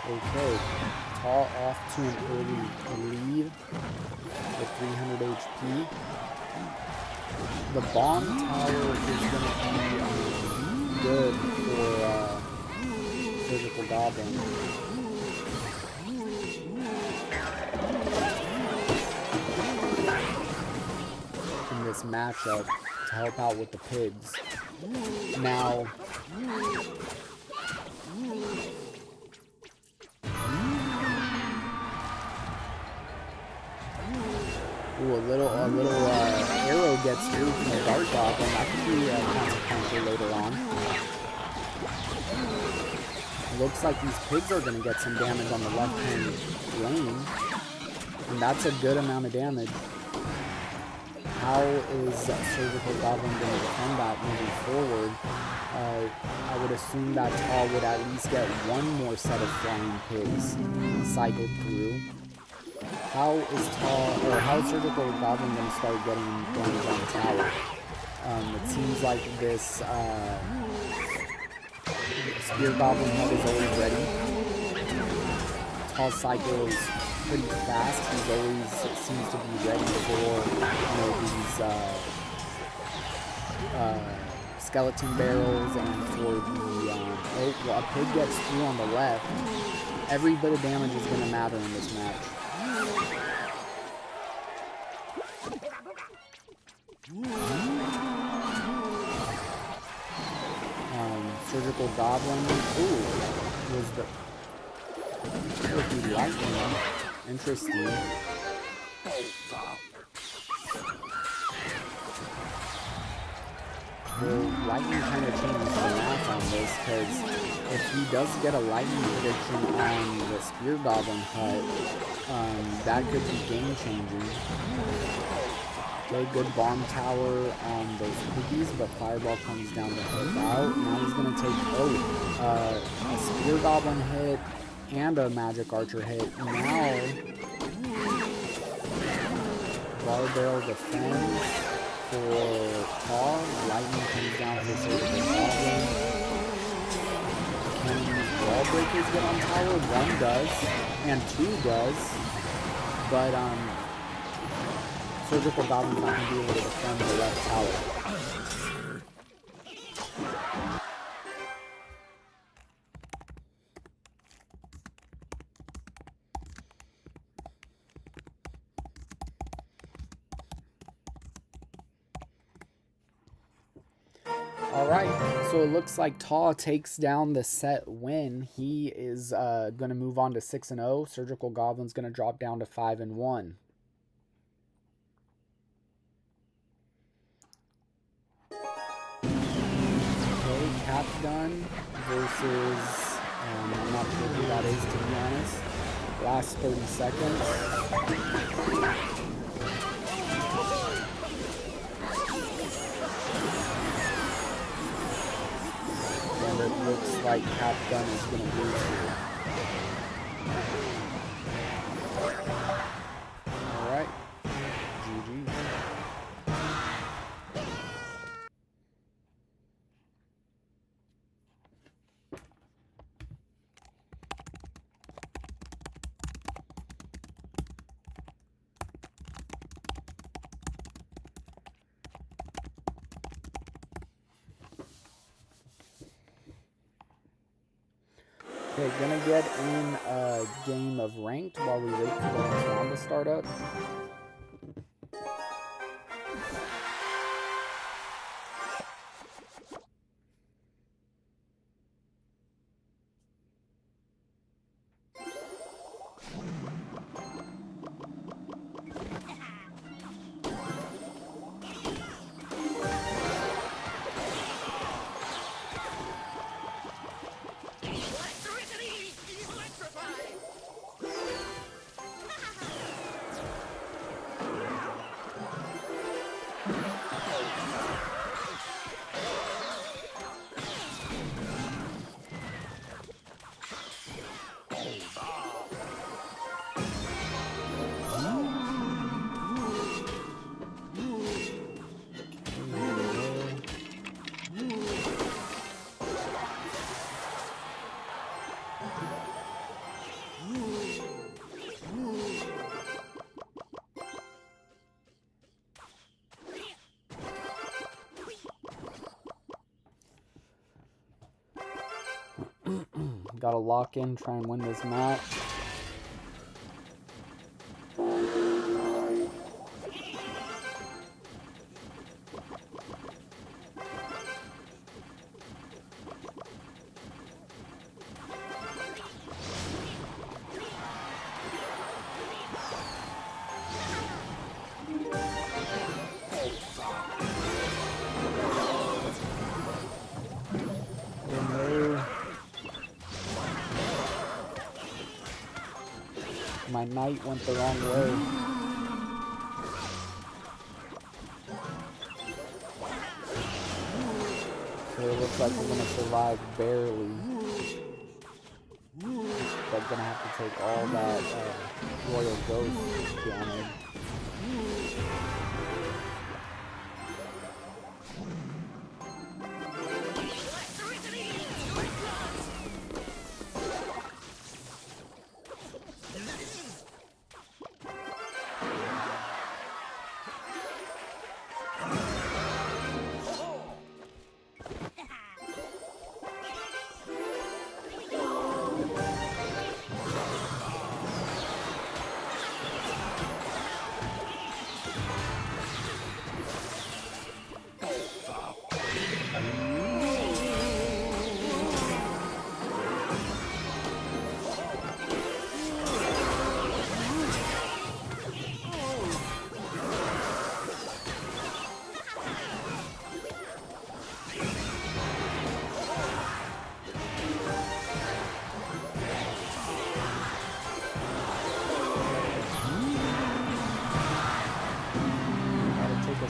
Okay, Taw off to an early lead with 300 HP. The bomb tower is going to be good for Surgical Goblin. In this matchup to help out with the Pigs. Now, ooh, a little arrow gets through from the Dart Goblin. That could be consequential later on. Looks like these Pigs are going to get some damage on the left-hand lane. And that's a good amount of damage. How is Surgical Goblin going to defend that moving forward? I would assume that Taw would at least get one more set of Flying Pigs cycled through. How is Surgical Goblin going to start getting damage on the tower? It seems like this Spear Goblin head is always ready. Taw's cycle is pretty fast. He's always seems to be ready for these skeleton barrels and for the a pig gets through on the left. Every bit of damage is going to matter in this match. Surgical Goblin. Ooh, was the lightning. Interesting. The lightning kind of changes the math on this, because if he does get a lightning prediction on the Spear Goblin hut, that could be game changing. Okay, good bomb tower on those piggies, but Fireball comes down to help out. Now he's going to take, a Spear Goblin hit and a Magic Archer hit. Now, Bar Barrel defends for Taw. Lightning comes down for Surgical Goblin. Can these Wall Breakers get on tower? One does, and two does, but, Surgical Goblin's not going to be able to defend the left tower. Alright, so it looks like Taw takes down the set win. He is going to move on to 6-0. Surgical Goblin's going to drop down to 5-1. Cap Gun versus, I'm not sure who that is, to be honest. Last 30 seconds. And it looks like Cap Gun is going to lose here. Alright. GG. Okay, gonna get in a game of ranked while we wait for the next round to start up. Gotta lock in, try and win this match. My knight went the wrong way. So it looks like we're gonna survive barely. But gonna have to take all that Royal Ghost damage.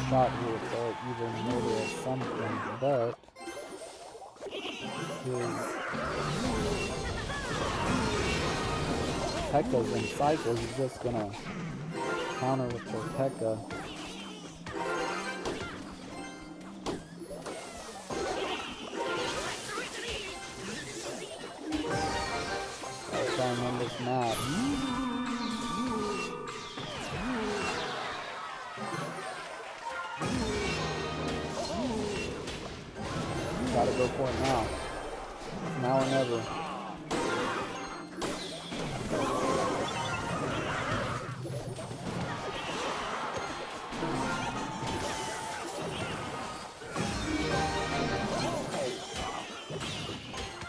Shot with either murder at some point, but his P.E.K.K.A.'s in cycle. He's just gonna counter with the P.E.K.K.A. I'll try and win this match. Gotta go for it now. Now or never.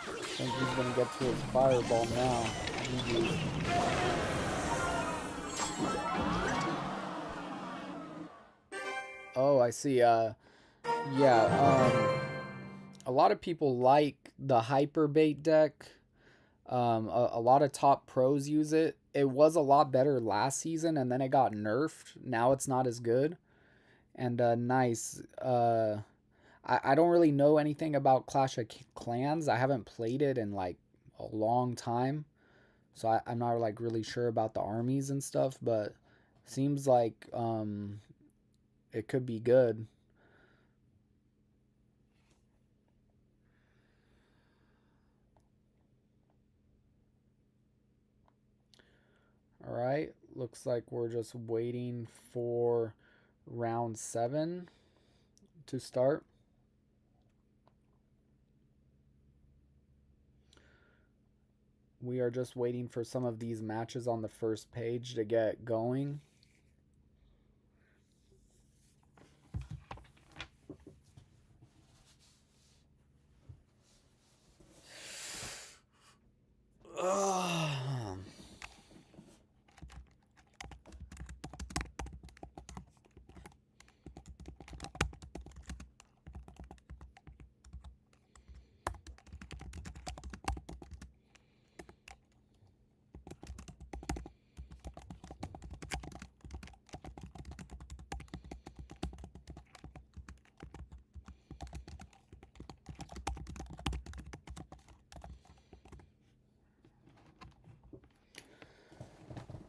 I think he's gonna get to his fireball now. Oh, I see. Yeah, a lot of people like the hyper bait deck. A lot of top pros use it. It was a lot better last season, and then it got nerfed. Now it's not as good. And nice. I don't really know anything about Clash of Clans. I haven't played it in like a long time, so I'm not like really sure about the armies and stuff. But seems like it could be good. All right, looks like we're just waiting for round 7 to start. We are just waiting for some of these matches on the first page to get going.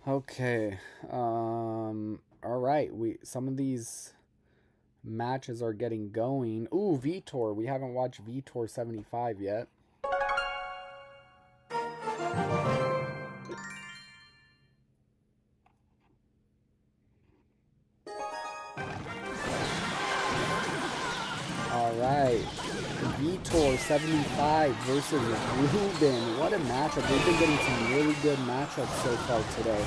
Okay. All right. Some of these matches are getting going. Ooh, Vitor. We haven't watched Vitor 75 yet. All right. Vitor 75 versus Ruben. What a matchup. We've been getting some really good matchups so far today.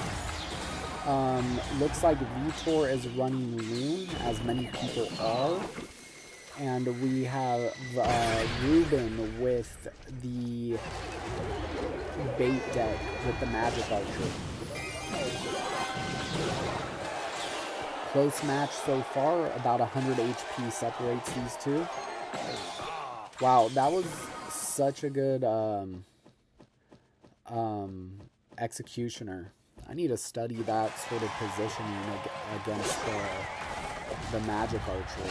Looks like Vitor is running Rune, as many people are. And we have Ruben with the bait deck with the Magic Archer. Close match so far, about 100 HP separates these two. Wow, that was such a good executioner. I need to study that sort of positioning against the Magic Archer.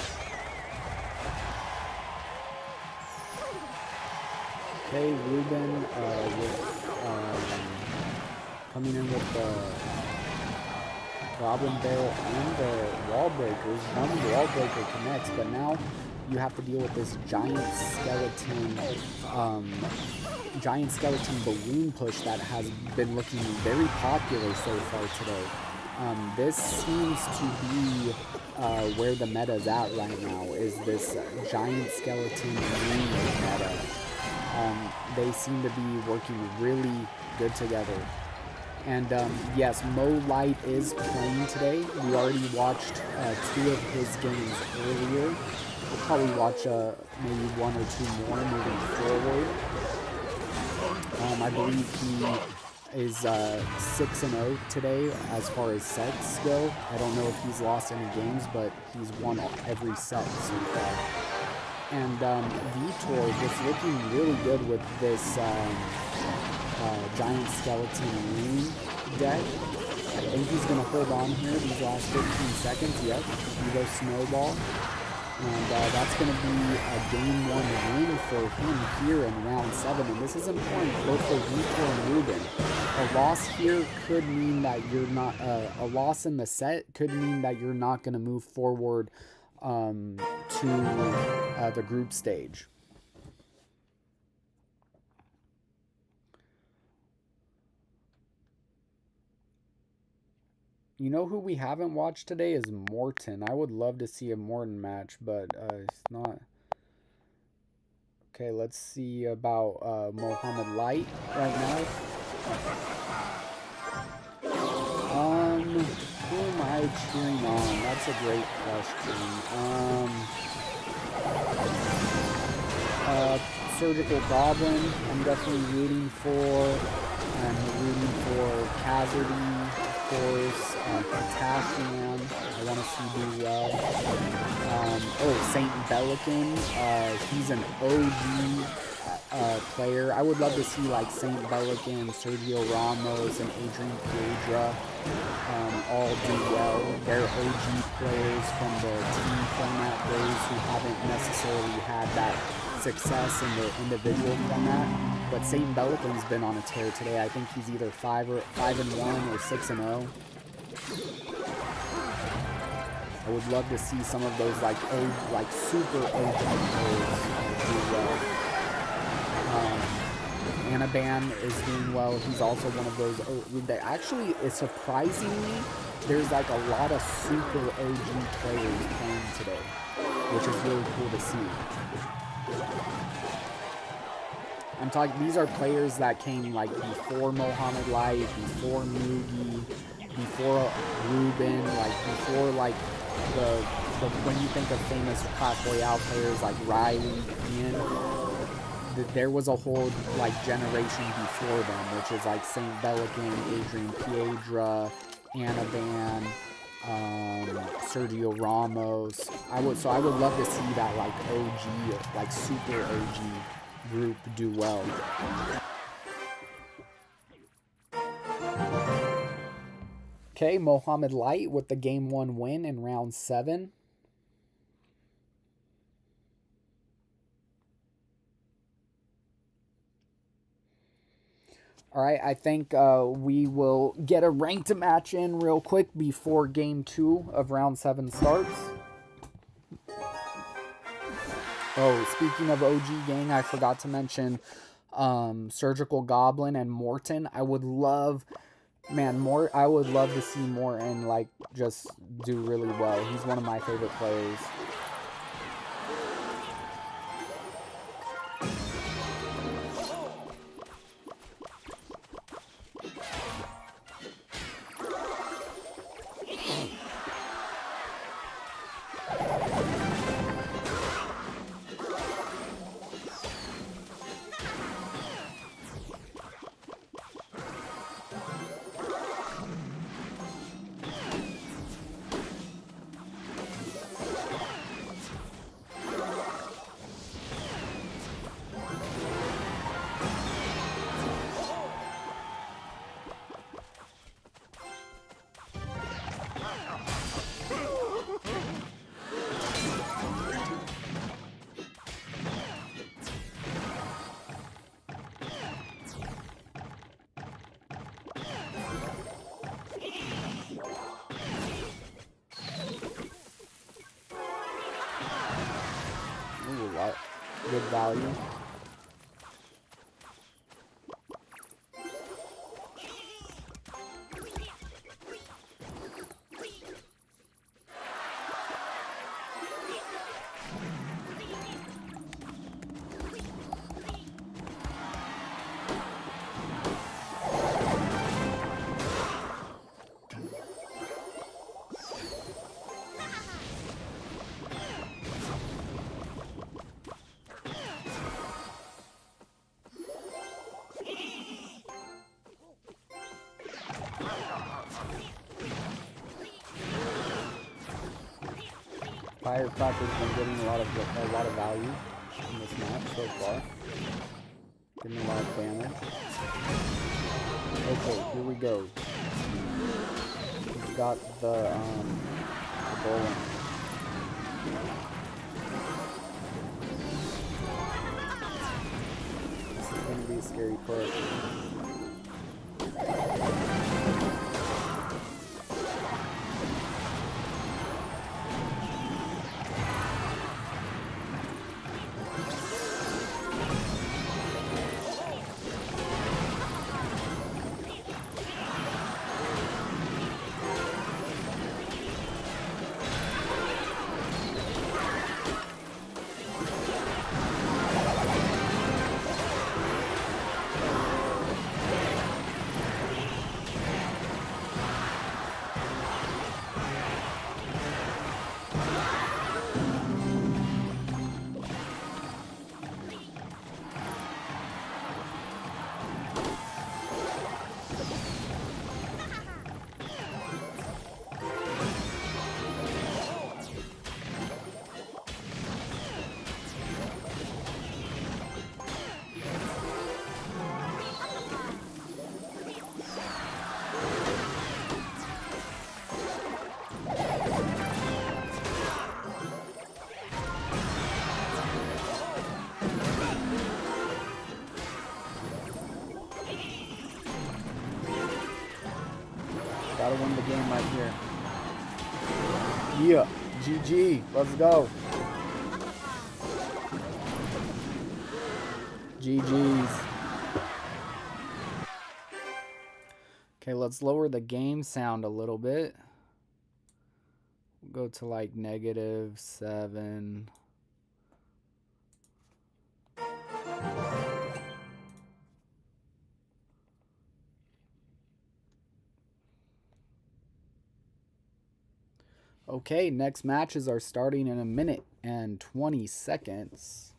Okay, Ruben coming in with the Goblin Barrel and the Wall Breakers. One Wall Breaker connects, but now you have to deal with this giant skeleton balloon push that has been looking very popular so far today. This seems to be where the meta is at right now, is this giant skeleton balloon meta. They seem to be working really good together. And yes, Mo Light is playing today. We already watched 2 of his games earlier. We'll probably watch maybe 1 or 2 more moving forward. I believe he is 6-0 today as far as sets go. I don't know if he's lost any games, but he's won every set so far. And Vitor just looking really good with this giant skeleton rune deck. I think he's going to hold on here these last 15 seconds. Yep, you go Snowball. And that's going to be a game 1 win for him here in round 7. And this is important both for Vitor and Ruben. A loss here could mean that you're not, a loss in the set could mean that you're not going to move forward to the group stage. You know who we haven't watched today is Morton. I would love to see a Morton match, but it's not. Okay, let's see about Mohammed Light right now. Who am I cheering on? That's a great question. Surgical Goblin, I'm definitely rooting for. I'm rooting for Cassidy, of course. Potassium, I want to see do well. Saint Belican, he's an OG player. I would love to see like Saint Belican, Sergio Ramos, and Adrian Piedra all do well. They're OG players from the team format days who haven't necessarily had that success in the individual format. But Saint Belican's been on a tear today. I think he's either 5-1 or 6-0. I would love to see some of those like super OG players do well. Anaban is doing well. He's also one of those. Actually, it's surprisingly, there's like a lot of super OG players playing today, which is really cool to see. I'm talking, these are players that came like before Mohamed Light, before Mugi, before Ruben, like before like the when you think of famous Clash Royale players like Riley, Ian, there was a whole like generation before them, which is like Saint Belican, Adrian Piedra, Anavan, Sergio Ramos. I would love to see that like OG, like super OG group do well. Okay, Mohamed Light with the game 1 win in round 7. All right, I think we will get a ranked match in real quick before game 2 of round 7 starts. Oh, speaking of OG gang, I forgot to mention Surgical Goblin and Morton. I would love, man, I would love to see Morton like just do really well. He's one of my favorite players. Good value. Firecracker's been getting a lot of value in this match so far. Getting a lot of damage. Okay, here we go. He's got the bowling. This is gonna be a scary push. Gotta win the game right here. Yeah, GG, let's go. GG's. Okay, let's lower the game sound a little bit. We'll go to like -7. Okay, next matches are starting in a minute and 20 seconds.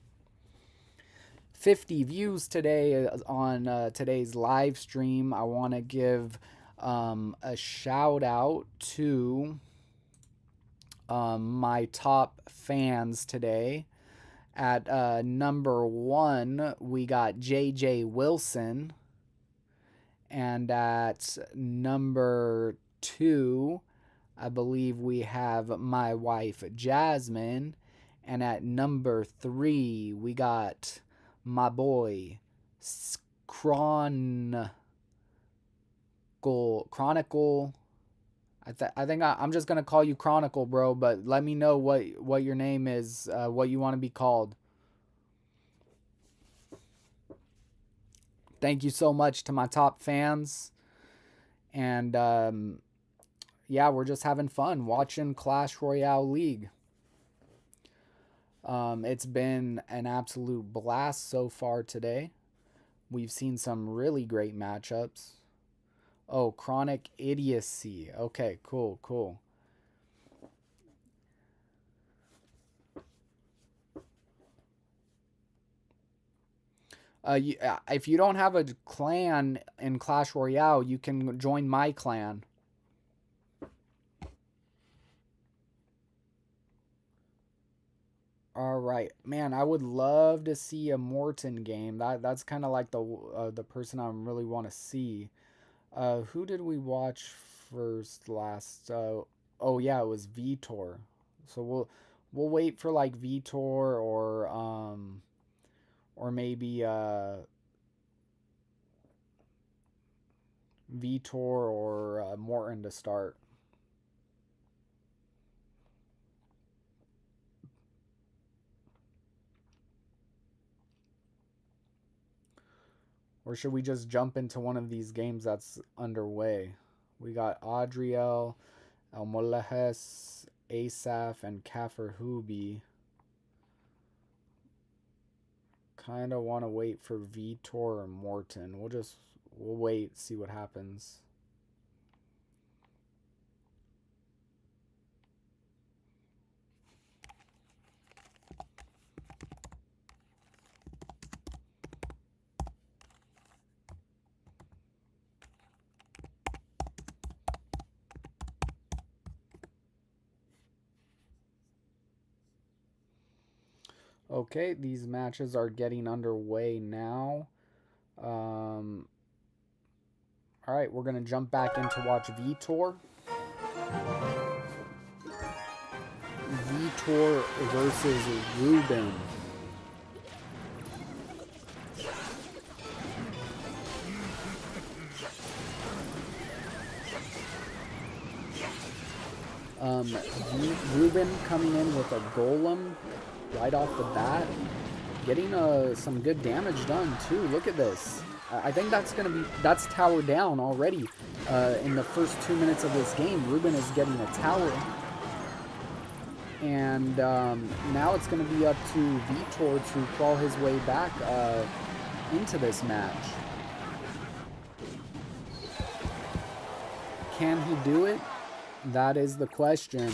50 views today on today's live stream. I want to give a shout out to my top fans today. At number 1, we got JJ Wilson. And at number 2, I believe we have my wife Jasmine. And at number 3, we got my boy Chronicle. I think I'm just gonna call you Chronicle, bro. But let me know what your name is, what you want to be called. Thank you so much to my top fans, and yeah, we're just having fun watching Clash Royale League. It's been an absolute blast so far today. We've seen some really great matchups. Oh, Chronic Idiocy. Okay, cool. If you don't have a clan in Clash Royale, you can join my clan. All right, man. I would love to see a Morton game. That's kind of like the person I really want to see. Who did we watch first last? Oh yeah, it was Vitor. So we'll wait for like Vitor or maybe Vitor or Morton to start. Or should we just jump into one of these games that's underway? We got Adriel, Almolejes, Asaf, and Kafir Hubi. Kind of want to wait for Vitor or Morton. We'll wait, see what happens. Okay, these matches are getting underway now. All right, we're gonna jump back in to watch Vitor. Vitor versus Ruben. Ruben coming in with a golem right off the bat, getting some good damage done too. Look at this. I think that's tower down already. In the first 2 minutes of this game, Ruben is getting a tower. And now it's going to be up to Vitor to crawl his way back into this match. Can he do it? That is the question.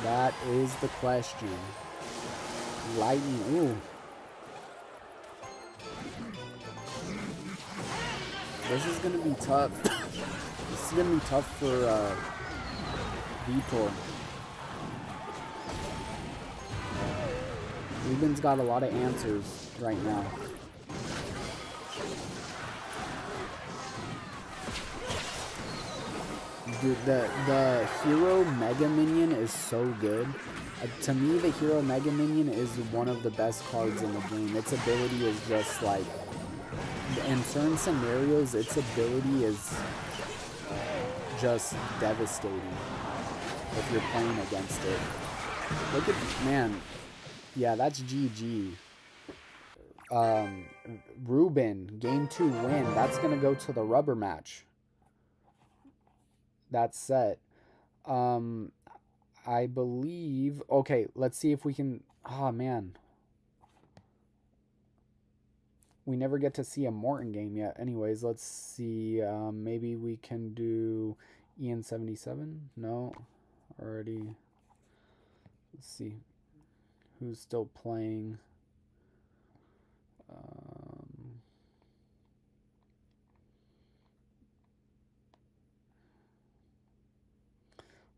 That is the question. Lightning. Ooh. This is going to be tough. This is going to be tough for Vitor. Ruben's got a lot of answers right now. Dude, the hero Mega Minion is so good. To me, the hero Mega Minion is one of the best cards in the game. Its ability is just like, in certain scenarios, its ability is just devastating if you're playing against it. Look at, man, yeah, that's GG. Ruben, game 2 win. That's gonna go to the rubber match. That's set. I believe. Okay, let's see if we can. Oh man, we never get to see a Morton game yet. Anyways, let's see. Maybe we can do Ian 77. No. already. Let's see who's still playing.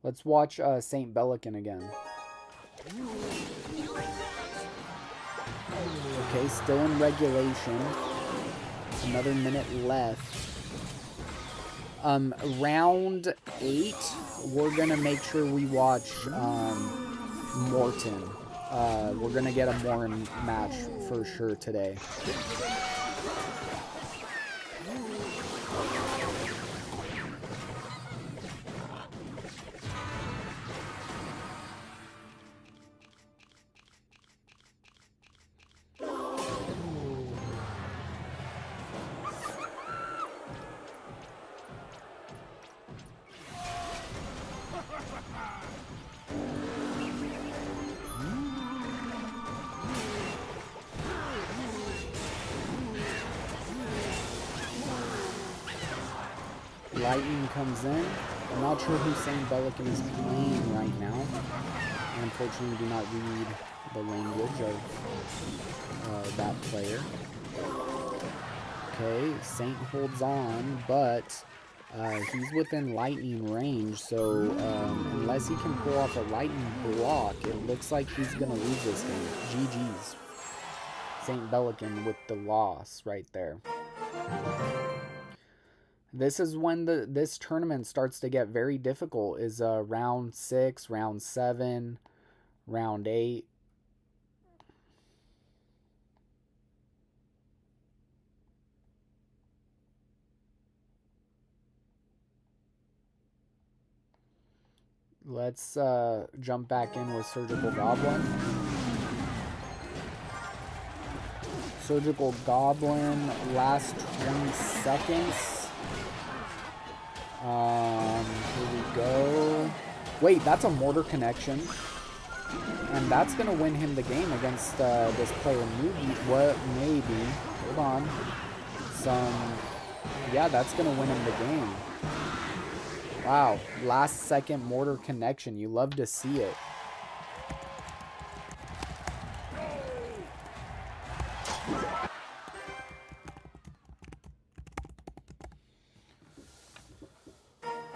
Let's watch St. Bellican again. Okay, still in regulation. Another minute left. Round 8, we're gonna make sure we watch Morton. We're gonna get a Morton match for sure today. Lightning comes in. I'm not sure who St. Bellican is playing right now. I unfortunately do not read the language of that player. Okay, Saint holds on, but he's within lightning range, so unless he can pull off a lightning block, it looks like he's going to lose this game. GG's. St. Bellican with the loss right there. This is when this tournament starts to get very difficult, is round 6, round 7, round 8. Let's jump back in with Surgical Goblin. Surgical Goblin, last 20 seconds. Here we go. Wait, that's a mortar connection. And that's going to win him the game against this player. What? Maybe. Hold on. Yeah, that's going to win him the game. Wow. Last second mortar connection. You love to see it.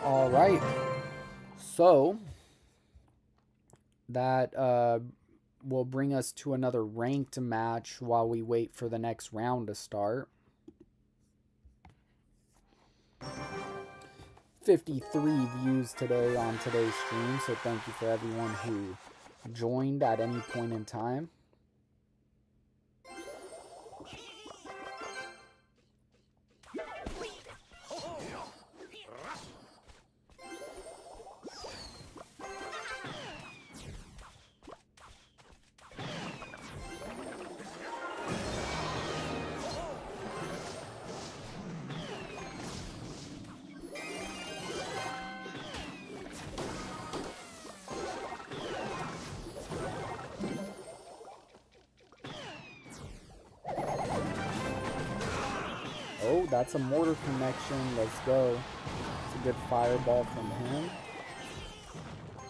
All right. So that will bring us to another ranked match while we wait for the next round to start. 53 views today on today's stream, so thank you for everyone who joined at any point in time. Oh, that's a mortar connection. Let's go. It's a good fireball from him.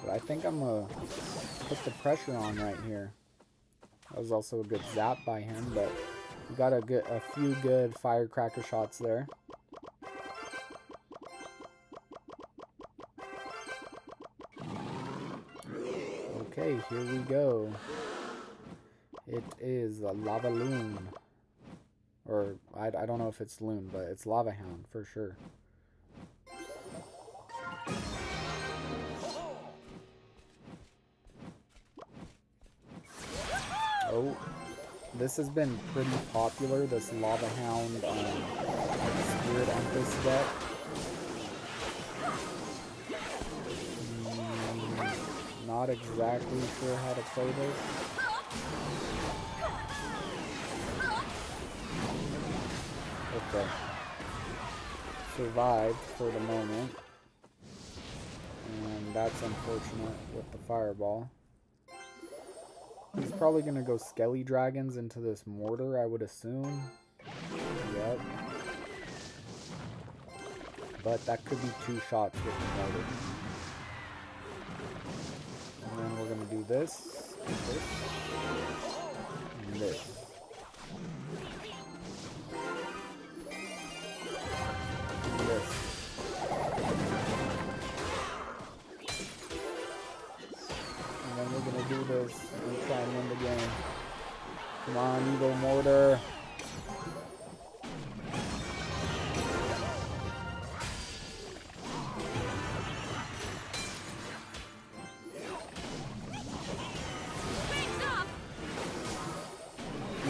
But I think I'm going to put the pressure on right here. That was also a good zap by him, but we got a few good firecracker shots there. Okay, here we go. It is a Lava Loon. Or, I don't know if it's Loon, but it's Lava Hound for sure. Oh, this has been pretty popular, this Lava Hound Spirit Empress deck. Not exactly sure how to play this. Okay. Survived for the moment. And that's unfortunate with the fireball. He's probably going to go Skelly Dragons into this mortar, I would assume. Yep. But that could be 2 shots with the mortar. And then we're going to do this, and this, and this. And this. And then we're going to do this and try and win the game. Come on, Eagle Mortar.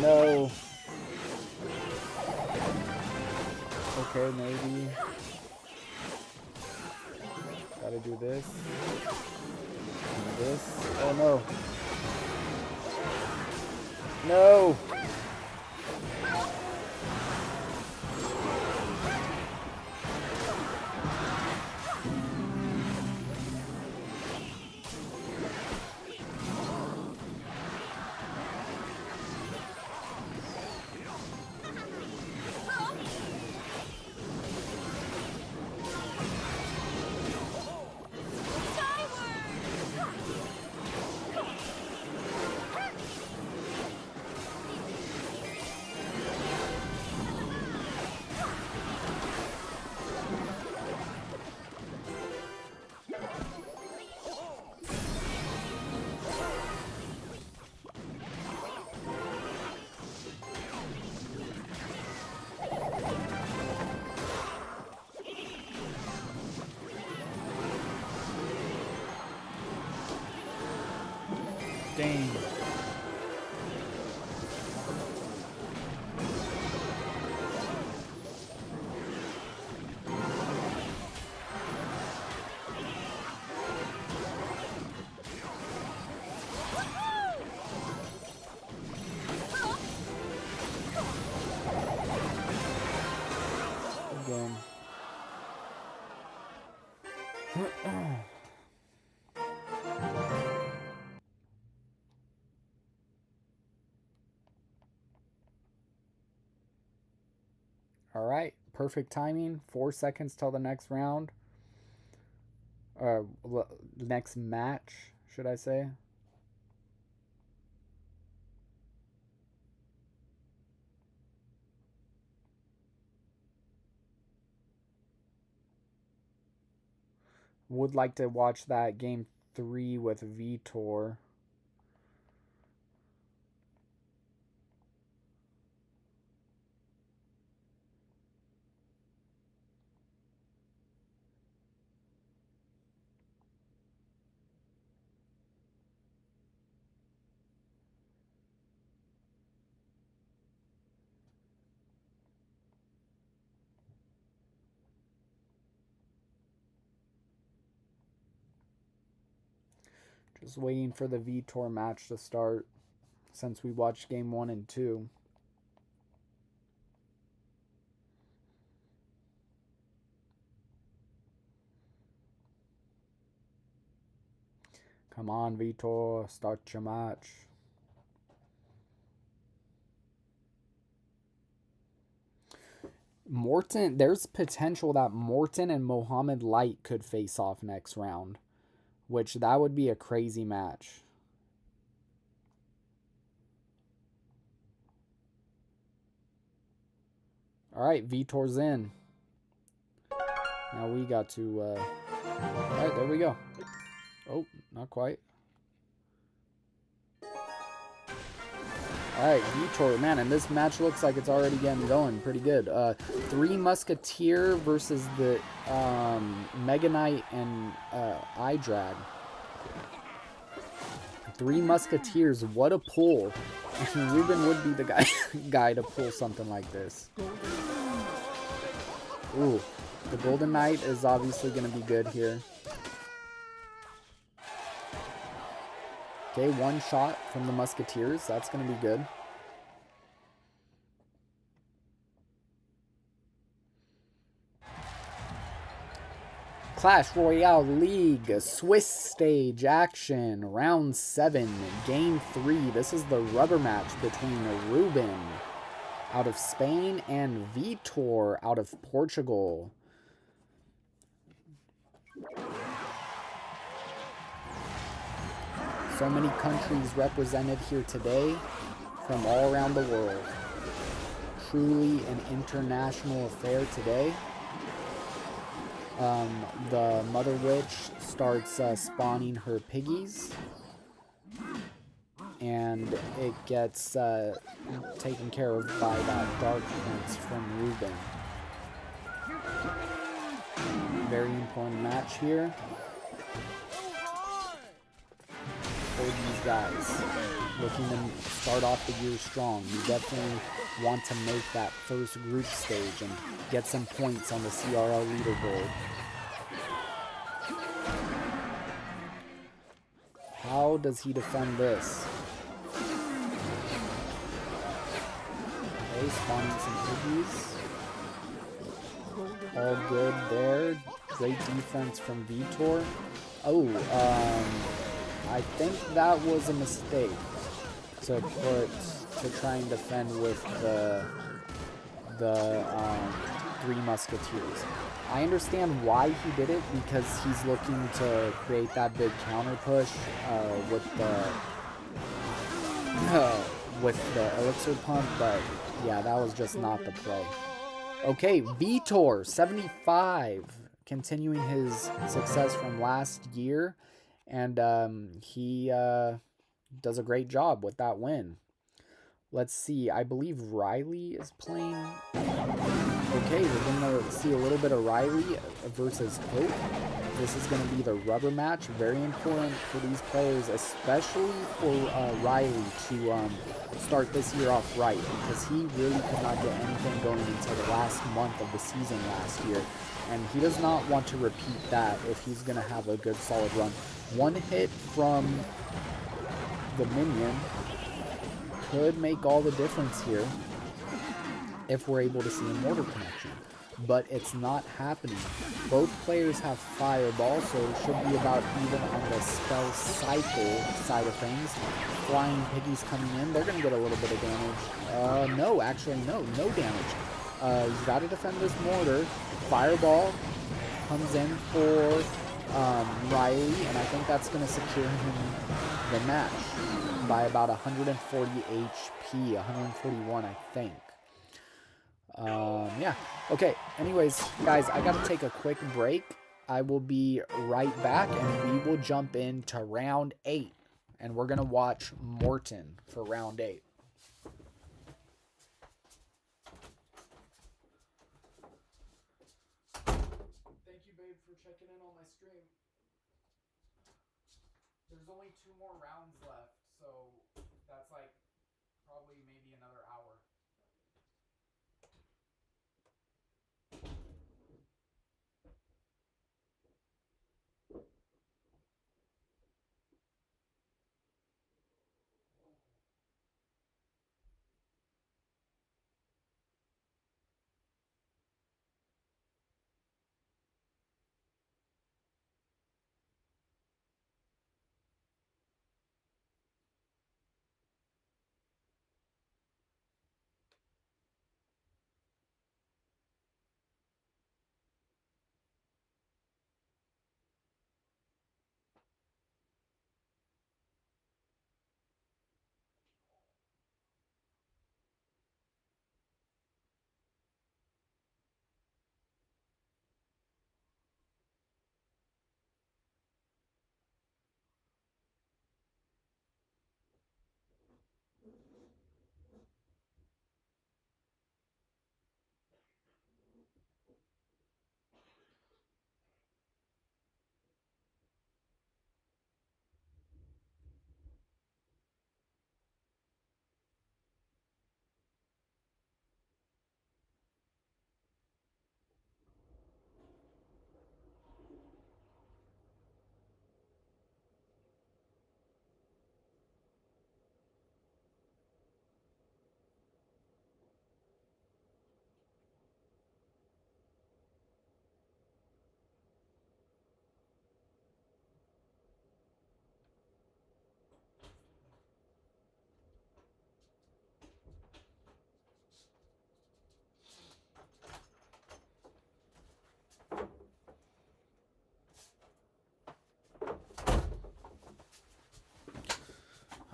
No. Okay, maybe. Gotta do this. And this. Oh no. No! Dang. Again. All right, perfect timing. 4 seconds till the next round. Next match, should I say? Would like to watch that game 3 with Vitor. Just waiting for the Vitor match to start since we watched game 1 and 2. Come on, Vitor, start your match. Morton, there's potential that Morton and Mohamed Light could face off next round, which that would be a crazy match. All right, Vitor's in. Now we got to, all right, there we go. Oh, not quite. All right, Vitor, man, and this match looks like it's already getting going pretty good. Three Musketeer versus the Mega Knight and iDrag. Three Musketeers, what a pull. Ruben would be the guy to pull something like this. Ooh, the Golden Knight is obviously going to be good here. Okay, one shot from the Musketeers. That's going to be good. Clash Royale League, Swiss stage action, round 7, game 3. This is the rubber match between Ruben out of Spain and Vitor out of Portugal. So many countries represented here today from all around the world. Truly an international affair today. The Mother Witch starts spawning her piggies, and it gets taken care of by that Dark Prince from Reuben. Very important match here for these guys. Looking to start off the year strong. You definitely want to make that first group stage and get some points on the CRL leaderboard. How does he defend this? Okay, spawning some piggies. All good there. Great defense from Vitor. Oh, I think that was a mistake to try and defend with the Three Musketeers. I understand why he did it, because he's looking to create that big counter push with the elixir pump, but yeah, that was just not the play. Okay, Vitor 75, continuing his success from last year, and he does a great job with that win. Let's see, I believe Riley is playing. Okay, we're going to see a little bit of Riley versus Hope. This is going to be the rubber match. Very important for these players, especially for Riley to start this year off right, because he really could not get anything going until the last month of the season last year. And he does not want to repeat that if he's going to have a good solid run. One hit from the minion could make all the difference here if we're able to see a mortar connection, but it's not happening. Both players have fireball, so it should be about even on the spell cycle side of things. Flying piggies coming in, they're going to get a little bit of damage. No, actually, no damage. He's got to defend this mortar. Fireball comes in for Riley, and I think that's going to secure him the match by about 140 HP, 141, I think. Yeah. Okay. Anyways, guys, I got to take a quick break. I will be right back, and we will jump into round 8, and we're going to watch Morton for round 8. Thank you, babe, for checking in on my stream. There's only 2 more rounds left, so that's like probably maybe another hour.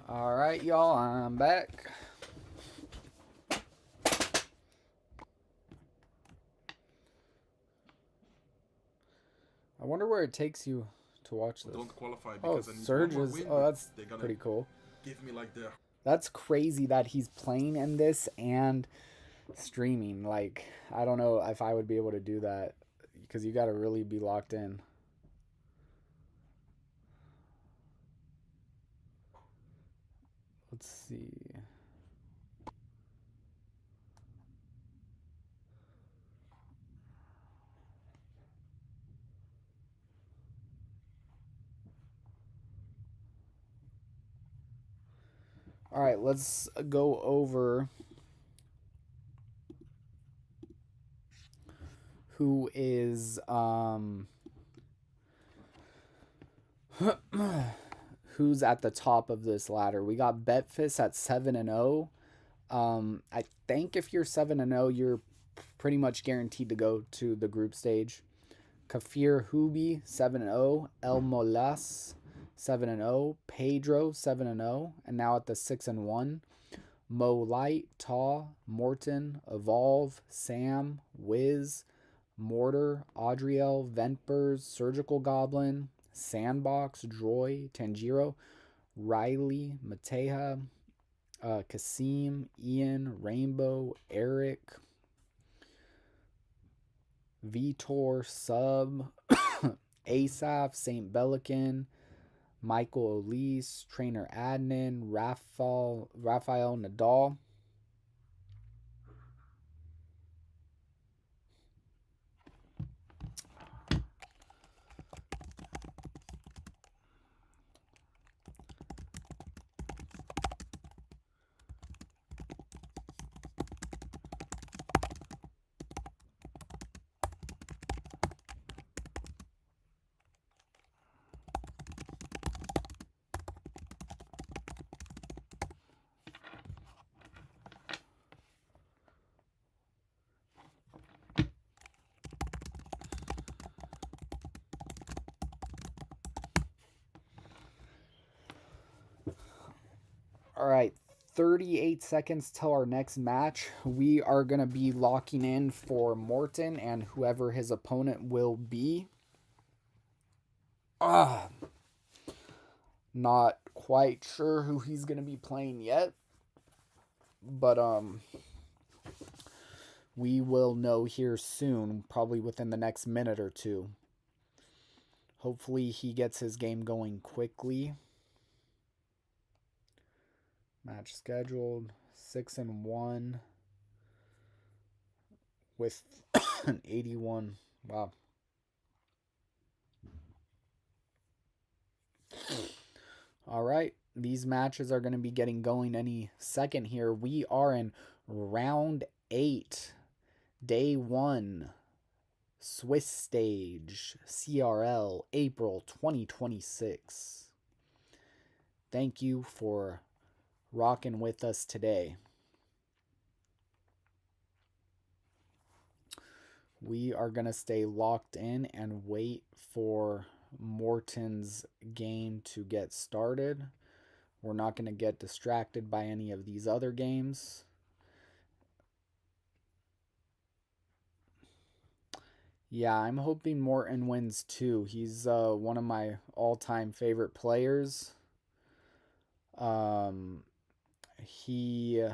All right, y'all, I'm back. I wonder where it takes you to watch this. Don't qualify Oh, because I need one Surge more is. win. Oh, that's They're gonna pretty cool. give me like the That's crazy that he's playing in this and streaming. Like, I don't know if I would be able to do that because you got to really be locked in. Let's see. All right, let's go over who is who's at the top of this ladder. We got Betfis at 7-0. I think if you're 7-0, you're pretty much guaranteed to go to the group stage. Kafir Hubi 7-0, El Molas 7-0, Pedro 7-0, and now at the 6-1. Mo Light, Taw, Morton, Evolve, Sam, Wiz, Mortar, Audriel, Ventbers, Surgical Goblin, Sandbox, Droy, Tanjiro, Riley, Mateja, Kasim, Ian, Rainbow, Eric, Vitor, Sub, Asaph, Saint Belican, Michael Elise, Trainer Adnan, Rafael Nadal. All right, 38 seconds till our next match. We are going to be locking in for Morton and whoever his opponent will be. Not quite sure who he's going to be playing yet. But we will know here soon, probably within the next minute or two. Hopefully he gets his game going quickly. Match scheduled 6-1 with an 81. Wow. All right. These matches are going to be getting going any second here. We are in round 8, day 1, Swiss stage, CRL, April 2026. Thank you for rocking with us today. We are going to stay locked in and wait for Morton's game to get started. We're not going to get distracted by any of these other games. Yeah, I'm hoping Morton wins too. He's one of my all-time favorite players. He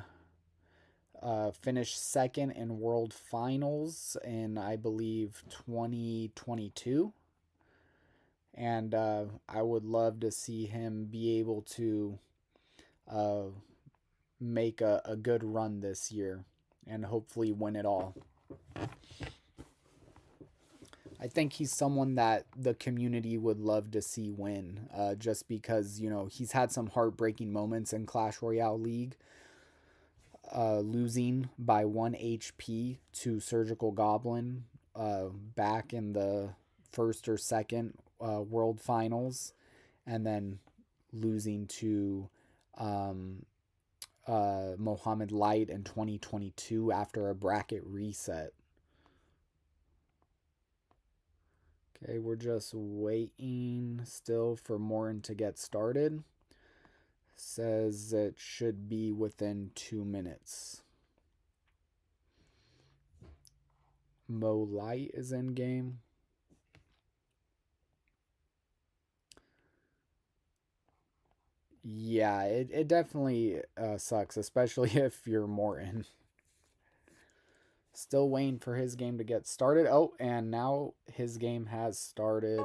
finished second in World Finals in, I believe, 2022. And I would love to see him be able to make a good run this year and hopefully win it all. I think he's someone that the community would love to see win, just because, you know, he's had some heartbreaking moments in Clash Royale League, losing by 1 HP to Surgical Goblin back in the first or second World Finals, and then losing to Mohammed Light in 2022 after a bracket reset. Okay, we're just waiting still for Morton to get started. Says it should be within 2 minutes. Mo Light is in game. Yeah, it definitely sucks, especially if you're Morton. Still waiting for his game to get started. Oh, and now his game has started.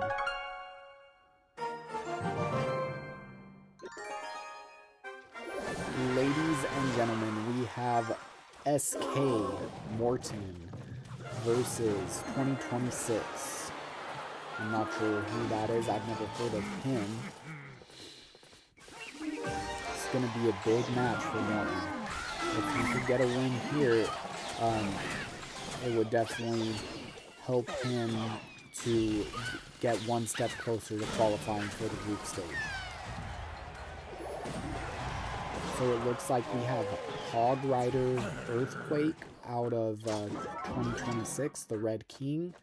Ladies and gentlemen, we have SK Morton versus 2026. I'm not sure who that is. I've never heard of him. It's going to be a big match for Morton. If he could get a win here, it would definitely help him to get one step closer to qualifying for the group stage. So it looks like we have Hog Rider Earthquake out of 2026, the Red King.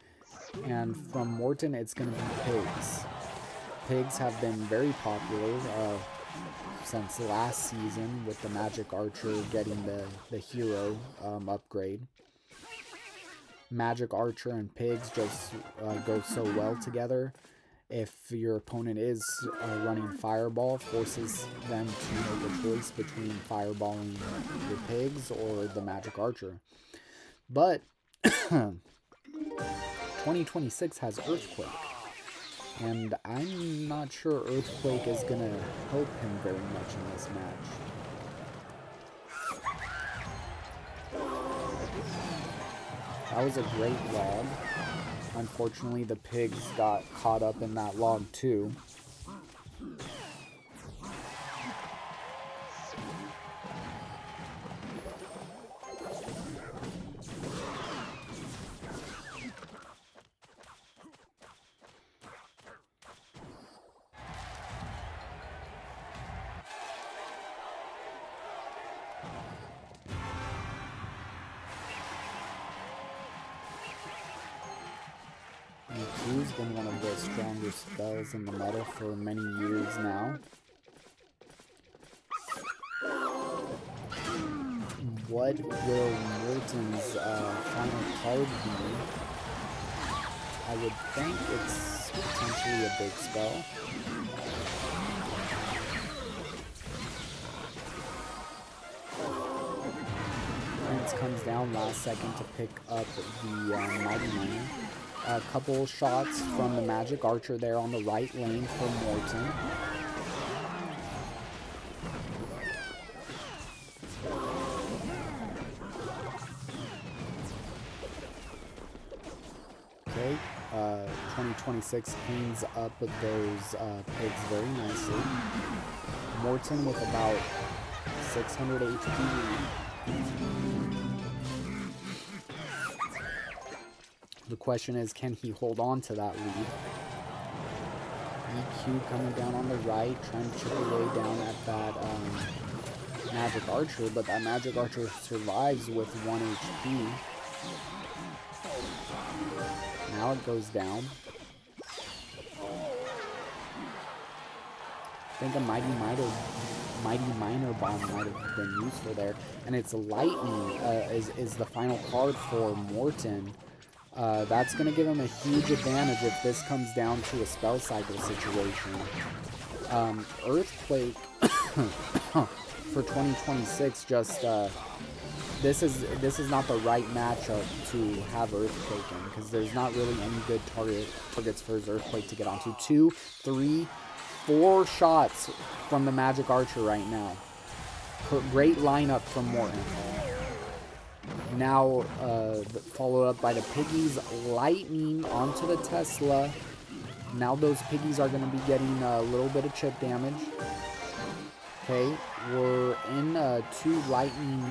And from Morton, it's going to be Pigs. Pigs have been very popular since last season with the Magic Archer getting the hero upgrade. Magic Archer and Pigs just go so well together. If your opponent is running Fireball, forces them to make a choice between fireballing your Pigs or the Magic Archer. But 2026 has Earthquake, and I'm not sure Earthquake is going to help him very much in this match. That was a great log. Unfortunately, the Pigs got caught up in that log too. EQ's been one of the strongest spells in the meta for many years now. What will Morton's final card be? I would think it's potentially a big spell. Prince comes down last second to pick up the Mighty Miner. A couple shots from the Magic Archer there on the right lane for Morton. Okay, 2026 cleans up those pigs very nicely. Morton with about 600 HP. The question is, can he hold on to that lead? EQ coming down on the right, trying to chip away down at that Magic Archer, but that Magic Archer survives with 1 HP. Now it goes down. I think a Mighty Miner Bomb might have been useful there. And it's Lightning is the final card for Morton. That's going to give him a huge advantage if this comes down to a spell cycle situation. Earthquake for 2026 just this is not the right matchup to have Earthquake in, because there's not really any good targets for his Earthquake to get onto. 2, 3, 4 shots from the Magic Archer right now. Great lineup from Morton. Now followed up by the Piggies. Lightning onto the Tesla. Now those Piggies are going to be getting a little bit of chip damage. Okay, we're in 2 Lightning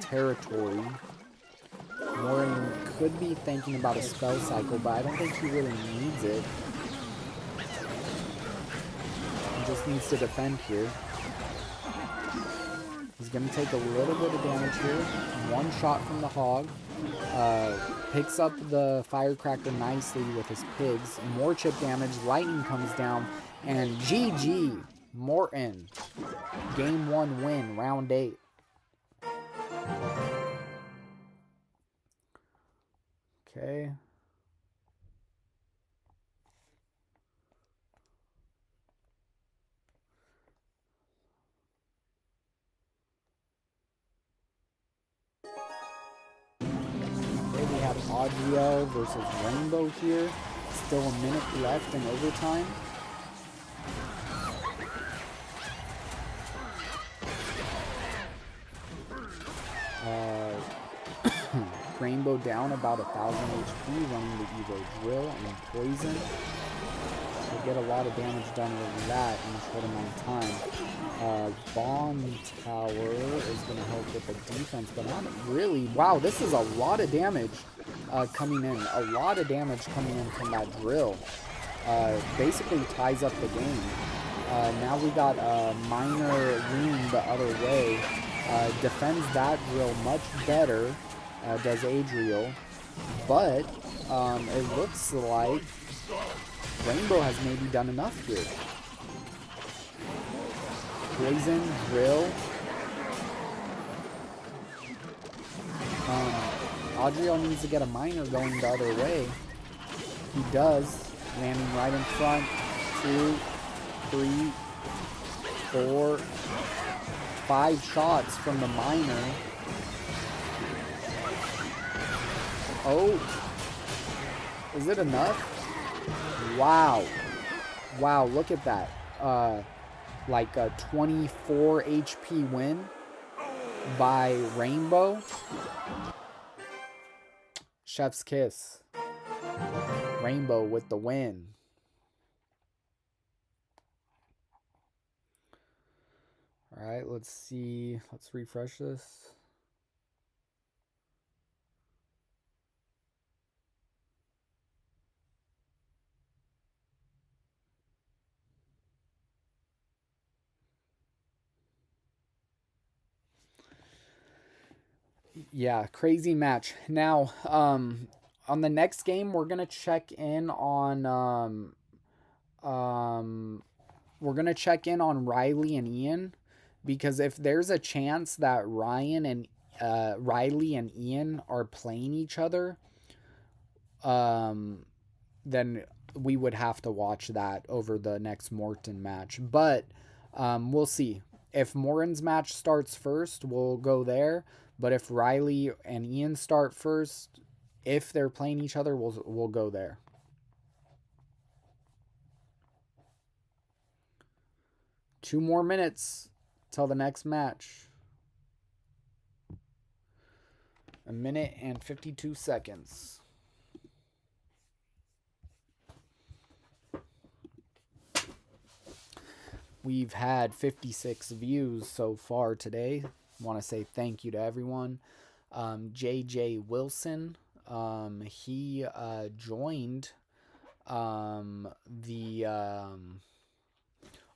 territory. Morton could be thinking about a spell cycle, but I don't think he really needs it. He just needs to defend here. He's going to take a little bit of damage here. 1 shot from the Hog. Picks up the Firecracker nicely with his Pigs. More chip damage. Lightning comes down. And GG. Morton. Game 1 win, round 8. Okay. We have Adriel versus Rainbow here. Still a minute left in overtime. Rainbow down about 1,000 HP, running the Evo Drill and Poison. Will get a lot of damage done with that in a short amount of time. Bomb Tower is going to help with the defense, but not really. Wow, this is a lot of damage coming in. A lot of damage coming in from that drill. Basically ties up the game. Now we got Minor Rune the other way. Defends that drill much better, does Adriel. But it looks like Rainbow has maybe done enough here. Poison, drill. Adriel needs to get a minor going the other way. He does. Landing right in front. 2, 3, 4, 5 shots from the minor. Oh. Is it enough? Wow. Wow, look at that. Like a 24 HP win by Rainbow. Chef's kiss. Rainbow with the win. All right, let's see. Let's refresh this. Yeah, crazy match. Now, on the next game, we're gonna check in on we're gonna check in on Riley and Ian, because if there's a chance that Riley and Ian are playing each other, then we would have to watch that over the next Morton match. But we'll see. If Morton's match starts first, we'll go there. But if Riley and Ian start first, if they're playing each other, we'll go there. Two more minutes till the next match. 1 minute and 52 seconds. We've had 56 views so far today. Want to say thank you to everyone. JJ Wilson, he joined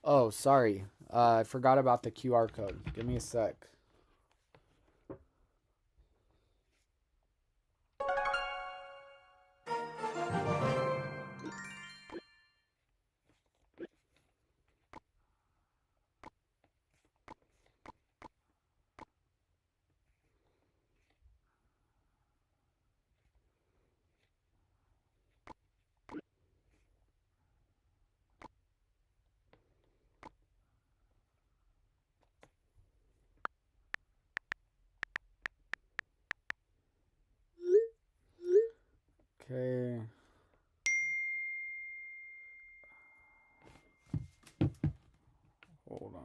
oh, sorry. I forgot about the QR code. Give me a sec. Okay. Hold on.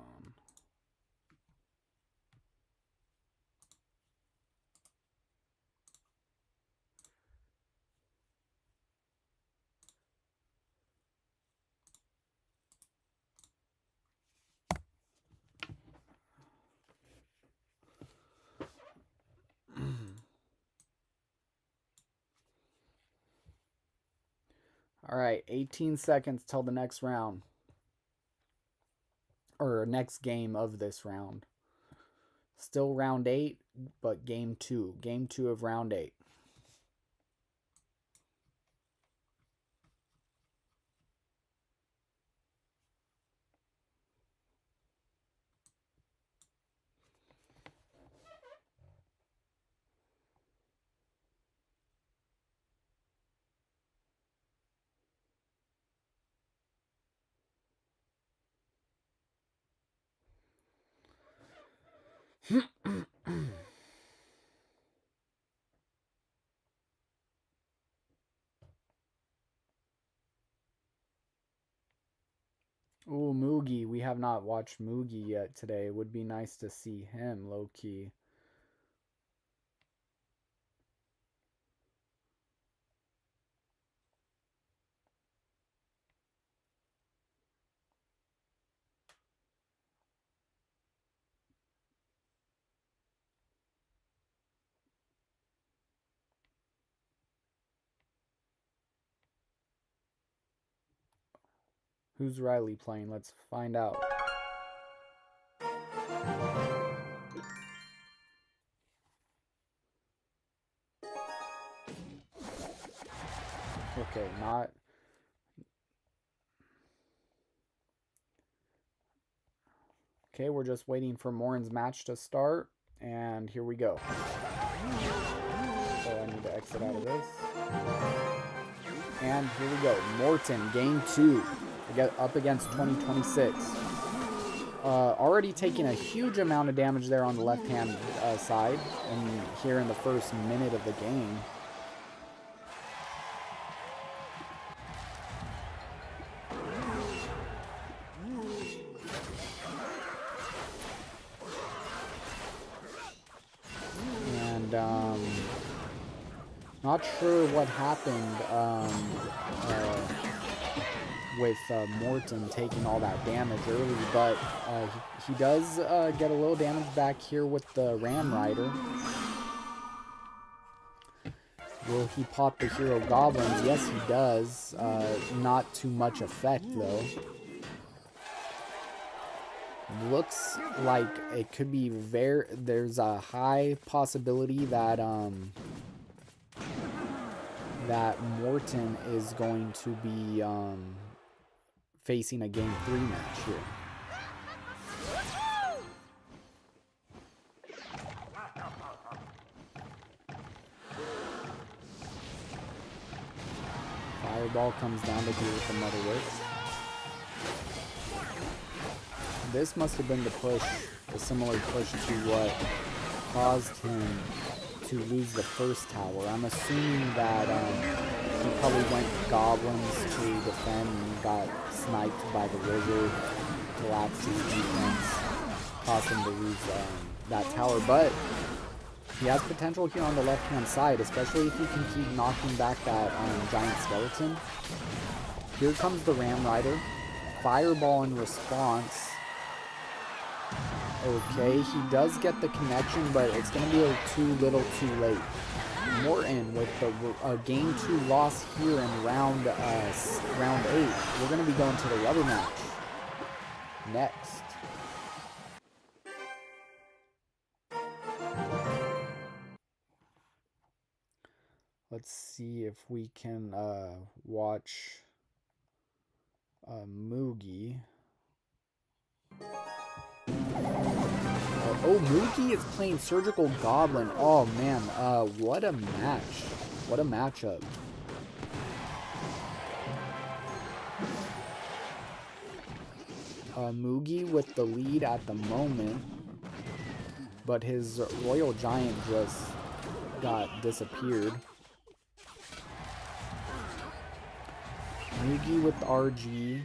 All right, 18 seconds till the next round. Or next game of this round. Still round 8, but game 2. Game 2 of round 8. Ooh, Moogie. We have not watched Moogie yet today. It would be nice to see him, low-key. Who's Riley playing? Let's find out. Okay, not... Okay, we're just waiting for Morin's match to start, and here we go. So I need to exit out of this. And here we go. Morton, game 2, up against 2026. Already taking a huge amount of damage there on the left-hand side, and here in the first minute of the game. Not sure what happened with Morton taking all that damage early, but he does get a little damage back here with the Ram Rider. Will he pop the Hero Goblins? Yes, he does. Not too much effect, though. Looks like it could be there's a high possibility that that Morton is going to be facing a Game 3 match here. Fireball comes down to deal with the Mother Witch. This must have been the push, a similar push to what caused him to lose the first tower. I'm assuming that he probably went Goblins to defend and got sniped by the Wizard, collapsed his defense, caused him to lose that tower. But he has potential here on the left-hand side, especially if he can keep knocking back that giant skeleton. Here comes the Ram Rider. Fireball in response. Okay, he does get the connection, but it's going to be too little too late. Morton with the game 2 loss here in round 8. We're going to be going to the rubber match next. Let's see if we can watch Moogie. Oh, Moogie is playing Surgical Goblin. Oh, man. What a match. What a matchup. Moogie with the lead at the moment. But his Royal Giant just got disappeared. Moogie with RG.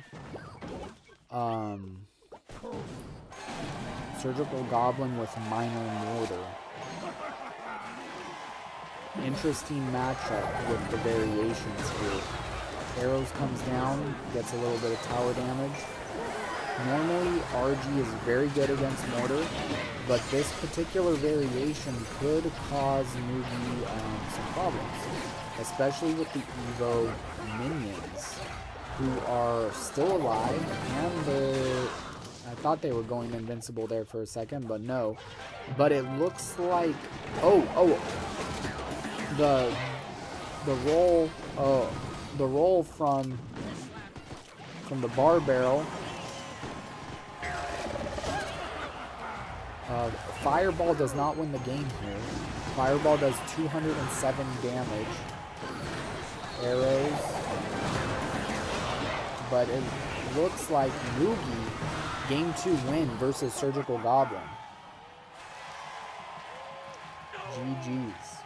Surgical Goblin with Minor Mortar. Interesting matchup with the variations here. Arrows comes down, gets a little bit of tower damage. Normally, RG is very good against Mortar, but this particular variation could cause Moogie some problems, especially with the Evo minions, who are still alive, and I thought they were going invincible there for a second, but no. But it looks like the roll from the bar barrel. Fireball does not win the game here. Fireball does 207 damage. Arrows. But it looks like Moogie, game 2 win versus Surgical Goblin. GG's.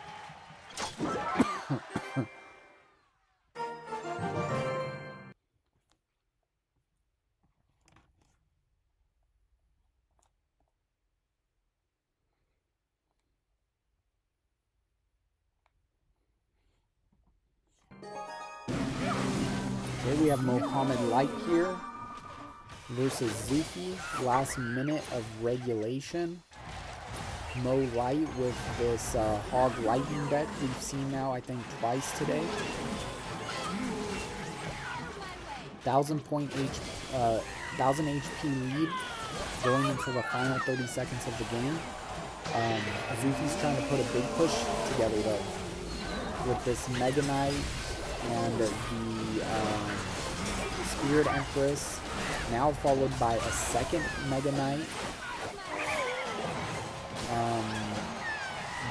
Okay, we have Mohammed Light here versus Zuki. Last minute of regulation. Mo Light with this Hog Lightning deck we've seen now, I think, twice today. 1000 HP lead going into the final 30 seconds of the game. Zuki's trying to put a big push together though, with this Mega Knight and the Spirit Empress, now followed by a second Mega Knight.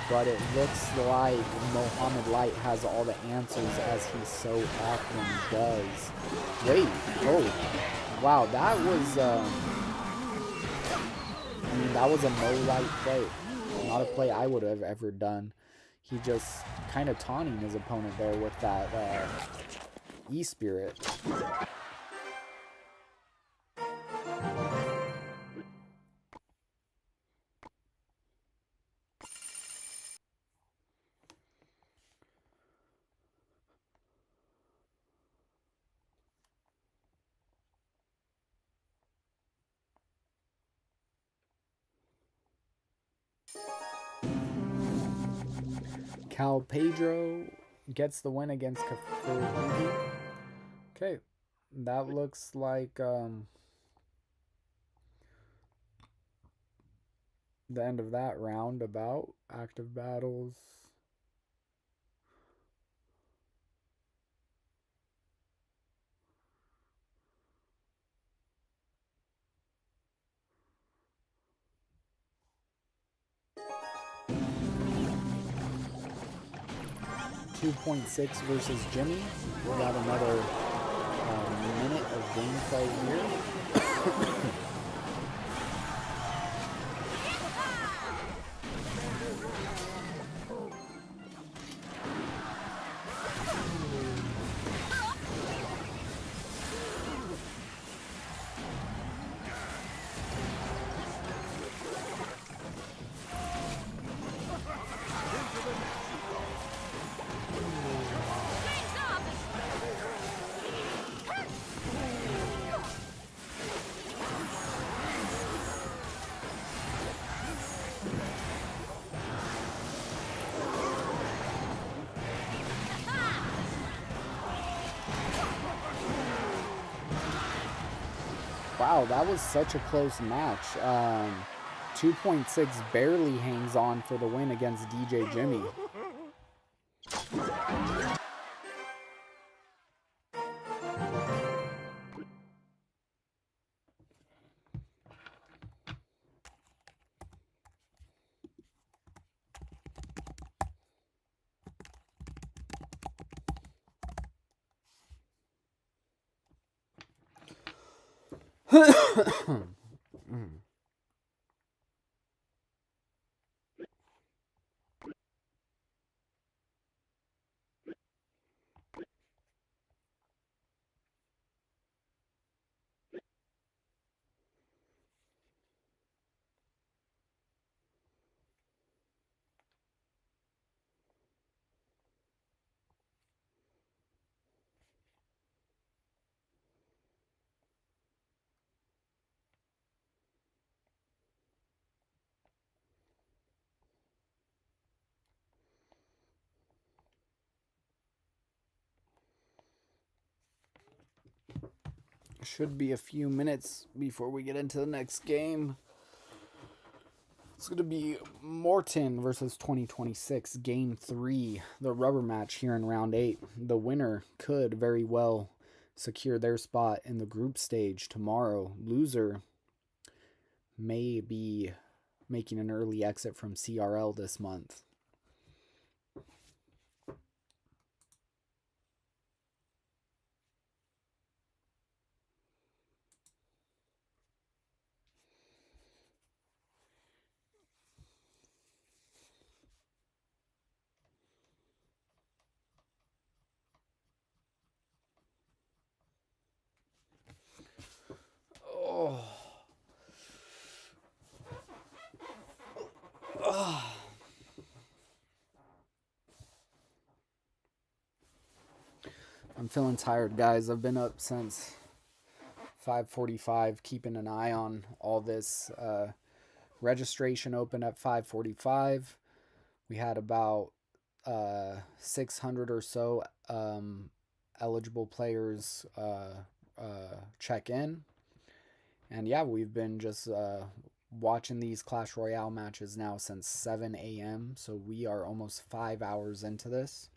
But it looks like Mohammed Light has all the answers, as he so often does. Wait, oh, wow, that was, that was a Mo Light play. Not a play I would have ever done. He just kind of taunting his opponent there with that E-Spirit. Cal Pedro gets the win against Kafur. Okay, that looks like the end of that round. About active battles. .6 versus Jimmy. We got another minute of gameplay here. Wow, that was such a close match. 2.6 barely hangs on for the win against DJ Jimmy. Should be a few minutes before we get into the next game. It's going to be Morton versus 2026, Game 3, the rubber match here in Round 8. The winner could very well secure their spot in the group stage tomorrow. Loser may be making an early exit from CRL this month. Oh. Oh. I'm feeling tired, guys. I've been up since 5:45, keeping an eye on all this. Registration opened at 5:45. We had about 600 or so eligible players check in. And yeah, we've been just watching these Clash Royale matches now since 7 a.m. So we are almost 5 hours into this.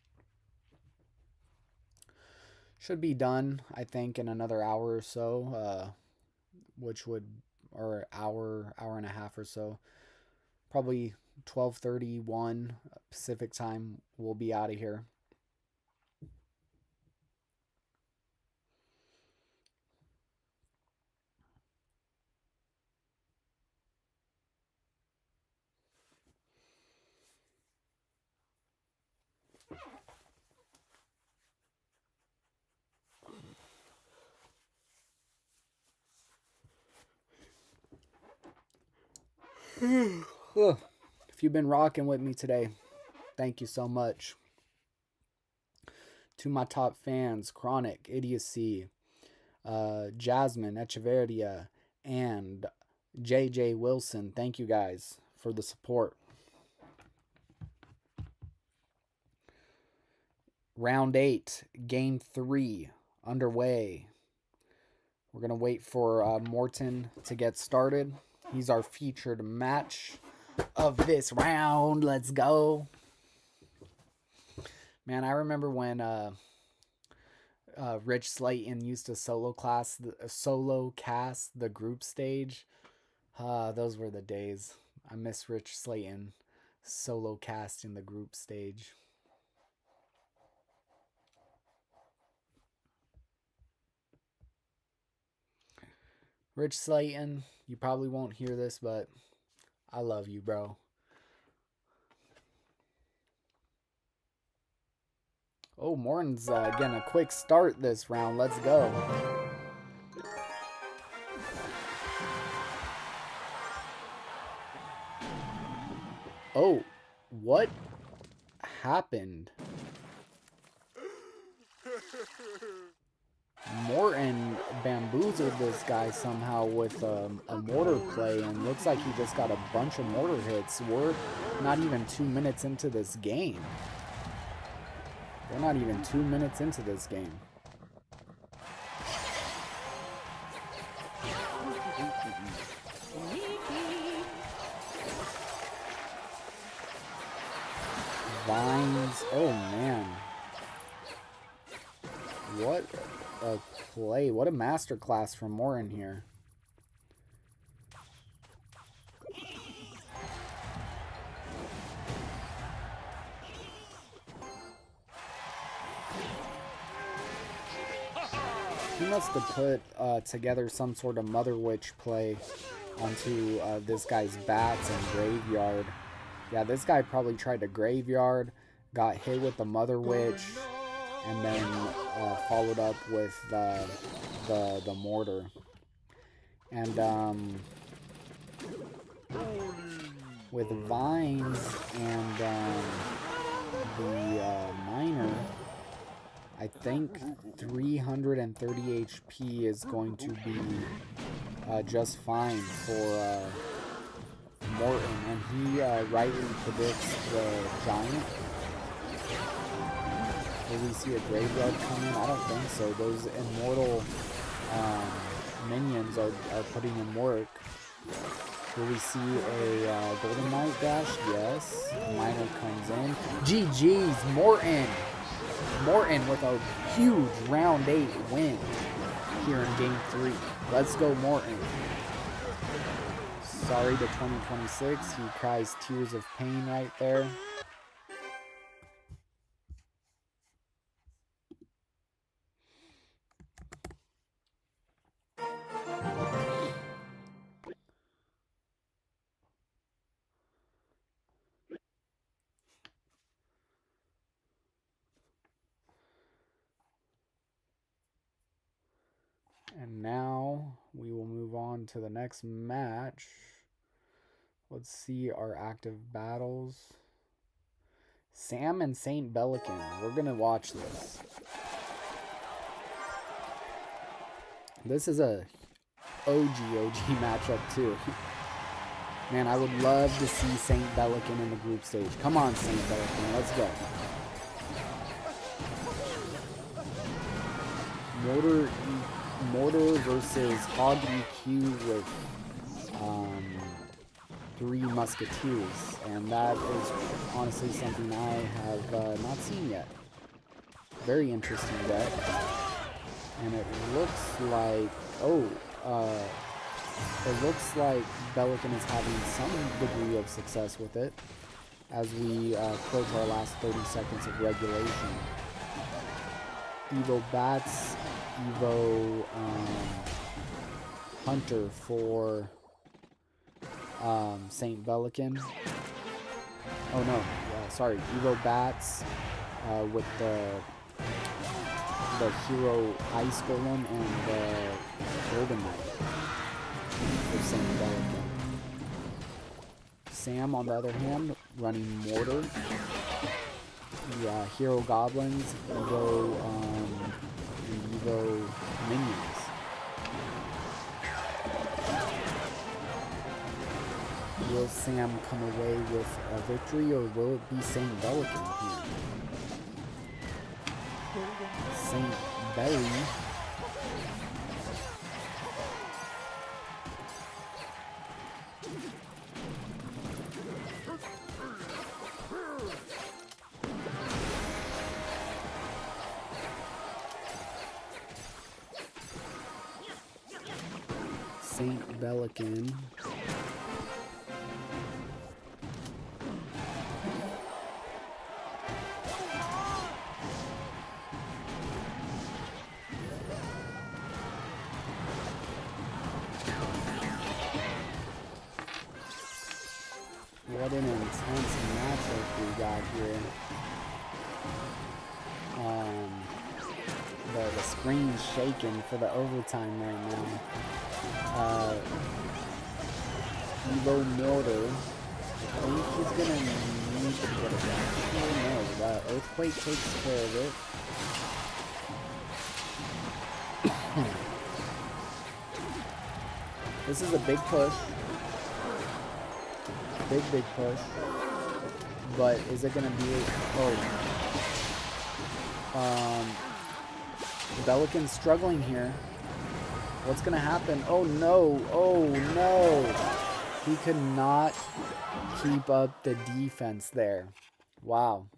Should be done, I think, in another hour or so, which would, or hour and a half or so. Probably 12:31 Pacific time. We'll be out of here. If you've been rocking with me today, thank you so much. To my top fans, Chronic, Idiocy, Jasmine, Echeverria, and JJ Wilson, thank you guys for the support. Round 8, Game 3, underway. We're going to wait for Morton to get started. He's our featured match of this round. Let's go. Man, I remember when Rich Slayton used to solo cast the group stage. Those were the days. I miss Rich Slayton solo casting the group stage. Rich Slayton, you probably won't hear this, but I love you, bro. Oh, Morton's getting a quick start this round. Let's go. Oh, what happened? Morton bamboozled this guy somehow with a mortar play, and looks like he just got a bunch of mortar hits. We're not even 2 minutes into this game. We're not even 2 minutes into this game. Vines. Oh, man. What a play. What a masterclass from Morton here. He must have put together some sort of Mother Witch play onto this guy's bats and graveyard. Yeah, this guy probably tried to graveyard, got hit with the Mother Witch, and then followed up with the mortar. And with vines and the miner, I think 330 HP is going to be just fine for Morton, and he rightly predicts the giant. Will we see a graveyard come in? I don't think so. Those immortal minions are putting in work. Will we see a Golden Knight dash? Yes. Miner comes in. GG's, Morton. Morton with a huge round 8 win here in game 3. Let's go, Morton. Sorry to 2026. He cries tears of pain right there. And now we will move on to the next match. Let's see our active battles. Sam and Saint Belican. We're going to watch this. This is a OG matchup too. Man, I would love to see Saint Belican in the group stage. Come on, Saint Belican. Let's go. Mortar versus Hog EQ with Three Musketeers, and that is honestly something I have not seen yet. Very interesting deck, and it looks like it looks like Belican is having some degree of success with it as we approach our last 30 seconds of regulation. Evo Bats, Evo Hunter for Saint Belican. Oh no, sorry, Evo Bats with the Hero Ice Golem and the Golden Knight for Saint Belican. Sam, on the other hand, running Mortar. The Hero Goblins, Evo, and Evo Minions. Will Sam come away with a victory, or will it be Saint Belican here? Saint Belly. Saint Belican. What an intense matchup we got here. The screen's shaking for the overtime right now. Evo Mortar. I think he's gonna need to get it back. Oh no, the Earthquake takes care of it. This is a big push. Big push. But is it gonna be Belican's struggling here. What's gonna happen? Oh no, oh no. He could not keep up the defense there. Wow.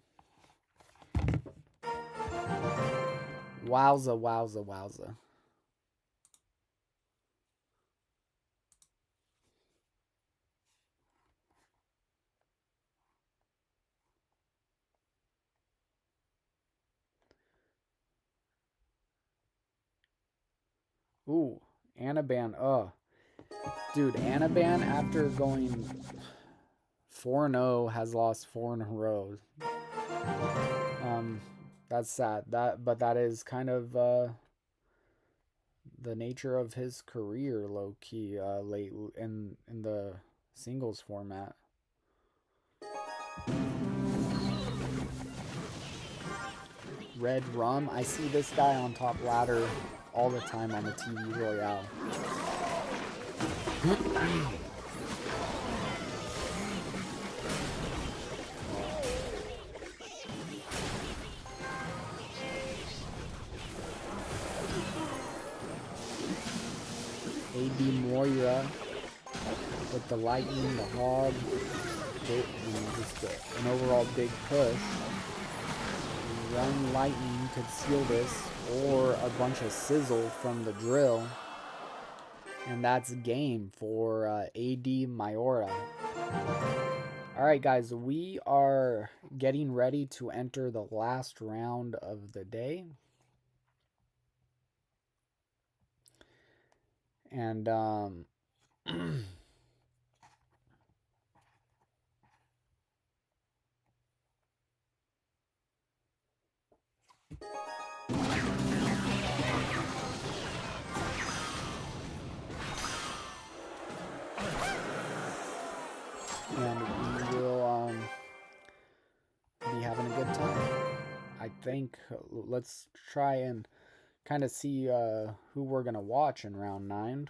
Wowza, wowza, wowza. Ooh, Anaban. Dude, Anaban, after going 4-0, has lost 4 in a row. That's sad. But that is kind of the nature of his career, low key, late in the singles format. Red Rum. I see this guy on top ladder all the time on the TV Royale. AD Moira with the lightning, the hog, and just an overall big push. One lightning could seal this, or a bunch of sizzle from the drill. And that's game for AD Mayora. Alright guys, we are getting ready to enter the last round of the day. And think. Let's try and kind of see who we're going to watch in round 9.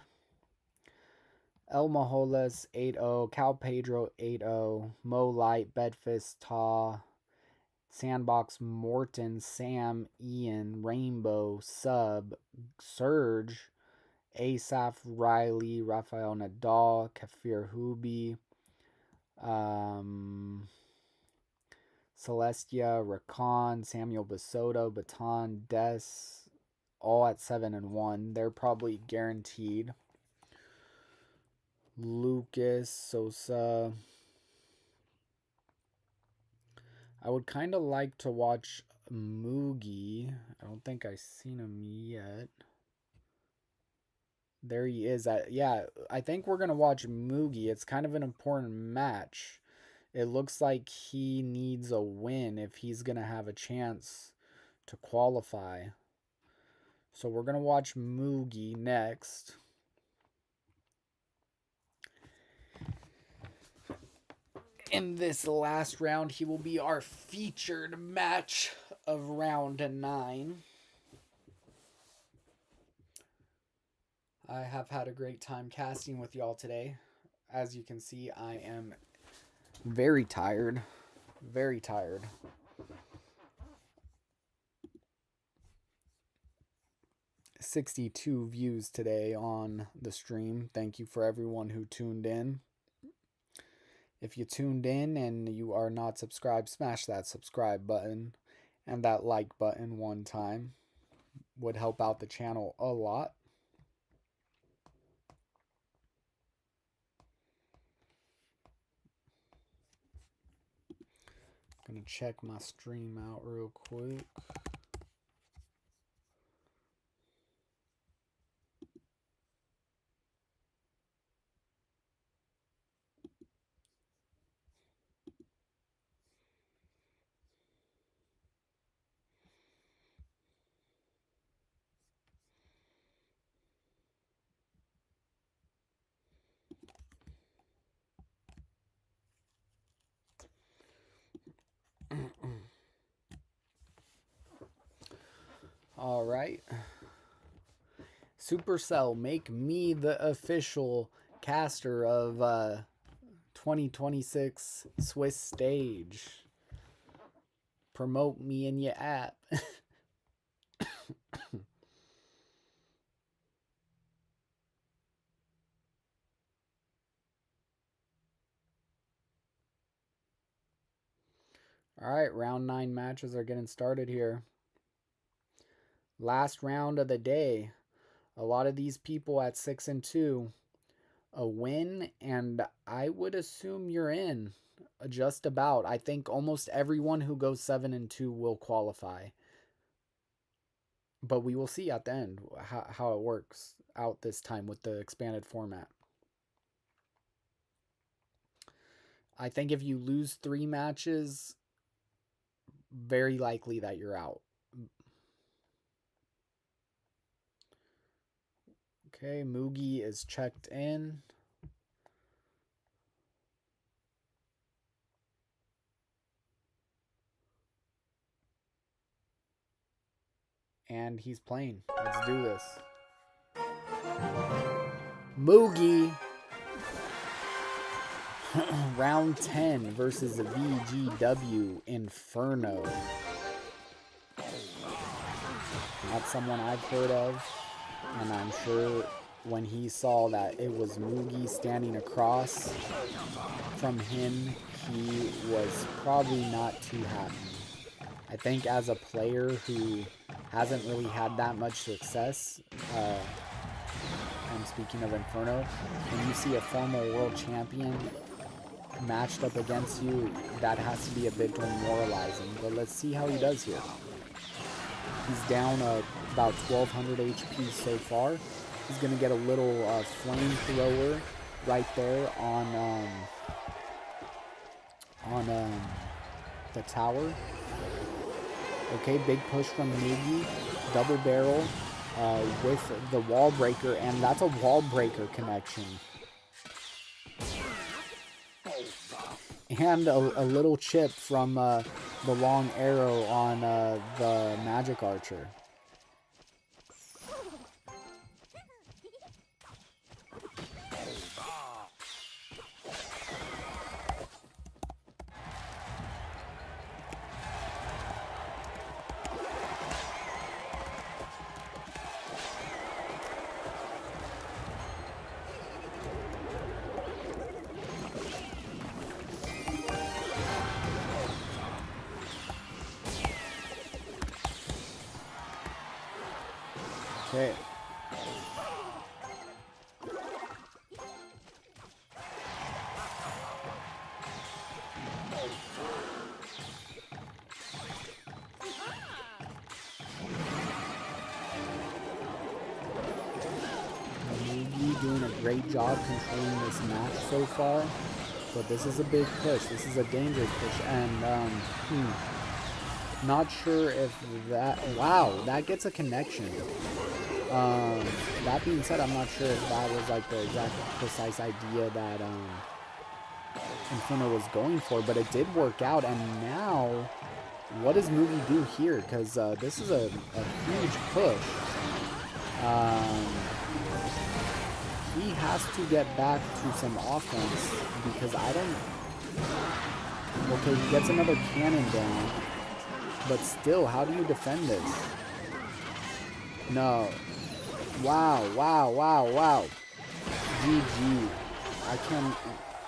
El Maholes 8-0, Cal Pedro 8-0, Mo Light, Bedfist, Ta, Sandbox, Morton, Sam, Ian, Rainbow, Sub, Surge, Asaf, Riley, Rafael Nadal, Kafir Hubi, Celestia, Rakan, Samuel Basoto, Baton, Des, all at 7-1. They're probably guaranteed. Lucas, Sosa. I would kind of like to watch Moogie. I don't think I've seen him yet. There he is. Yeah, I think we're going to watch Moogie. It's kind of an important match. It looks like he needs a win if he's going to have a chance to qualify. So we're going to watch Moogie next. In this last round, he will be our featured match of round 9. I have had a great time casting with y'all today. As you can see, I am very tired. Very tired. "62 views today on the stream. Thank you for everyone who tuned in. If you tuned in and you are not subscribed, smash that subscribe button and that like button one time. Would help out the channel a lot. Gonna check my stream out real quick. All right. Supercell, make me the official caster of 2026 Swiss stage. Promote me in your app. All right, round 9 matches are getting started here. Last round of the day. A lot of these people at 6-2. A win, and I would assume you're in. Just about. I think almost everyone who goes 7-2 will qualify. But we will see at the end how it works out this time with the expanded format. I think if you lose 3 matches, very likely that you're out. Okay, Moogie is checked in. And he's playing. Let's do this. Moogie. Round 10 versus the VGW Inferno. Not someone I've heard of. And I'm sure when he saw that it was Moogie standing across from him, he was probably not too happy. I think as a player who hasn't really had that much success, I'm speaking of Inferno, when you see a former world champion matched up against you, that has to be a bit demoralizing. But let's see how he does here. He's down about 1200 HP so far. He's going to get a little flamethrower right there on the tower. Okay, big push from Moogie. Double barrel with the wall breaker, and that's a wall breaker connection. And a little chip from the long arrow on the magic archer. Okay. Mugi doing a great job controlling this match so far, but this is a big push. This is a dangerous push, and not sure if that. Wow, that gets a connection. That being said, I'm not sure if that was like the exact precise idea that Inferno was going for, but it did work out. And now, what does Mugi do here? Because this is a huge push. He has to get back to some offense because I don't... Okay, he gets another cannon down, but still, how do you defend this? No. Wow, wow, wow, wow. GG.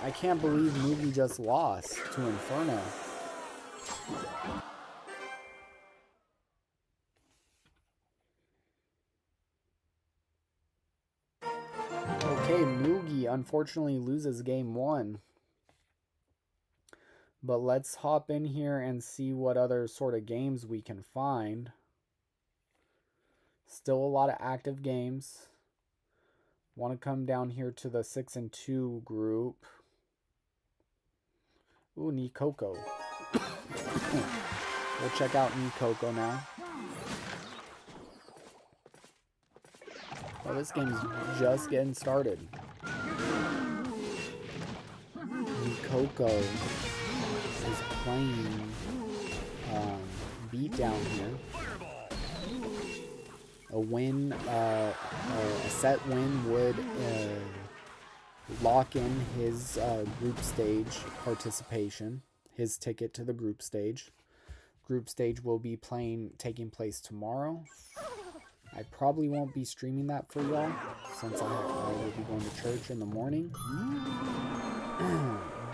I can't believe Mugi just lost to Inferno. Okay, Mugi unfortunately loses game 1. But let's hop in here and see what other sort of games we can find. Still a lot of active games. Want to come down here to the 6 and 2 group. Ooh, Nikoko. We'll check out Nikoko now. Well, this game's just getting started. Nikoko is playing beatdown here. A win, a set win would lock in his group stage participation, his ticket to the group stage. Group stage will be taking place tomorrow. I probably won't be streaming that for y'all since I will be going to church in the morning.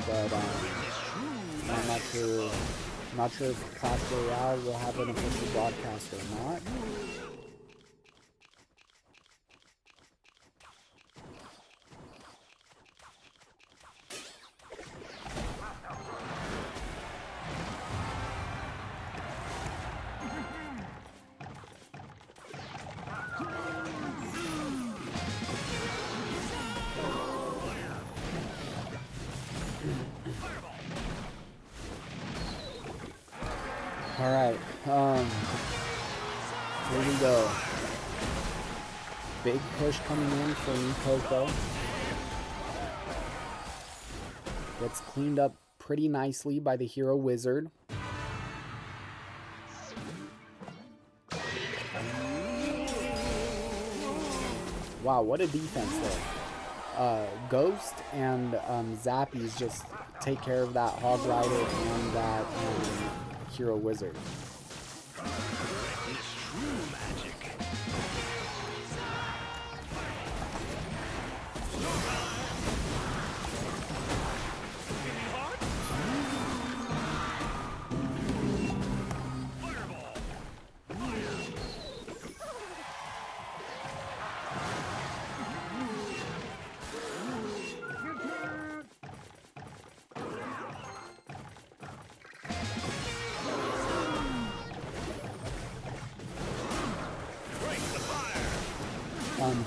But I'm not sure if Clash Royale will have an official broadcast or not. Alright, here we go. Big push coming in for Nikoko. Gets cleaned up pretty nicely by the Hero Wizard. Wow, what a defense there. Ghost and Zappies just take care of that Hog Rider and that Hero Wizard.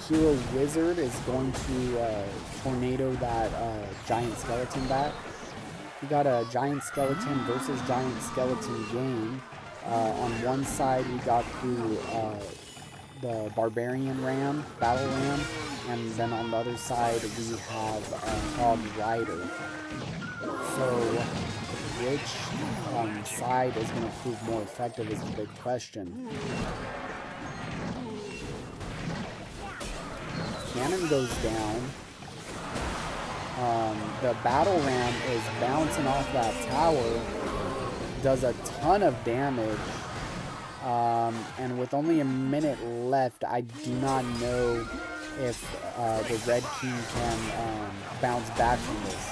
Hero Wizard is going to tornado that giant skeleton back. We got a giant skeleton versus giant skeleton game. On one side we got the Barbarian Ram, Battle Ram, and then on the other side we have Hog Rider. So which side is going to prove more effective is the big question. Cannon goes down. The Battle Ram is bouncing off that tower, does a ton of damage, and with only a minute left, I do not know if the Red King can bounce back from this.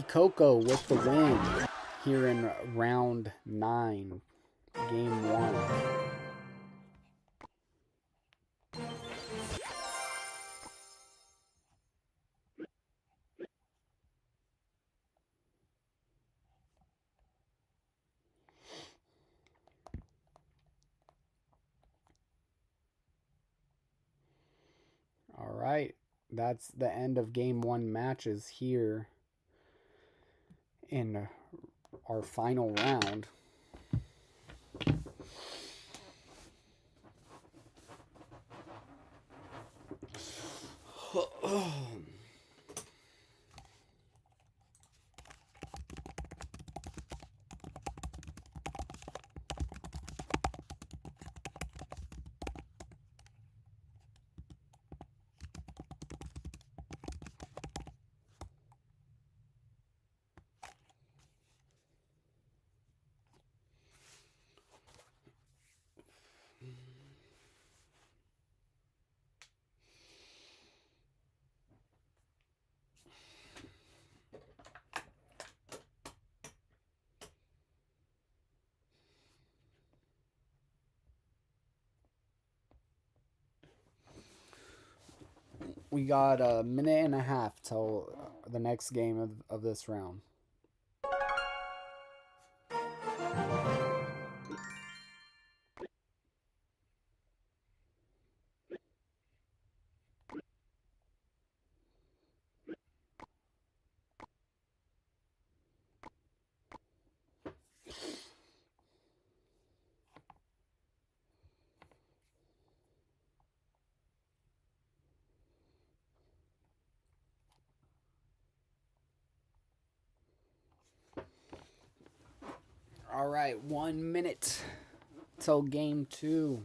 Coco with the win here in round 9, game 1. All right, that's the end of game 1 matches here in our final round. We got a minute and a half till the next game of this round. All right, 1 minute till game 2.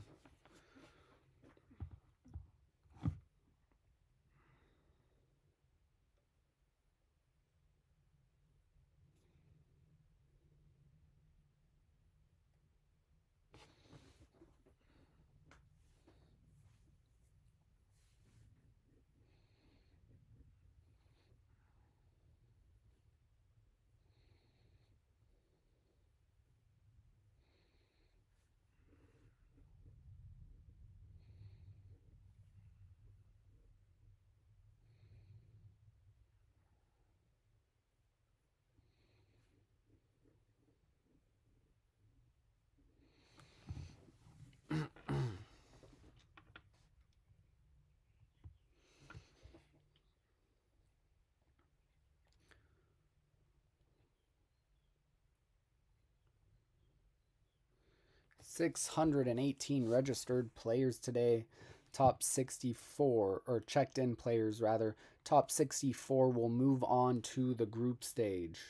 $618 registered players today. Top 64, or checked in players rather. Top 64 will move on to the group stage.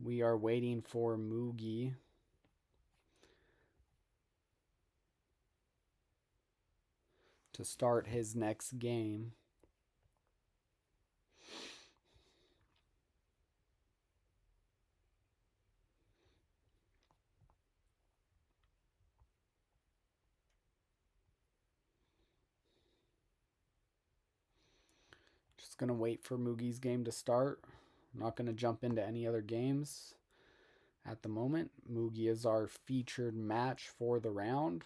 We are waiting for Mugi. to start his next game. Just going to wait for Mugi's game to start. Not going to jump into any other games at the moment. Mugi is our featured match for the round.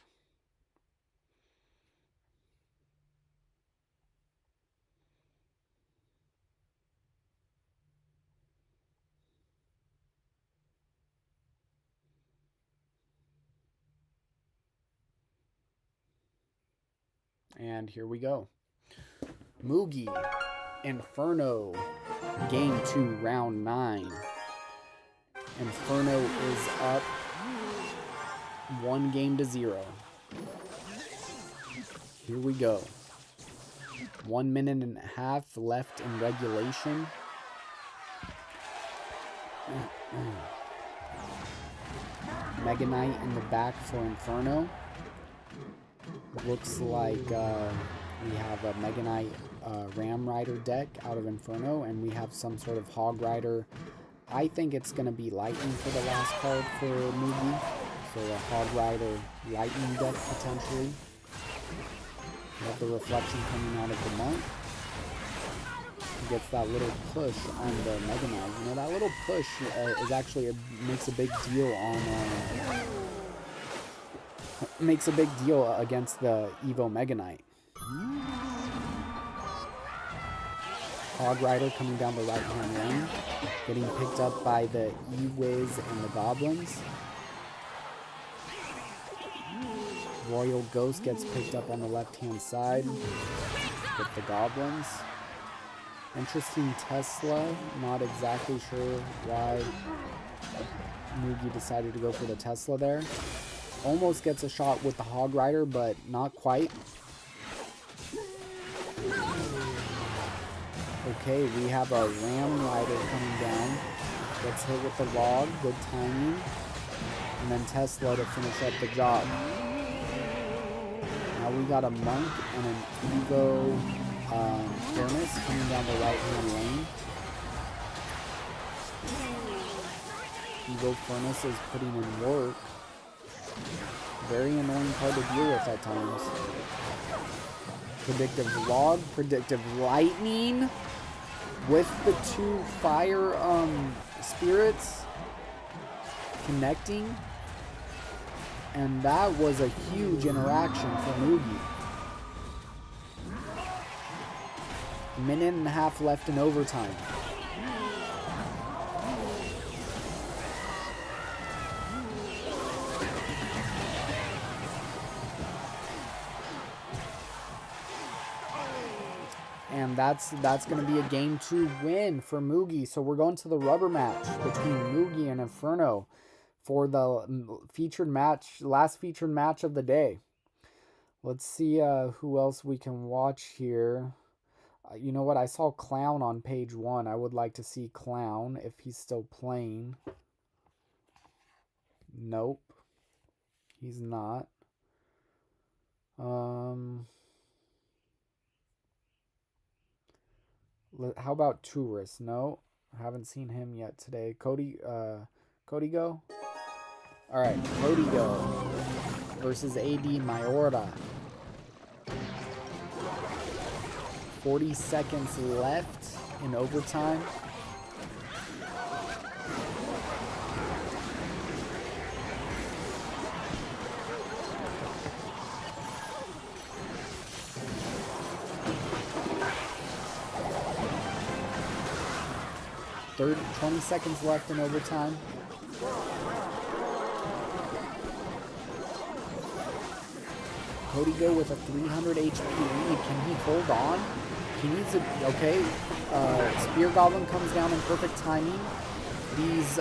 And here we go. Mugi, Inferno, Game 2, Round 9. Inferno is up 1-0. Here we go. 1 minute and a half left in regulation. Mega Knight in the back for Inferno. Looks like we have a Mega Knight Ram Rider deck out of Inferno, and we have some sort of Hog Rider. I think it's going to be Lightning for the last card for Mugi. So a Hog Rider Lightning deck potentially. We have the reflection coming out of the monk. He gets that little push on the Mega Knight. You know, that little push is actually makes a big deal on makes a big deal against the Evo Mega Knight. Hog Rider coming down the right-hand lane, getting picked up by the E-Wiz and the Goblins. Royal Ghost gets picked up on the left-hand side with the Goblins. Interesting Tesla. Not exactly sure why Mugi decided to go for the Tesla there. Almost gets a shot with the Hog Rider, but not quite. Okay, we have a Ram Rider coming down. Gets hit with the log, good timing. And then Tesla to finish up the job. Now we got a Monk and an Evo Furnace coming down the right-hand lane. Evo Furnace is putting in work. Very annoying card to deal with at times. Predictive Log, Predictive Lightning with the two fire spirits connecting. And that was a huge interaction for Mugi. A minute and a half left in overtime. And that's going to be a game 2 win for Mugi. So we're going to the rubber match between Mugi and Inferno for the featured match, last featured match of the day. Let's see who else we can watch here. You know what? I saw Clown on page 1. I would like to see Clown if he's still playing. Nope. He's not. How about Tourist? No, I haven't seen him yet today. Cody go? Alright, Cody go versus AD Mayorda. 40 seconds left in overtime. Third, 20 seconds left in overtime. Cody go with a 300 HP lead. Can he hold on? He needs a... Okay. Spear Goblin comes down in perfect timing. These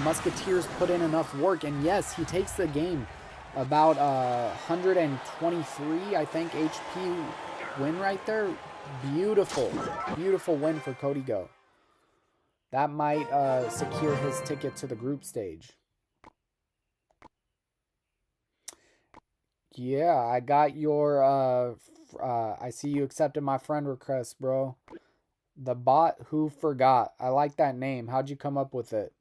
Musketeers put in enough work. And yes, he takes the game. About 123, I think, HP win right there. Beautiful. Beautiful win for Cody Go. That might secure his ticket to the group stage. Yeah, I got your I see you accepted my friend request, bro. The bot who forgot. I like that name. How'd you come up with it?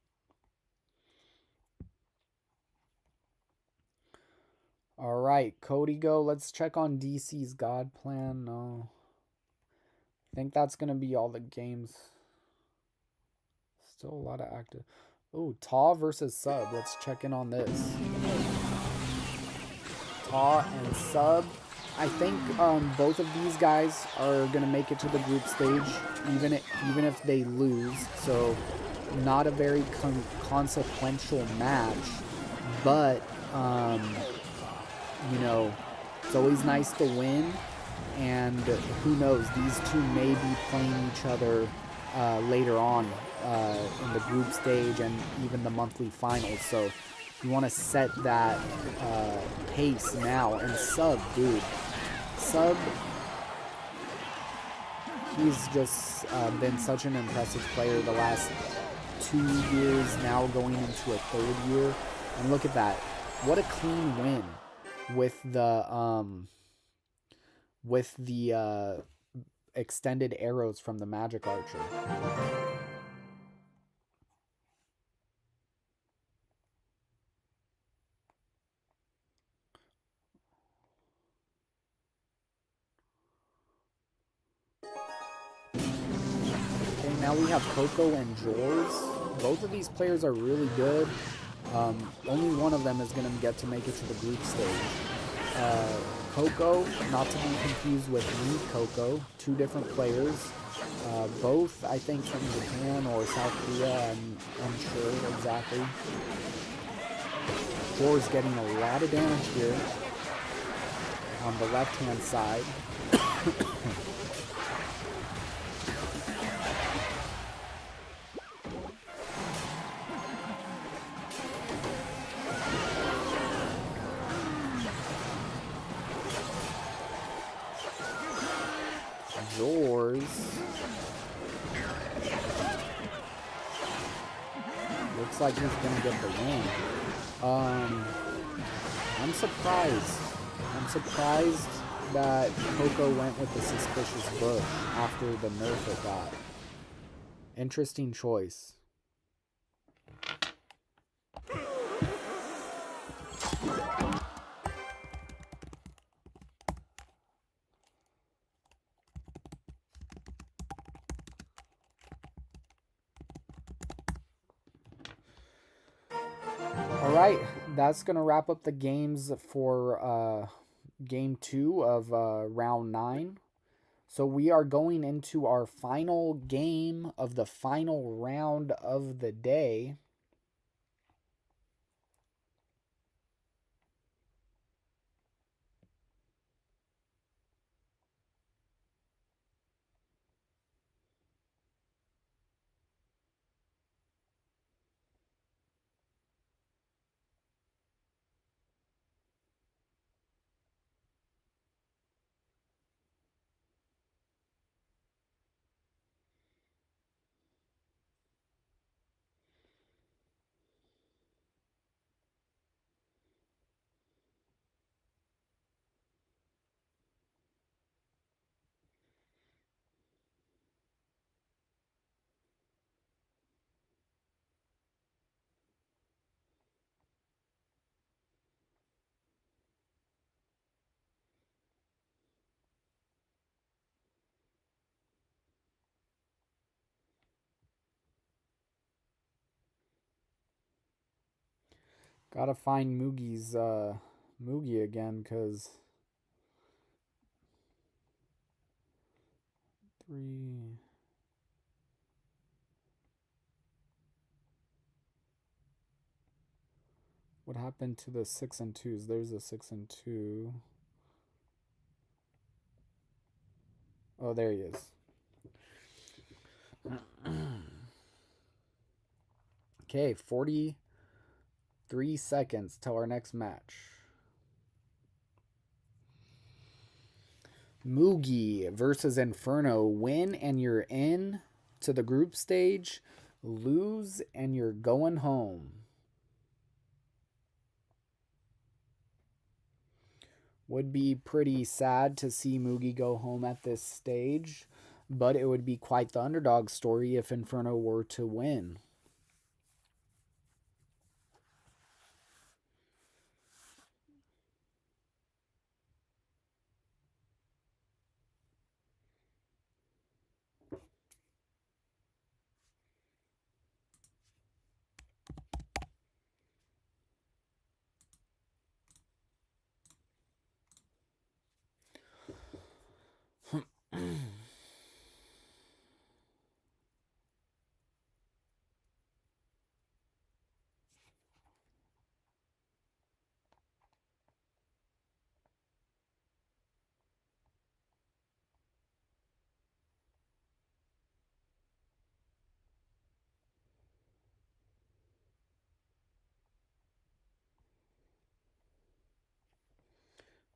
All right, Cody go. Let's check on DC's God Plan. No. I think that's going to be all the games. Still a lot of active. Oh, Taw versus Sub. Let's check in on this. Taw and Sub. I think both of these guys are going to make it to the group stage, even if they lose. So, not a very consequential match. But, you know, it's always nice to win. And who knows, these two may be playing each other later on in the group stage and even the monthly finals. So you want to set that pace now. And Sub, dude. Sub, he's just been such an impressive player the last 2 years, now going into a 3rd year. And look at that. What a clean win with the extended arrows from the magic archer. Okay, now we have Coco and Jors. Both of these players are really good. Only one of them is going to get to make it to the group stage. Coco, not to be confused with me, Coco, 2 different players. Both, I think, from Japan or South Korea, I'm unsure exactly. Jors getting a lot of damage here on the left-hand side. Jors looks like he's gonna get the win. I'm surprised. I'm surprised that Coco went with the suspicious bush after the nerf it got. Interesting choice. Alright, that's going to wrap up the games for game 2 of round 9. So we are going into our final game of the final round of the day. Gotta find Moogie again, because 3... What happened to the 6 and 2s? There's a 6 and 2. Oh, there he is. Okay, 43 seconds till our next match. Moogie versus Inferno. Win and you're in to the group stage. Lose and you're going home. Would be pretty sad to see Mugi go home at this stage, but it would be quite the underdog story if Inferno were to win.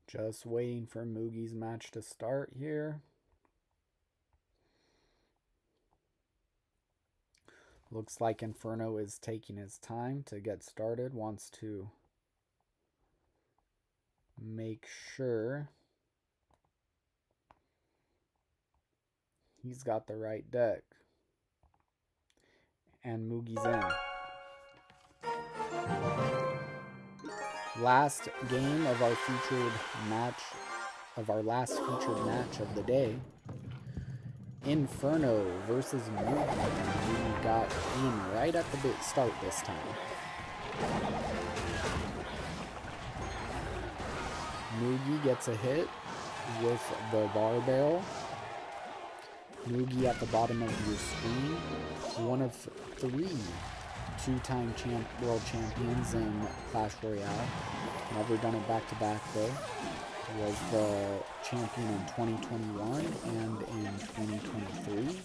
Just waiting for Mugi's match to start here. Looks like Inferno is taking his time to get started, wants to make sure he's got the right deck. And Mugi's in. Last game of our featured match, of our last featured match of the day. Inferno versus Mugi. We got in right at the start this time. Mugi gets a hit with the bar barrel. Mugi at the bottom of your screen. One of 3 two-time world champions in Clash Royale. Never done it back-to-back though. Was the champion in 2021 and in 2023.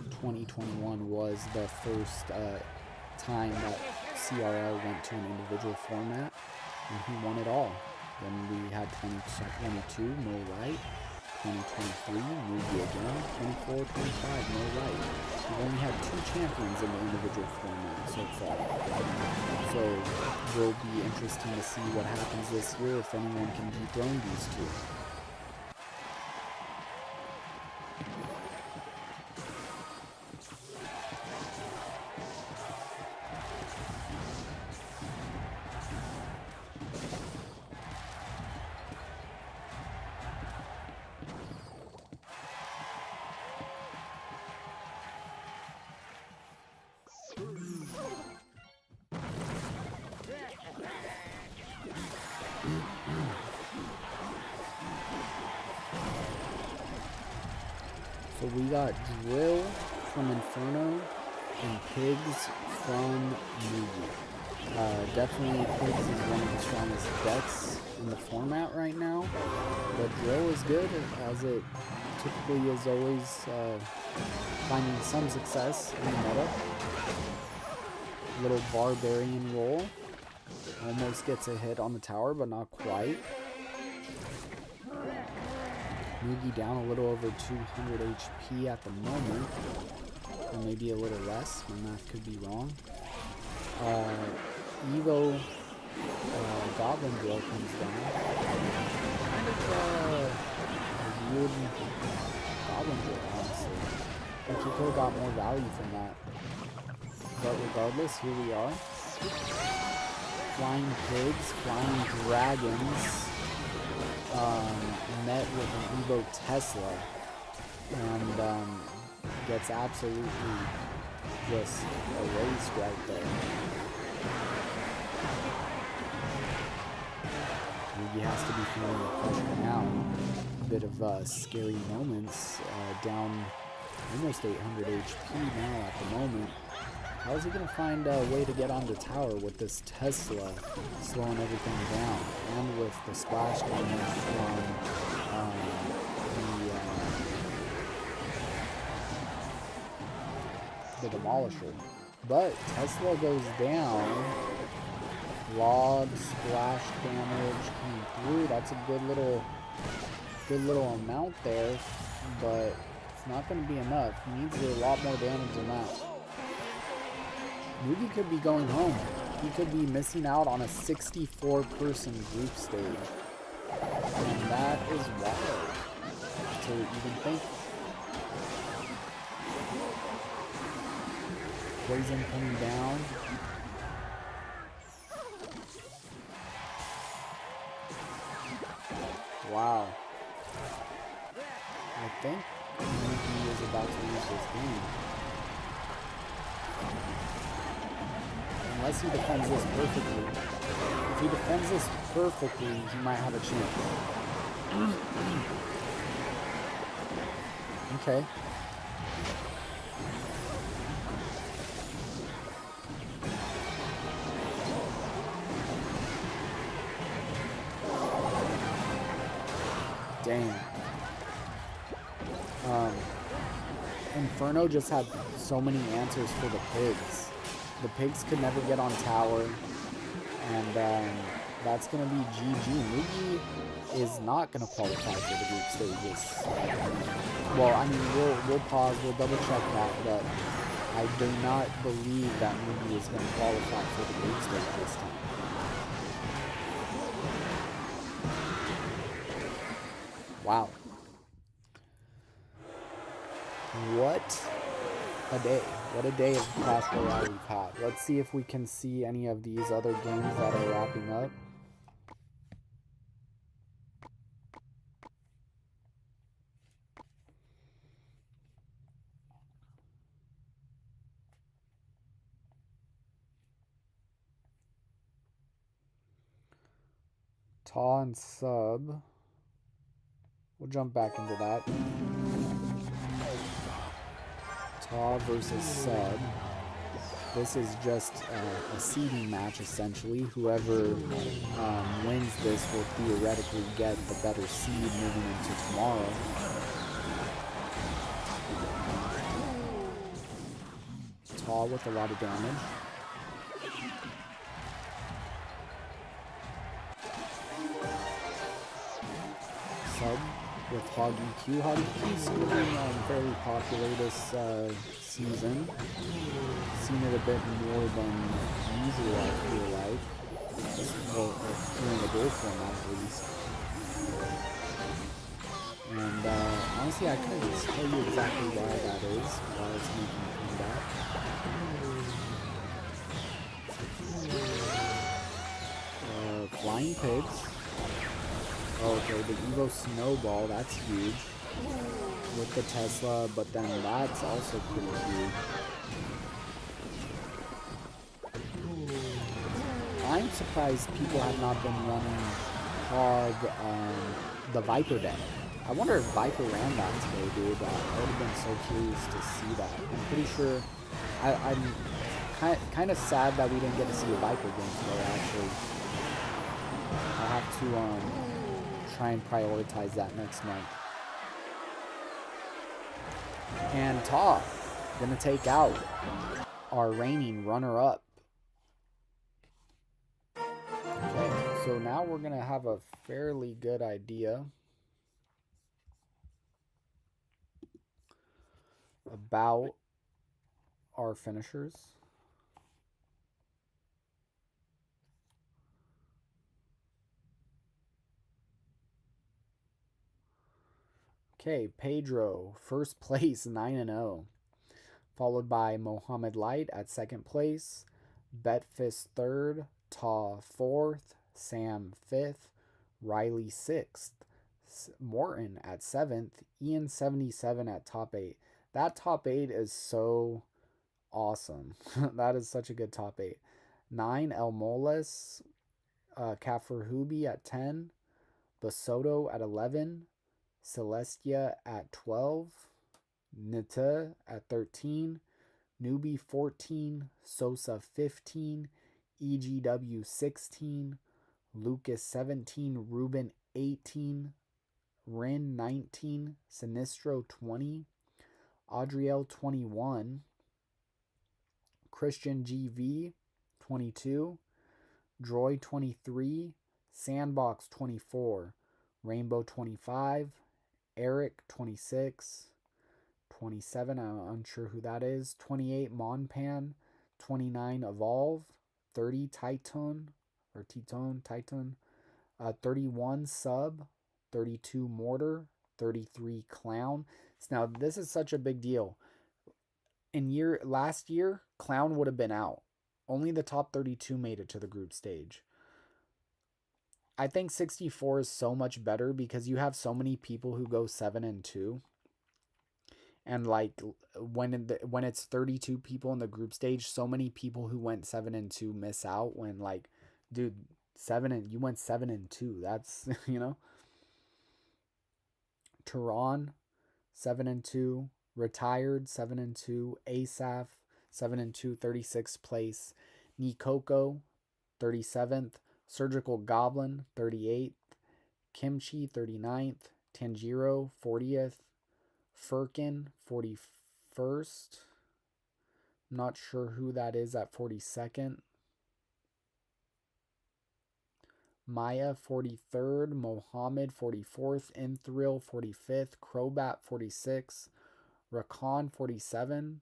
2021 was the first time that CRL went to an individual format, and he won it all. Then we had 2022, no right. 2023, Mugi again. 24, 25, no right. We've only had 2 champions in the individual format so far. So it will be interesting to see what happens this year if anyone can dethrone these 2. So we got Drill from Inferno and Pigs from Mugi. Definitely Pigs is one of the strongest decks in the format right now, but Drill is good, as it typically is always finding some success in the meta. Little barbarian roll. Almost gets a hit on the tower, but not quite. Mugi down a little over 200 HP at the moment, or maybe a little less. My math could be wrong. Evo Goblin Drill comes down. Kind of a weird Goblin Drill, honestly. I think you could have got more value from that. But regardless, here we are. Flying Pigs, Flying Dragons. Met with an Evo Tesla and gets absolutely just erased right there. Mugi has to be feeling the pressure now. A bit of scary moments, down almost 800 HP now at the moment. How is he going to find a way to get on the tower with this Tesla slowing everything down, and with the splash damage from the Demolisher? But Tesla goes down. Log splash damage coming through. That's a good little amount there, but it's not going to be enough. He needs a lot more damage than that. Mugi could be going home. he could be missing out on a 64-person group stage. And that is wild to even think. Poison coming down. Wow. I think he is about to lose this game. Unless he defends this perfectly. If he defends this perfectly, he might have a chance. Okay. Dang. Inferno just had so many answers for the pigs. The pigs could never get on tower. And that's going to be GG. Mugi is not going to qualify for the group stages. Well, I mean, we'll pause. We'll double check that. But I do not believe that Mugi is going to qualify for the group stage this time. Wow. What a day. What a day of Clash Royale we've had. Let's see if we can see any of these other games that are wrapping up. Ta and Sub. We'll jump back into that. Ta versus Sub. This is just a seeding match, essentially. Whoever wins this will theoretically get the better seed moving into tomorrow. Ta with a lot of damage. Sub with Hog EQ. Hog EQ's been fairly popular this season. Seen it a bit more than usual, I feel like. Well, here in the gold format, at least. And honestly, I couldn't tell you exactly why that is, why it's making a comeback. Flying pigs. Oh, okay, the Evo Snowball, that's huge. With the Tesla, but then that's also pretty huge. I'm surprised people have not been running Hog the Viper deck. I wonder if Viper ran that today, dude. I would have been so curious to see that. I'm pretty sure... I'm kind of sad that we didn't get to see a Viper game today, actually. I'll have to try and prioritize that next month. And Ta gonna take out our reigning runner-up. Okay, so now we're gonna have a fairly good idea about our finishers. Okay, Pedro, first place, 9-0. Followed by Mohammed Light at second place. Betfist third. Ta fourth. Sam fifth. Riley sixth. Morton at seventh. Ian 77 at top 8. That top 8 is so awesome. That is such a good top 8. 9, El Moles. Kafir Hubi at 10. Basoto at 11. Celestia at 12. Nita at 13. Newbie 14. Sosa 15. EGW 16. Lucas 17. Ruben 18. Rin 19. Sinistro 20. Adriel 21. Christian GV 22. Droy 23. Sandbox 24. Rainbow 25. Eric 26. 27, I'm unsure who that is. 28 Monpan. 29 Evolve. 30 Titan, or Titan, 31 Sub, 32 Mortar, 33 Clown. So now this is such a big deal. Last year, Clown would have been out. Only the top 32 made it to the group stage. I think 64 is so much better because you have so many people who go 7-2. And like when it's 32 people in the group stage, so many people who went 7-2 miss out when, like, dude, you went 7-2. That's Tehran 7-2, Retired 7-2, Asaf 7-2, 36th place, Nikoko 37th, Surgical Goblin 38th, Kimchi 39th, Tanjiro 40th, Firkin 41st. I'm not sure who that is at 42nd. Maya 43rd, Mohammed 44th, Inthril 45th, Crobat 46, Rakan 47,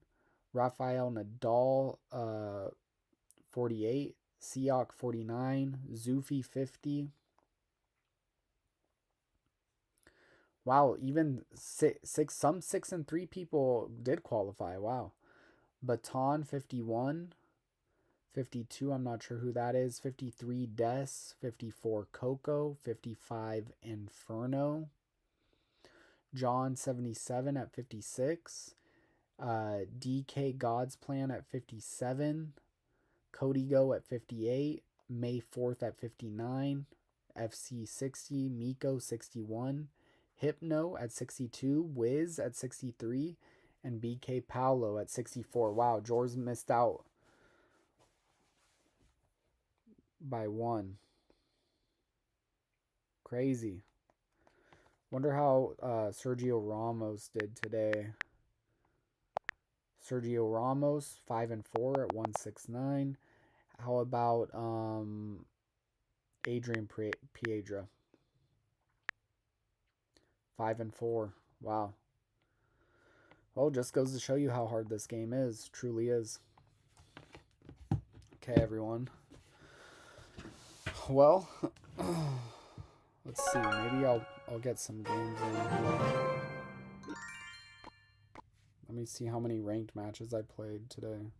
Rafael Nadal 48, Siak 49, Zufi 50. Wow, even some 6-3 people did qualify. Wow. Baton 51, 52, I'm not sure who that is. 53 Des, 54 Coco, 55 Inferno. John 77 at 56. DK God's Plan at 57. Cody Go at 58. May 4th at 59. FC 60. Miko 61. Hypno at 62. Wiz at 63. And BK Paolo at 64. Wow, George missed out by 1. Crazy. Wonder how Sergio Ramos did today. Sergio Ramos 5-4 at 169. How about Adrian Piedra 5-4. Wow. Well, just goes to show you how hard this game is. Truly is. Okay, everyone. Well, let's see. Maybe I'll get some games in here. Let me see how many ranked matches I played today.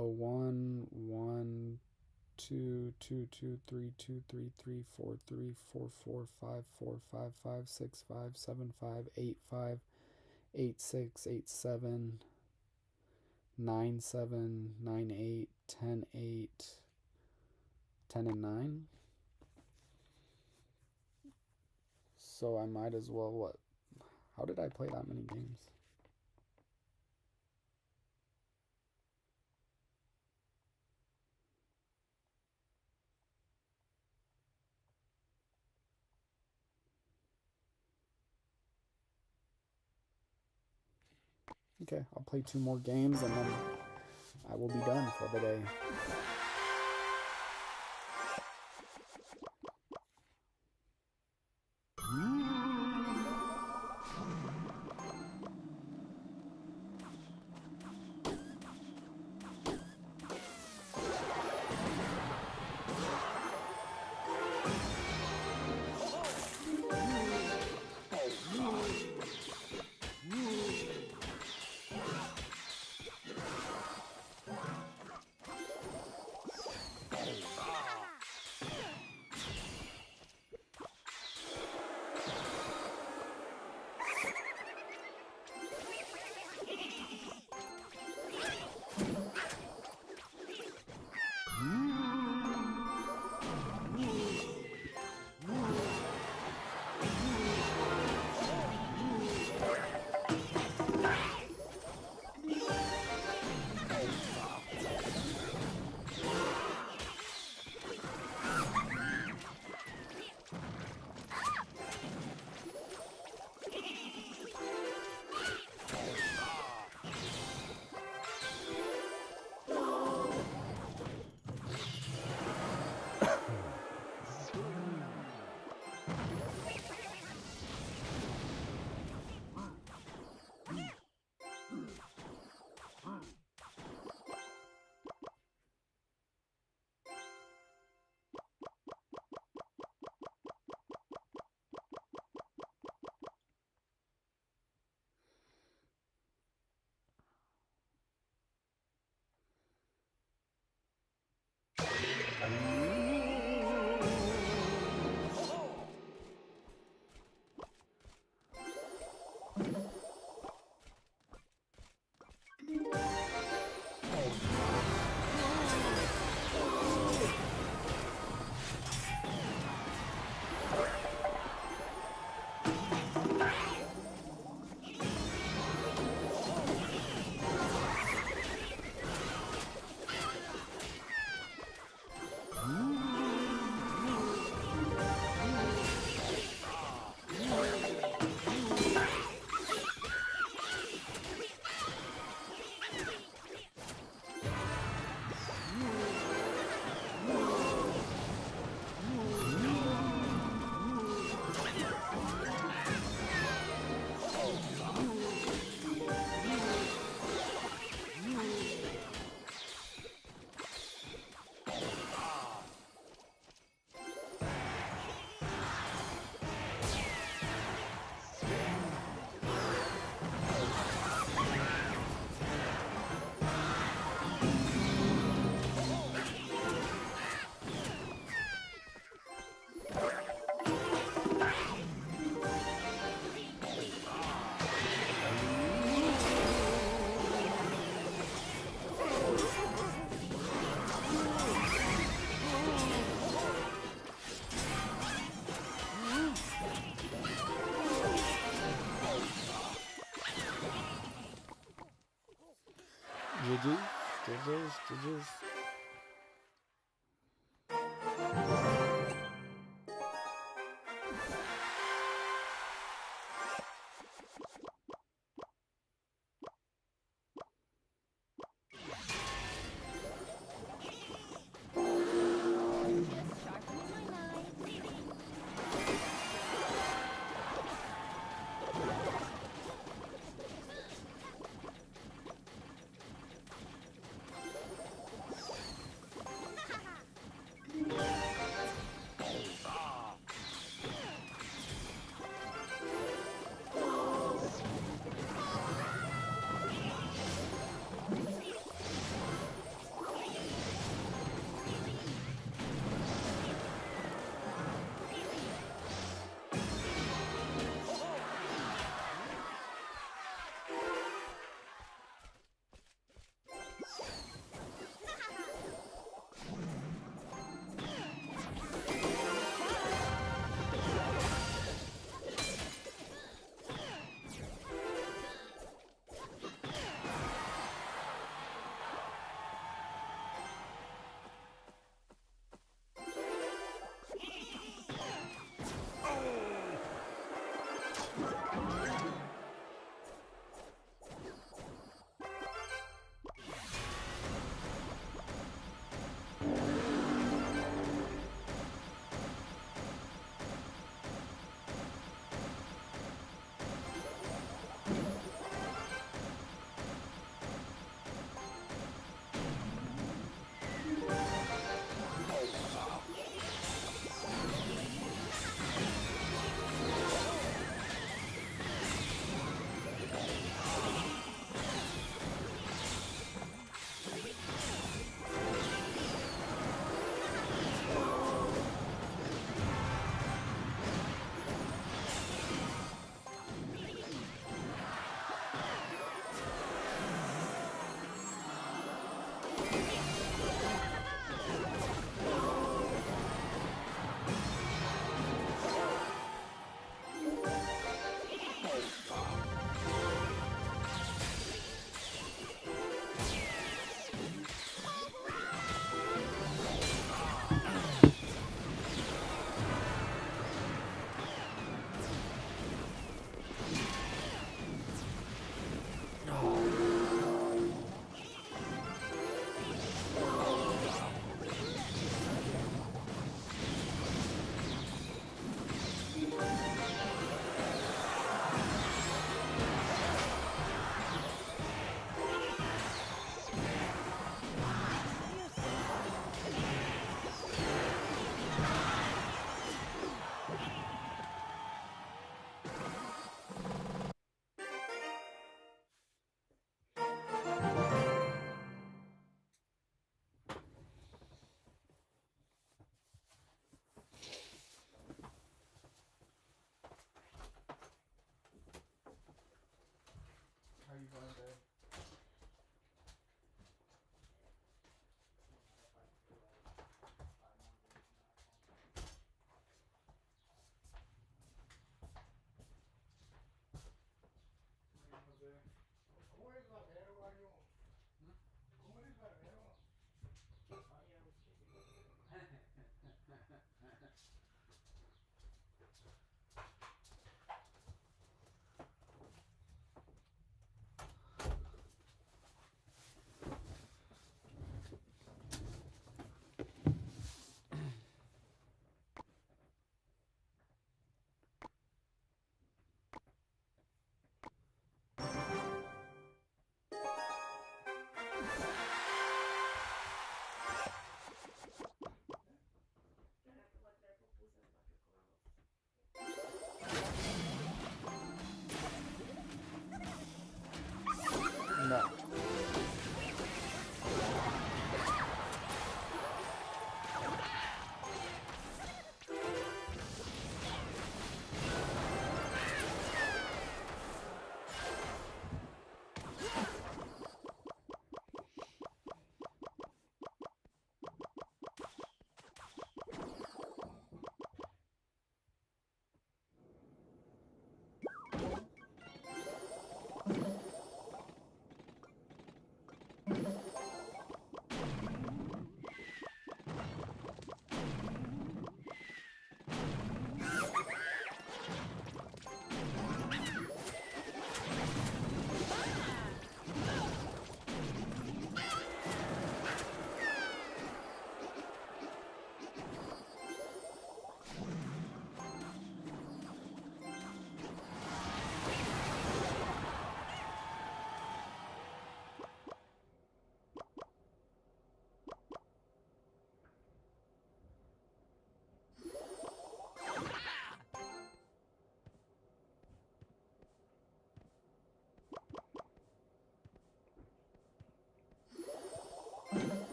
Oh, 1, 1, 2, 2, 2, 3, 2, 3, 3, 4, 3, 4, 4, 5, 4, 5, 5, 6, 5, 7, 5, 8, 5, 8, 6, 8, 7, 9, 7, 9, 8, 10, 8, 10 and 9. So I might as well, what? How did I play that many games? Okay, I'll play 2 more games and then I will be done for the day. GG's.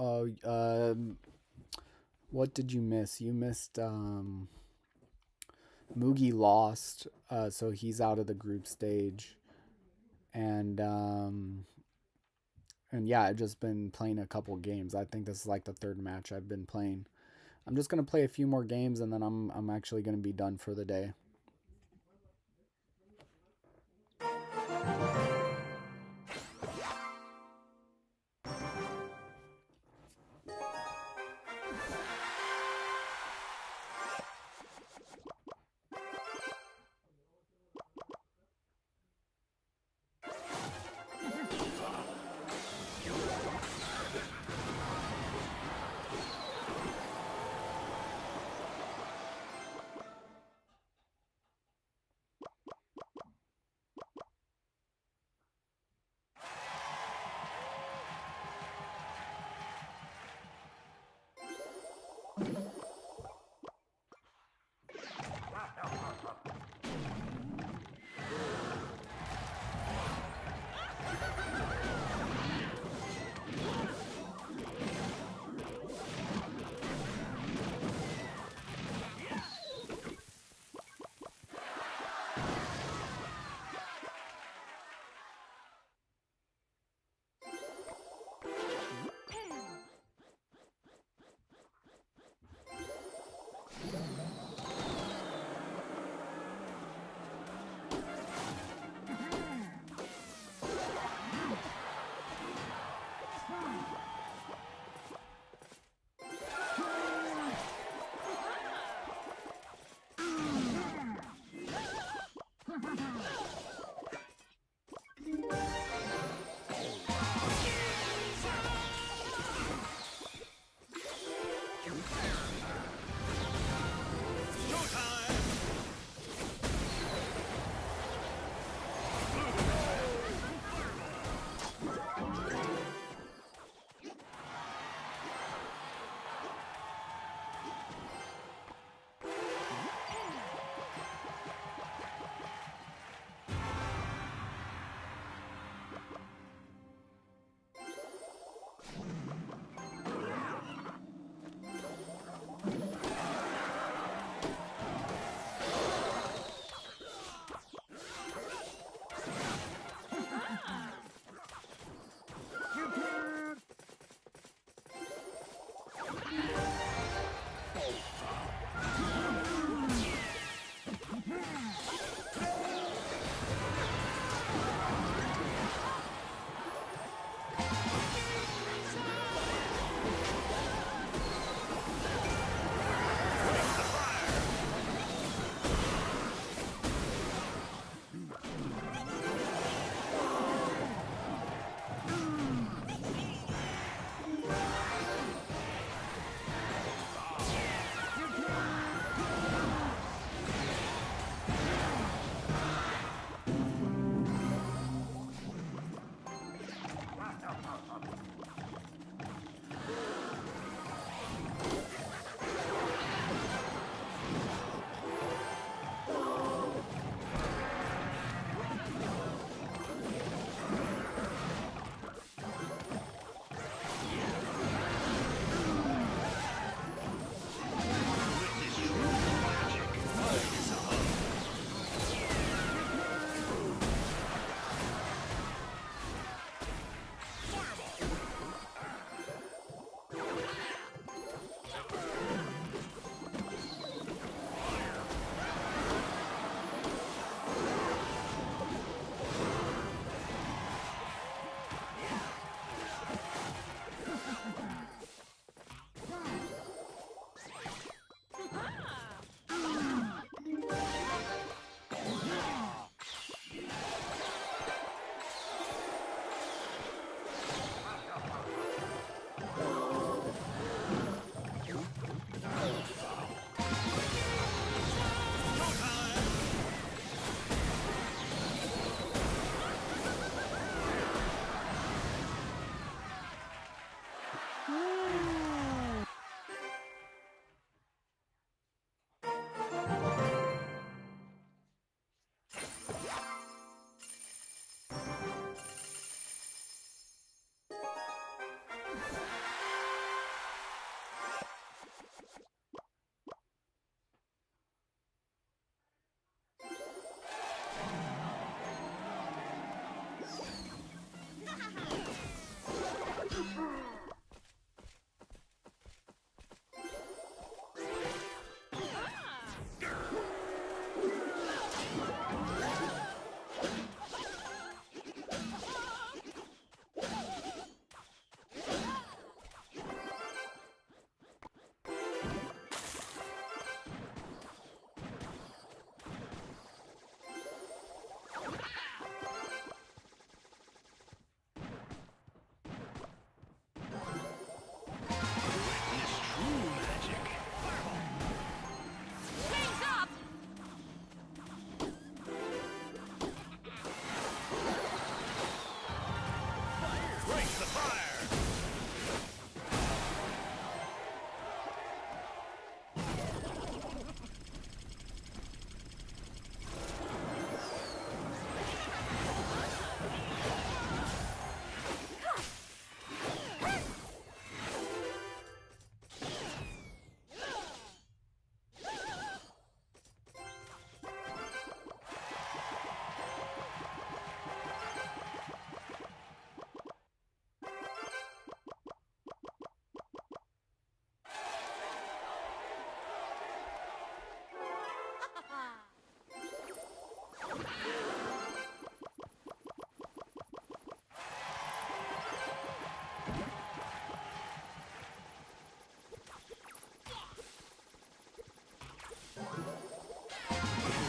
Oh, what did you miss? You missed Mugi lost, so he's out of the group stage. And yeah, I've just been playing a couple games. I think this is like the third match I've been playing. I'm just gonna play a few more games and then I'm actually gonna be done for the day.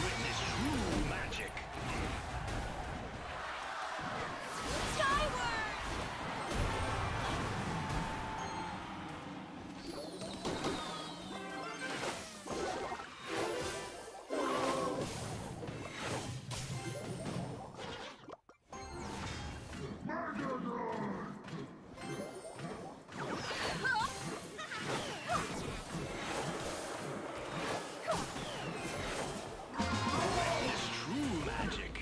Witness true magic. Witness true magic.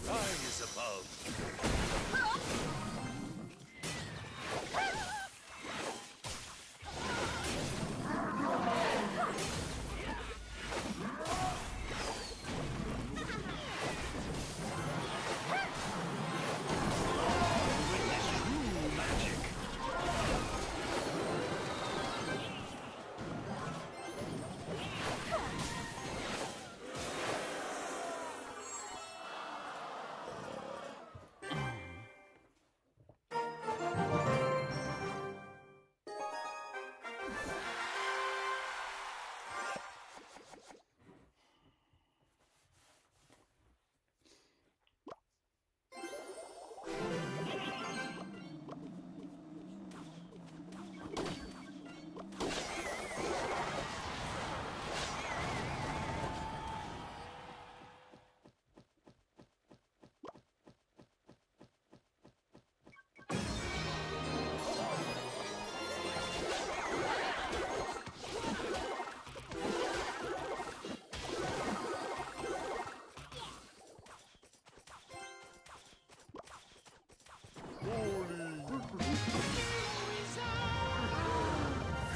Rise above. Witness true magic.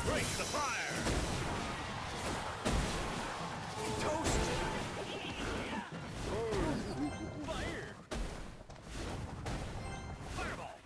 Break the fire! Toast! Fire! Fireball!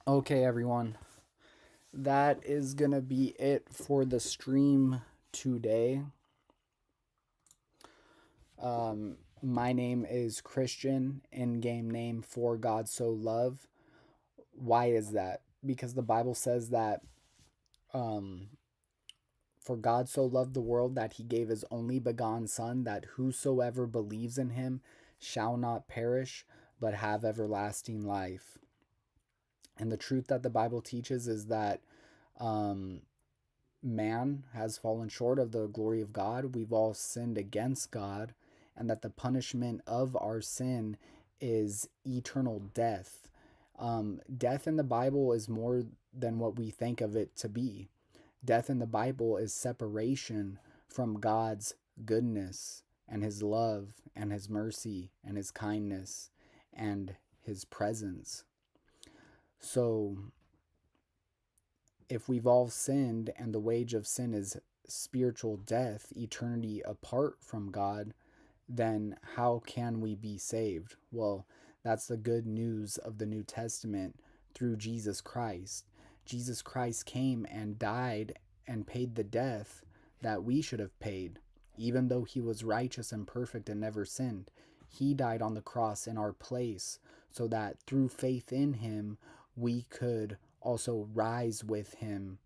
Okay, everyone. That is going to be it for the stream today. My name is Christian, in-game name For God So Love. Why is that? Because the Bible says that for God so loved the world that he gave his only begotten Son, that whosoever believes in him shall not perish, but have everlasting life. And the truth that the Bible teaches is that um, man has fallen short of the glory of God. We've all sinned against God, and that the punishment of our sin is eternal death. Death in the Bible is more than what we think of it to be. Death in the Bible is separation from God's goodness and his love and his mercy and his kindness and his presence. So, if we've all sinned and the wage of sin is spiritual death, eternity apart from God, then how can we be saved? Well, that's the good news of the New Testament through Jesus Christ. Jesus Christ came and died and paid the death that we should have paid. Even though he was righteous and perfect and never sinned, he died on the cross in our place so that through faith in him, we could also rise with him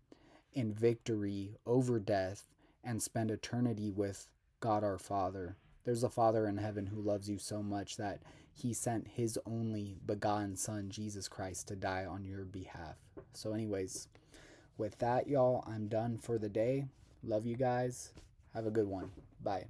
in victory over death and spend eternity with God our Father. There's a Father in heaven who loves you so much that he sent his only begotten Son, Jesus Christ, to die on your behalf. So, anyways, with that, y'all, I'm done for the day. Love you guys. Have a good one. Bye.